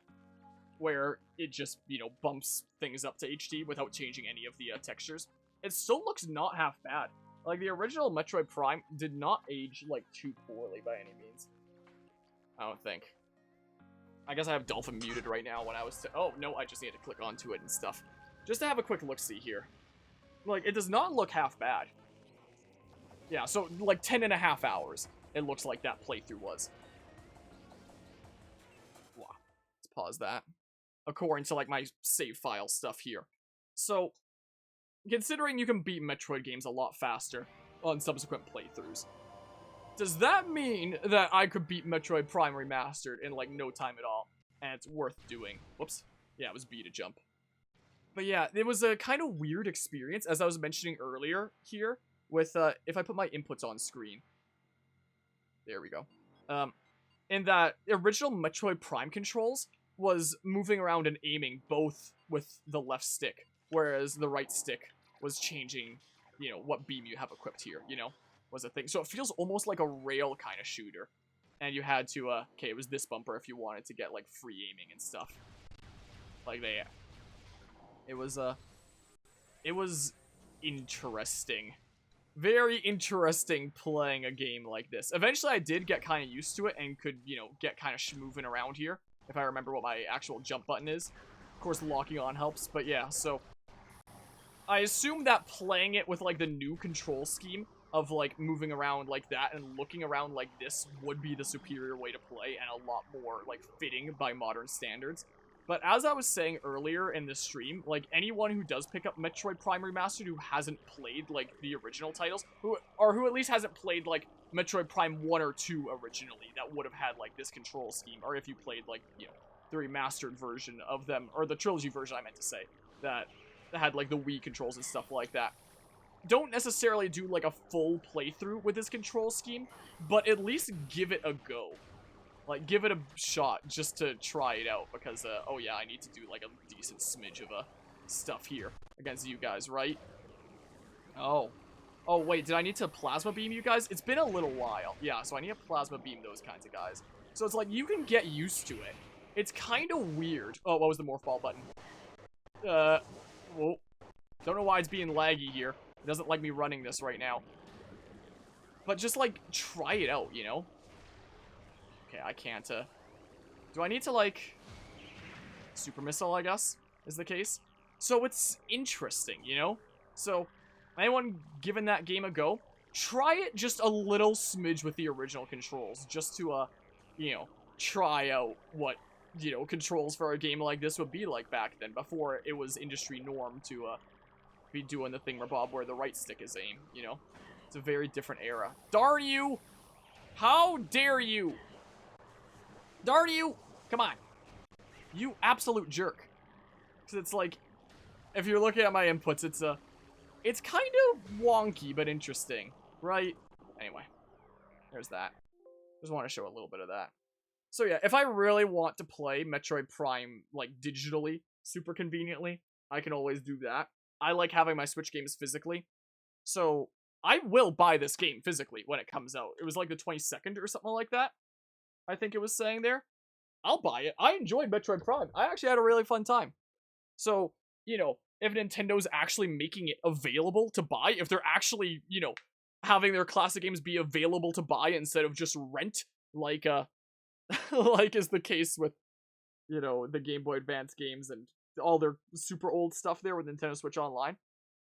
where it just, you know, bumps things up to HD without changing any of the textures, it still looks not half bad. Like, the original Metroid Prime did not age, like, too poorly by any means. I don't think. I guess I have Dolphin muted right now when I was... Oh, no, I just need to click onto it and stuff. Just to have a quick look-see here. Like, it does not look half bad. Yeah, so, like, 10.5 hours, it looks like that playthrough was. Wow. Let's pause that. According to, like, my save file stuff here. So, considering you can beat Metroid games a lot faster on subsequent playthroughs, does that mean that I could beat Metroid Prime Remastered in, like, no time at all? And it's worth doing. Whoops. Yeah, it was B to jump. But yeah, it was a kind of weird experience, as I was mentioning earlier here, with, if I put my inputs on screen. There we go. In that original Metroid Prime controls was moving around and aiming both with the left stick, whereas the right stick was changing, you know, what beam you have equipped here, you know, was a thing. So it feels almost like a rail kind of shooter. And you had to, okay, it was this bumper if you wanted to get, like, free aiming and stuff. Like, it was interesting. Very interesting playing a game like this. Eventually, I did get kind of used to it and could, you know, get kind of schmoovin' around here, if I remember what my actual jump button is. Of course, locking on helps, but yeah, so I assume that playing it with, like, the new control scheme of, like, moving around like that and looking around like this would be the superior way to play and a lot more, like, fitting by modern standards. But as I was saying earlier in the stream, like, anyone who does pick up Metroid Prime Remastered who hasn't played, like, the original titles, who at least hasn't played, like, Metroid Prime 1 or 2 originally, that would have had, like, this control scheme, or if you played, like, you know, the remastered version of them, or the trilogy version, I meant to say, that had, like, the Wii controls and stuff like that. Don't necessarily do, like, a full playthrough with this control scheme, but at least give it a go. Like, give it a shot just to try it out, because, oh yeah, I need to do, like, a decent smidge of, stuff here against you guys, right? Oh. Oh, wait, did I need to plasma beam you guys? It's been a little while. Yeah, so I need to plasma beam those kinds of guys. So it's like, you can get used to it. It's kind of weird. Oh, what was the morph ball button? Whoa. Don't know why it's being laggy here. It doesn't like me running this right now. But just, like, try it out, you know? Okay, I can't, do I need to, like... Super Missile, I guess, is the case? So it's interesting, you know? So, anyone giving that game a go, try it just a little smidge with the original controls, just to, you know, try out what, you know, controls for a game like this would be like back then, before it was industry norm to, be doing the thing where the right stick is aim, you know? It's a very different era. Darn you! How dare you! Darn you! Come on. You absolute jerk. Because it's like, if you're looking at my inputs, it's kind of wonky, but interesting, right? Anyway, there's that. Just want to show a little bit of that. So yeah, if I really want to play Metroid Prime, like, digitally, super conveniently, I can always do that. I like having my Switch games physically, so I will buy this game physically when it comes out. It was like the 22nd or something like that, I think it was saying there. I'll buy it. I enjoyed Metroid Prime. I actually had a really fun time. So, you know, if Nintendo's actually making it available to buy, if they're actually, you know, having their classic games be available to buy instead of just rent, like, like is the case with, you know, the Game Boy Advance games and all their super old stuff there with Nintendo Switch Online,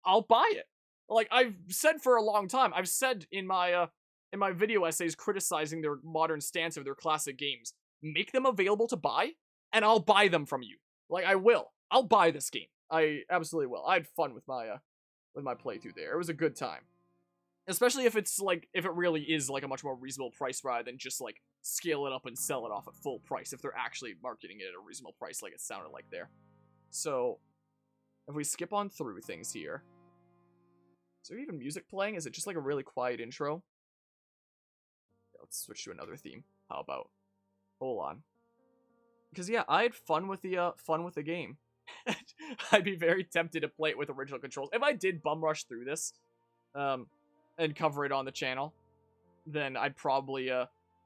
I'll buy it. Like, I've said for a long time, I've said in my video essays criticizing their modern stance of their classic games, make them available to buy, and I'll buy them from you. Like, I will. I'll buy this game. I absolutely will. I had fun with my playthrough there. It was a good time. Especially if it's, like, if it really is, like, a much more reasonable price rather than just, like, scale it up and sell it off at full price, if they're actually marketing it at a reasonable price like it sounded like there. So, if we skip on through things here, is there even music playing? Is it just like a really quiet intro? Let's switch to another theme. How about? Hold on. Because yeah, I had fun with the game. I'd be very tempted to play it with original controls. If I did bum rush through this, and cover it on the channel, then I'd probably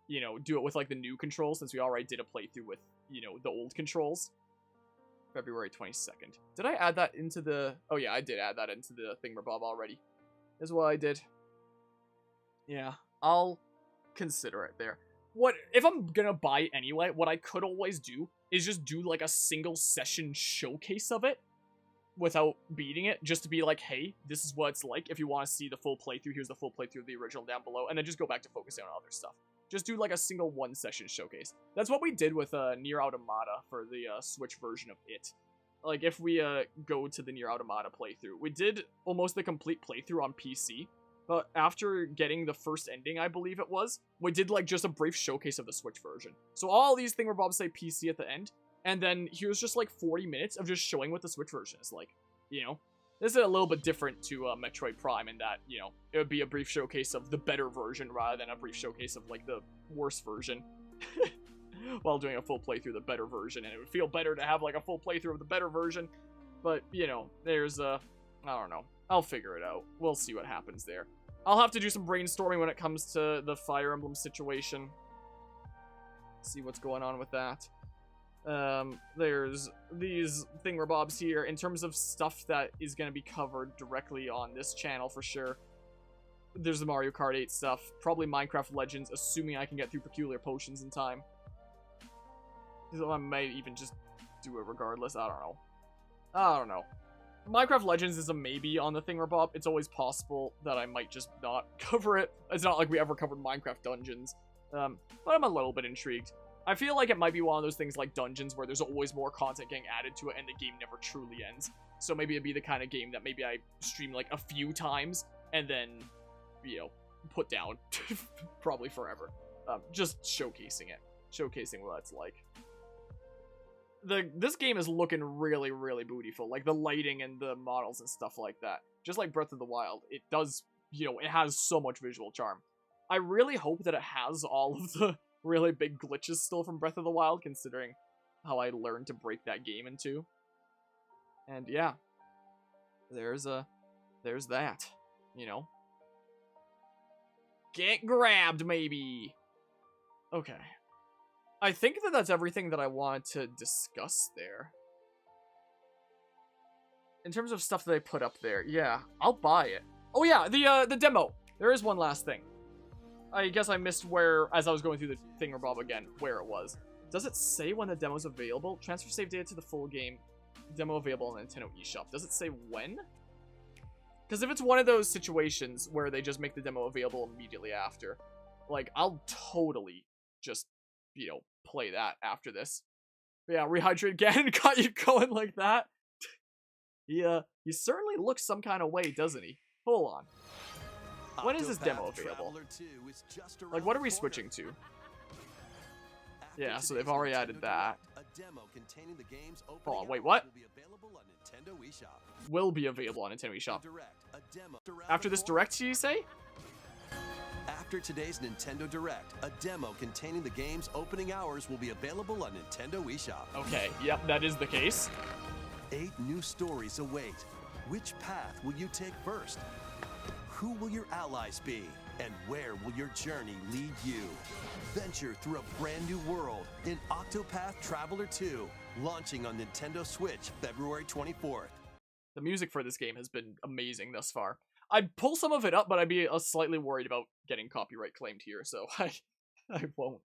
you know, do it with like the new controls, since we already did a playthrough with, you know, the old controls. February 22nd. Did I add that into the... Oh yeah, I did add that into the thingamabob already. Is what I did. Yeah, I'll consider it there. What, if I'm gonna buy it anyway, what I could always do is just do like a single session showcase of it without beating it, just to be like, hey, this is what it's like. If you want to see the full playthrough, here's the full playthrough of the original down below, and then just go back to focusing on other stuff. Just do like a single one session showcase. That's what we did with Nier Automata for the Switch version of it. Like, if we go to the Nier Automata playthrough, we did almost the complete playthrough on PC, but after getting the first ending, I believe it was, we did like just a brief showcase of the Switch version. So all these thingamabobs say PC at the end, and then here's just like 40 minutes of just showing what the Switch version is like, you know? This is a little bit different to Metroid Prime in that, you know, it would be a brief showcase of the better version rather than a brief showcase of, like, the worse version. While doing a full playthrough of the better version, and it would feel better to have, like, a full playthrough of the better version But, you know, there's I don't know. I'll figure it out. We'll see what happens there. I'll have to do some brainstorming when it comes to the Fire Emblem situation. See what's going on with that. There's these thingamabobs here in terms of stuff that is going to be covered directly on this channel for sure. There's the Mario Kart 8 stuff, probably Minecraft Legends, assuming I can get through Peculiar Potions in time. I might even just do it regardless, I don't know. Minecraft Legends is a maybe on the thingamabob. It's always possible that I might just not cover it. It's not like we ever covered Minecraft Dungeons, but I'm a little bit intrigued. I feel like it might be one of those things like Dungeons where there's always more content getting added to it and the game never truly ends. So maybe it'd be the kind of game that maybe I stream like a few times and then, you know, put down probably forever. Just showcasing it. Showcasing what that's like. This game is looking really, really beautiful. Like the lighting and the models and stuff like that. Just like Breath of the Wild. It does, you know, it has so much visual charm. I really hope that it has all of the really big glitches still from Breath of the Wild, considering how I learned to break that game in two. And yeah, there's that, you know. Get grabbed, maybe. Okay. I think that that's everything that I wanted to discuss there. In terms of stuff that I put up there, yeah, I'll buy it. Oh yeah, the demo. There is one last thing. I guess I missed where, as I was going through the thingamabob again, where it was. Does it say when the demo's available? Transfer save data to the full game. Demo available on the Nintendo eShop. Does it say when? Because if it's one of those situations where they just make the demo available immediately after, like, I'll totally just, you know, play that after this. But yeah, rehydrate again, got you going like that. Yeah, he certainly looks some kind of way, doesn't he? Hold on. When is this demo available? Like, what are we switching to? Yeah, so they've already added that. Hold on, wait, what? Will be available on Nintendo eShop. After this Direct, you say? After today's Nintendo Direct, a demo containing the game's opening hours will be available on Nintendo eShop. Okay, yep, that is the case. 8 new stories await. Which path will you take first? Who will your allies be? And where will your journey lead you? Venture through a brand new world in Octopath Traveler 2, launching on Nintendo Switch February 24th. The music for this game has been amazing thus far. I'd pull some of it up, but I'd be slightly worried about getting copyright claimed here, so I won't.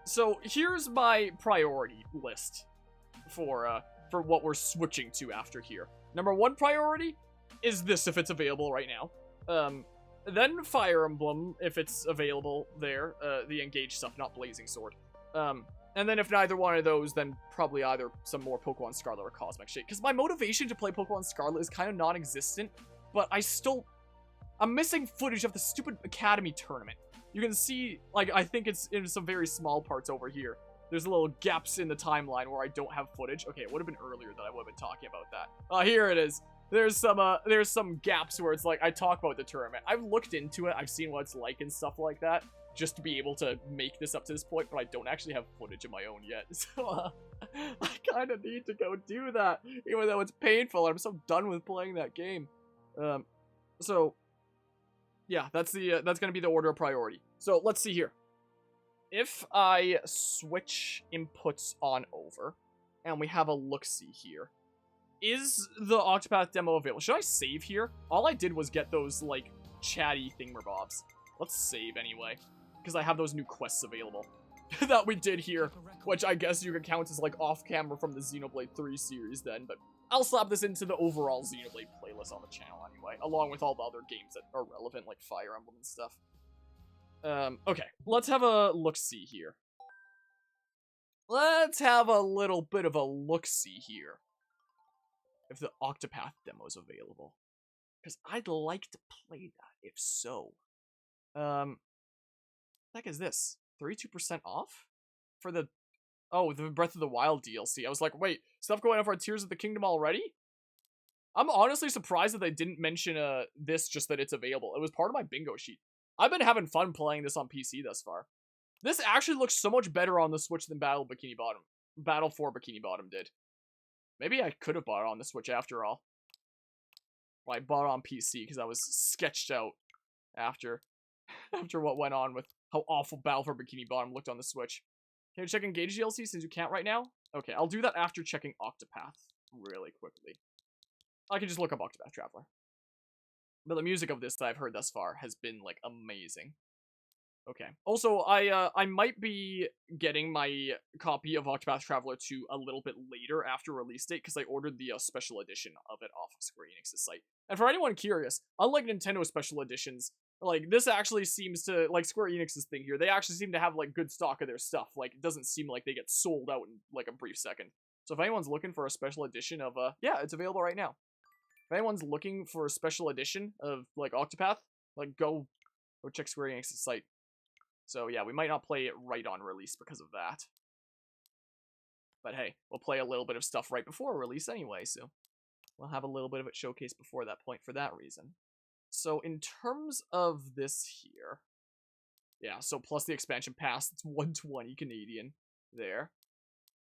So here's my priority list for what we're switching to after here. Number 1 priority is this if it's available right now. Then Fire Emblem if it's available there, the Engage stuff, not Blazing Sword. And then if neither one of those, then probably either some more Pokemon Scarlet or Cosmic shit. Because my motivation to play Pokemon Scarlet is kind of non-existent, but I'm missing footage of the stupid Academy tournament. You can see, like, I think it's in some very small parts over here. There's little gaps in the timeline where I don't have footage. Okay, it would have been earlier that I would have been talking about that. Here it is. There's some gaps where it's like, I talk about the tournament. I've looked into it, I've seen what it's like and stuff like that, just to be able to make this up to this point, but I don't actually have footage of my own yet, so I kind of need to go do that, even though it's painful. I'm so done with playing that game. So, yeah, that's gonna be the order of priority. So, let's see here. If I switch inputs on over, and we have a look-see here, is the Octopath demo available? Should I save here? All I did was get those, like, chatty thingamabobs. Let's save anyway, because I have those new quests available that we did here, which I guess you could count as, like, off-camera from the Xenoblade 3 series then, but I'll slap this into the overall Xenoblade playlist on the channel anyway, along with all the other games that are relevant, like Fire Emblem and stuff. Okay, let's have a look-see here. Let's have a little bit of a look-see here. If the Octopath demo is available. Because I'd like to play that, if so. What the heck is this? 32% off? For the... Oh, the Breath of the Wild DLC. I was like, wait, stuff going on for Tears of the Kingdom already? I'm honestly surprised that they didn't mention this, just that it's available. It was part of my bingo sheet. I've been having fun playing this on PC thus far. This actually looks so much better on the Switch than Battle for Bikini Bottom did. Maybe I could have bought it on the Switch after all. Well, I bought it on PC because I was sketched out after what went on with how awful Battle for Bikini Bottom looked on the Switch. Can you check Engage DLC since you can't right now? Okay, I'll do that after checking Octopath really quickly. I can just look up Octopath Traveler. But the music of this that I've heard thus far has been, like, amazing. Okay. Also, I might be getting my copy of Octopath Traveler 2 a little bit later after release date, because I ordered the special edition of it off of Square Enix's site. And for anyone curious, unlike Nintendo special editions, like, this actually seems to, like, Square Enix's thing here, they actually seem to have, like, good stock of their stuff. Like, it doesn't seem like they get sold out in, like, a brief second. So if anyone's looking for a special edition of, yeah, it's available right now. If anyone's looking for a special edition of, like, Octopath, like, go check Square Enix's site. So yeah, we might not play it right on release because of that. But hey, we'll play a little bit of stuff right before release anyway, so we'll have a little bit of it showcased before that point for that reason. So in terms of this here, yeah, so plus the expansion pass, it's 120 Canadian there.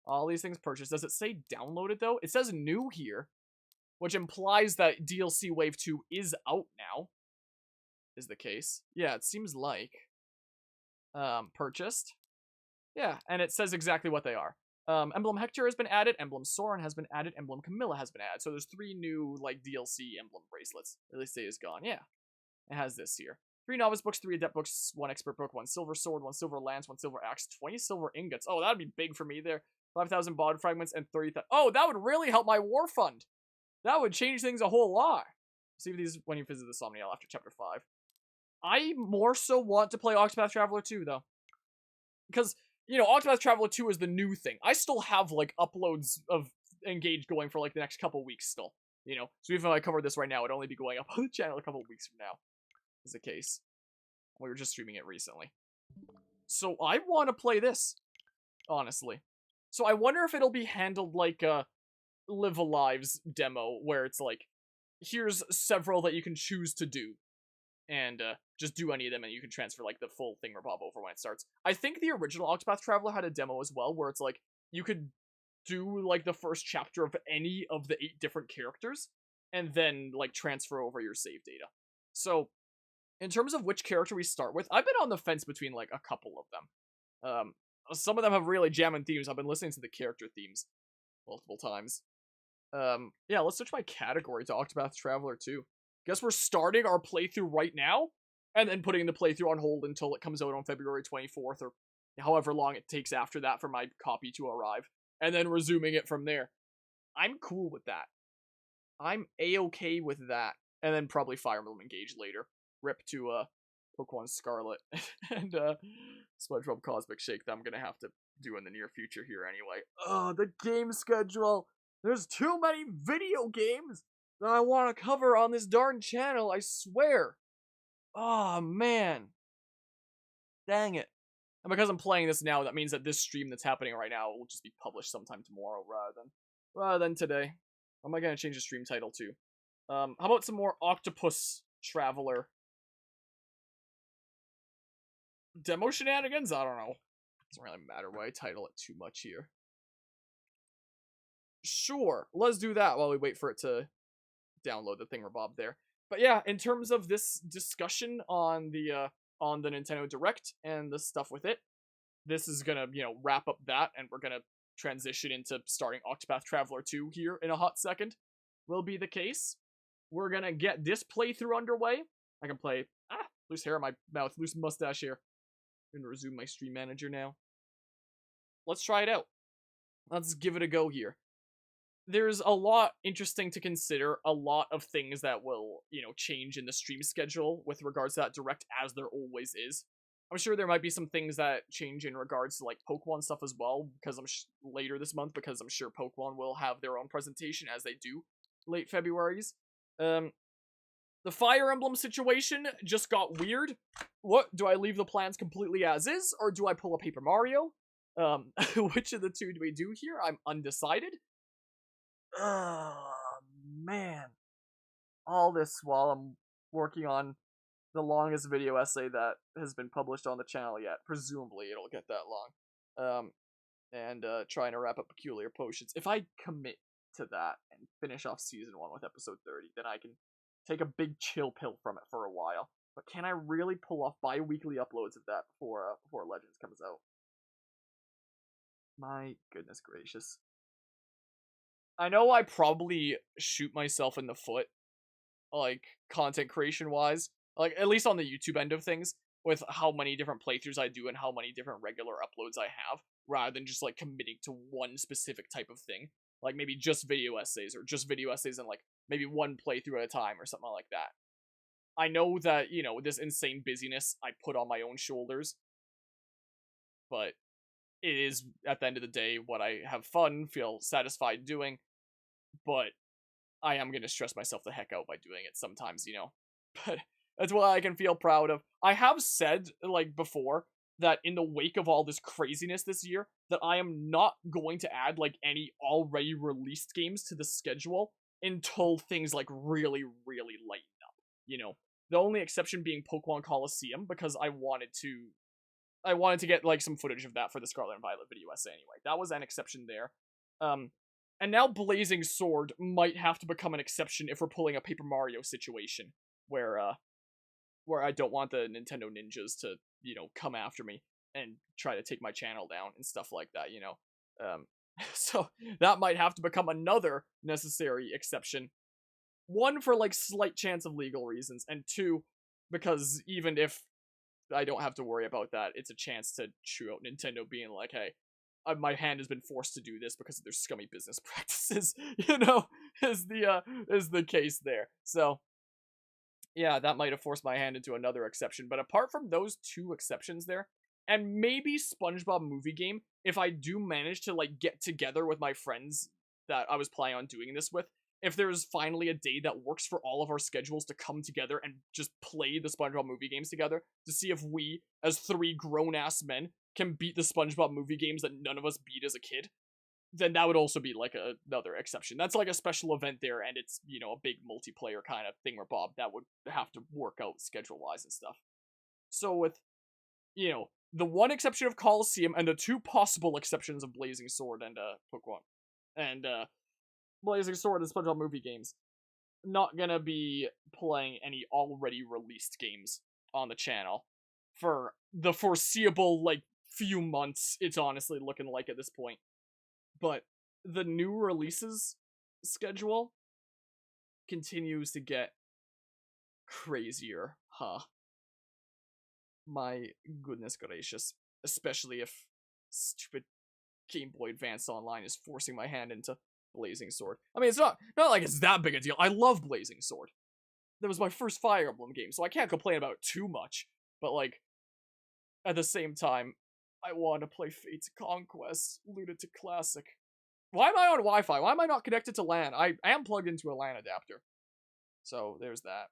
All these things purchased. Does it say downloaded though? It says new here, which implies that DLC Wave 2 is out now, is the case. Yeah, it seems like. Purchased. Yeah, and it says exactly what they are. Emblem Hector has been added, Emblem Soren has been added, Emblem Camilla has been added. So there's 3 new, like, DLC emblem bracelets. Release date is gone, yeah. It has this here. 3 novice books, 3 adept books, 1 expert book, 1 silver sword, 1 silver lance, 1 silver axe, 20 silver ingots. Oh, that'd be big for me there. 5,000 bod fragments, and 30,000. Oh, that would really help my war fund. That would change things a whole lot. See these when you visit the Somniel after Chapter 5. I more so want to play Octopath Traveler 2, though. Because, you know, Octopath Traveler 2 is the new thing. I still have, like, uploads of Engage going for, like, the next couple weeks still. You know? So even if I covered this right now, it'd only be going up on the channel a couple weeks from now. Is the case. We were just streaming it recently. So I want to play this. Honestly. So I wonder if it'll be handled like a Live Alive's demo, where it's like, here's several that you can choose to do. And just do any of them and you can transfer like the full thingamabob over when it starts. I think the original Octopath Traveler had a demo as well where it's like you could do like the first chapter of any of the 8 different characters and then like transfer over your save data. So in terms of which character we start with, I've been on the fence between like a couple of them. Some of them have really jamming themes. I've been listening to the character themes multiple times. Yeah, let's switch my category to Octopath Traveler 2. Guess we're starting our playthrough right now, and then putting the playthrough on hold until it comes out on February 24th, or however long it takes after that for my copy to arrive, and then resuming it from there. I'm cool with that. I'm A-okay with that. And then probably Fire Emblem Engage later. Rip to, Pokemon Scarlet, and, SpongeBob Cosmic Shake that I'm gonna have to do in the near future here anyway. Oh, the game schedule! There's too many video games that I want to cover on this darn channel, I swear. Oh, man. Dang it. And because I'm playing this now, that means that this stream that's happening right now will just be published sometime tomorrow rather than today. Am I going to change the stream title too? How about some more Octopus Traveler demo shenanigans? I don't know. Doesn't really matter why I title it too much here. Sure, let's do that while we wait for it to download the thingamabob there. But yeah, in terms of this discussion on the Nintendo Direct and the stuff with it, this is gonna, you know, wrap up that, and we're gonna transition into starting Octopath Traveler 2 here in a hot second. Will be the case. We're gonna get this playthrough underway. I can play, loose hair in my mouth, loose mustache here. I'm gonna resume my stream manager now. Let's try it out. Let's give it a go here. There's a lot interesting to consider, a lot of things that will, you know, change in the stream schedule with regards to that Direct, as there always is. I'm sure there might be some things that change in regards to, like, Pokemon stuff as well, because later this month, because I'm sure Pokemon will have their own presentation, as they do late February's. The Fire Emblem situation just got weird. What, do I leave the plans completely as is, or do I pull a Paper Mario? Which of the two do we do here? I'm undecided. Oh, man. All this while I'm working on the longest video essay that has been published on the channel yet. Presumably it'll get that long. And trying to wrap up Peculiar Potions. If I commit to that and finish off season 1 with episode 30, then I can take a big chill pill from it for a while. But can I really pull off bi-weekly uploads of that before Legends comes out? My goodness gracious. I know I probably shoot myself in the foot, like, content creation-wise, like, at least on the YouTube end of things, with how many different playthroughs I do and how many different regular uploads I have, rather than just, like, committing to one specific type of thing. Like, maybe just video essays, or just video essays and, like, maybe one playthrough at a time, or something like that. I know that, you know, this insane busyness I put on my own shoulders, but it is, at the end of the day, what I have fun, feel satisfied doing, but I am gonna stress myself the heck out by doing it sometimes, you know? But that's what I can feel proud of. I have said, like, before, that in the wake of all this craziness this year, that I am not going to add, like, any already released games to the schedule until things, like, really, really lighten up, you know? The only exception being Pokemon Coliseum, because I wanted to get, like, some footage of that for the Scarlet and Violet video essay anyway. That was an exception there. And now Blazing Sword might have to become an exception if we're pulling a Paper Mario situation, where I don't want the Nintendo ninjas to, you know, come after me and try to take my channel down and stuff like that, you know? So that might have to become another necessary exception. One, for, like, slight chance of legal reasons, and two, because even if I don't have to worry about that, it's a chance to chew out Nintendo being like, hey, my hand has been forced to do this because of their scummy business practices, you know, is the case there. So, yeah, that might have forced my hand into another exception, but apart from those two exceptions there, and maybe SpongeBob Movie Game, if I do manage to, like, get together with my friends that I was planning on doing this with, if there's finally a day that works for all of our schedules to come together and just play the SpongeBob movie games together to see if we, as 3 grown-ass men, can beat the SpongeBob movie games that none of us beat as a kid, then that would also be, like, another exception. That's, like, a special event there, and it's, you know, a big multiplayer kind of thing where Bob, that would have to work out schedule-wise and stuff. So with, you know, the one exception of Coliseum and the 2 possible exceptions of Blazing Sword and, Pokemon, and, Blazing Sword and SpongeBob movie games, not gonna be playing any already released games on the channel for the foreseeable, like, few months, it's honestly looking like at this point. But the new releases schedule continues to get crazier, huh? My goodness gracious. Especially if stupid Game Boy Advance Online is forcing my hand into Blazing Sword. I mean, it's not like it's that big a deal. I love Blazing Sword. That was my first Fire Emblem game, so I can't complain about it too much. But, like, at the same time, I want to play Fate's Conquest, Lunatic Classic. Why am I on Wi-Fi? Why am I not connected to LAN? I am plugged into a LAN adapter. So, there's that.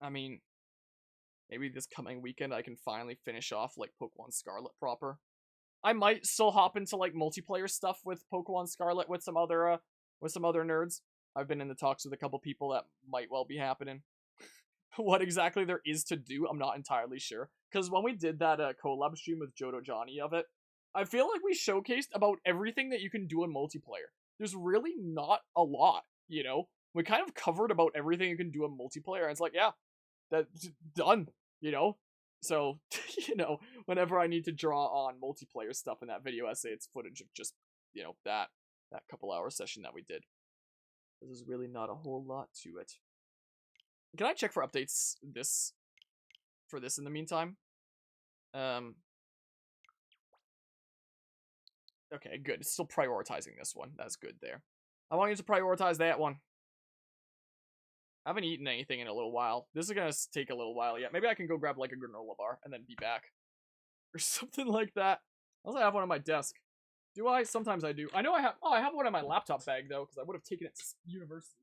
I mean, maybe this coming weekend I can finally finish off, like, Pokemon Scarlet proper. I might still hop into, like, multiplayer stuff with Pokemon Scarlet with some other nerds. I've been in the talks with a couple people that might well be happening. What exactly there is to do, I'm not entirely sure. Because when we did that collab stream with Jodo Johnny of it, I feel like we showcased about everything that you can do in multiplayer. There's really not a lot, you know? We kind of covered about everything you can do in multiplayer, and it's like, yeah, that's done, you know? So, you know, whenever I need to draw on multiplayer stuff in that video essay, it's footage of just, you know, that couple hour session that we did. There's really not a whole lot to it. Can I check for updates for this in the meantime? Okay, good. It's still prioritizing this one. That's good there. I want you to prioritize that one. I haven't eaten anything in a little while. This is gonna take a little while yet. Maybe I can go grab, like, a granola bar and then be back. Or something like that. Unless I have one on my desk. Do I? Sometimes I do. I know I have... Oh, I have one in my laptop bag, though, because I would have taken it to university.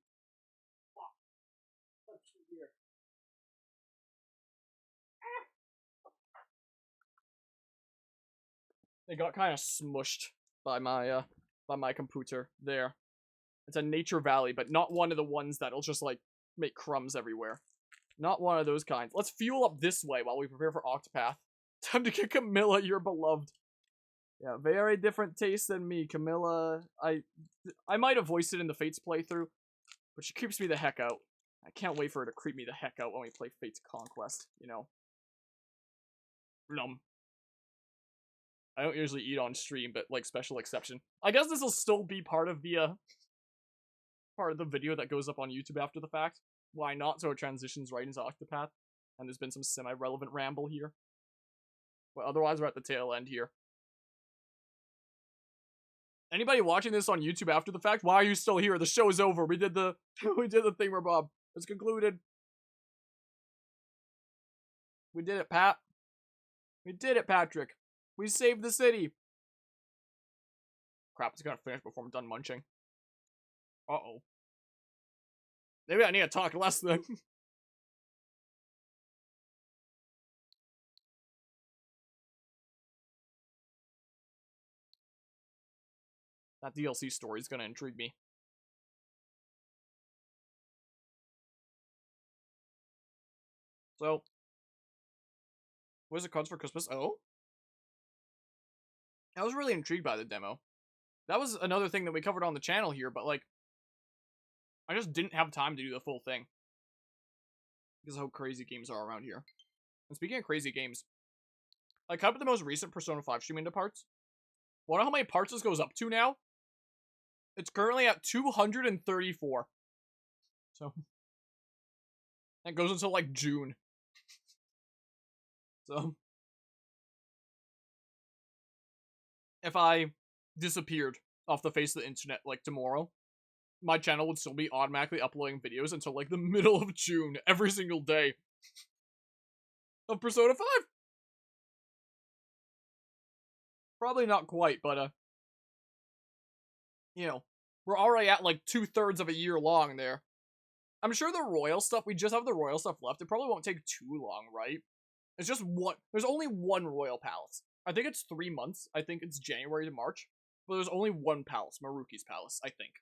It got kind of smushed by my computer there. It's a Nature Valley, but not one of the ones that'll just, like, make crumbs everywhere. Not one of those kinds. Let's fuel up this way while we prepare for Octopath. Time to get Camilla, your beloved. Yeah, very different taste than me, Camilla. I might have voiced it in the Fates playthrough, but she creeps me the heck out. I can't wait for her to creep me the heck out when we play Fates Conquest, you know. Num. I don't usually eat on stream, but like special exception. I guess this will still be part of the video that goes up on YouTube after the fact. Why not? So it transitions right into Octopath, and there's been some semi-relevant ramble here. But otherwise, we're at the tail end here. Anybody watching this on YouTube after the fact? Why are you still here? The show is over. We did the thing where Bob. It's concluded. We did it, Pat. We did it, Patrick. We saved the city. Crap, it's gonna finish before I'm done munching. Uh-oh. Maybe I need to talk less then. That DLC story is gonna intrigue me. So, Wizard Cards for Christmas. Oh? I was really intrigued by the demo. That was another thing that we covered on the channel here, but like, I just didn't have time to do the full thing. Because of how crazy games are around here. And speaking of crazy games, I cut up the most recent Persona 5 stream into parts. Wanna know how many parts this goes up to now? It's currently at 234. So, that goes until like June. So, if I disappeared off the face of the internet like tomorrow, my channel would still be automatically uploading videos until like the middle of June every single day of Persona 5. Probably not quite, but you know, we're already at like 2/3 of a year long there. I'm sure the royal stuff, we just have the royal stuff left. It probably won't take too long, right? It's just one, there's only one royal palace. I think it's 3 months. I think it's January to March. But there's only one palace, Maruki's palace, I think.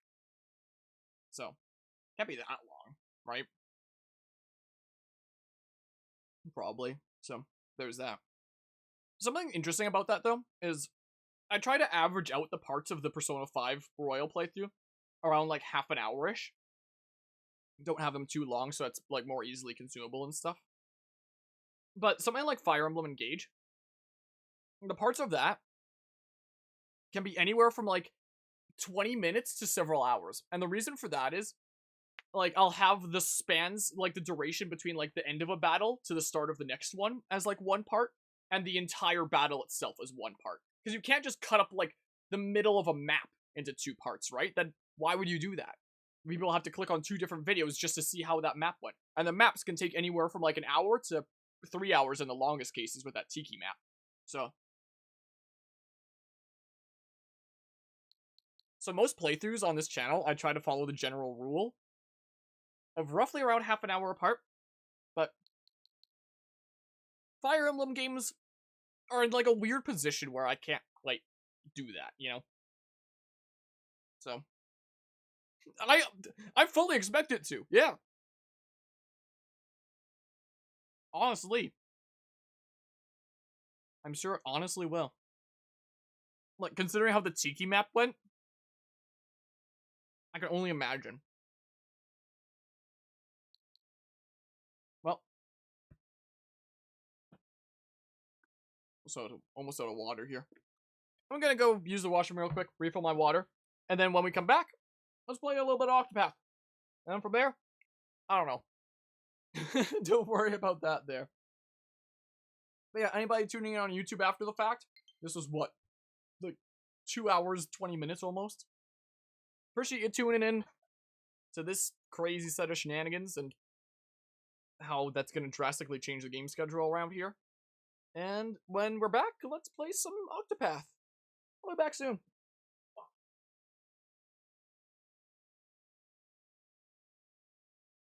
So, can't be that long, right? Probably. So, there's that. Something interesting about that, though, is I try to average out the parts of the Persona 5 Royal playthrough around, like, half an hour-ish. Don't have them too long, so it's, like, more easily consumable and stuff. But something like Fire Emblem Engage, the parts of that can be anywhere from, like, 20 minutes to several hours. And the reason for that is, like, I'll have the spans, like, the duration between, like, the end of a battle to the start of the next one as, like, one part, and the entire battle itself as one part. Because you can't just cut up, like, the middle of a map into 2 parts, right? Then why would you do that? People have to click on 2 different videos just to see how that map went. And the maps can take anywhere from, like, an hour to 3 hours in the longest cases with that Tiki map. So most playthroughs on this channel, I try to follow the general rule of roughly around half an hour apart. But Fire Emblem games are in, like, a weird position where I can't, like, do that, you know? So, I fully expect it to, yeah. Honestly. I'm sure it honestly will. Like, considering how the Tiki map went, I can only imagine. Well. So, almost out of water here. I'm gonna go use the washroom real quick, refill my water, and then when we come back, let's play a little bit of Octopath. And then from there, I don't know. Don't worry about that there. But yeah, anybody tuning in on YouTube after the fact, this was what? Like 2 hours, 20 minutes almost? Appreciate you tuning in to this crazy set of shenanigans and how that's going to drastically change the game schedule around here. And when we're back, let's play some Octopath. We'll be back soon.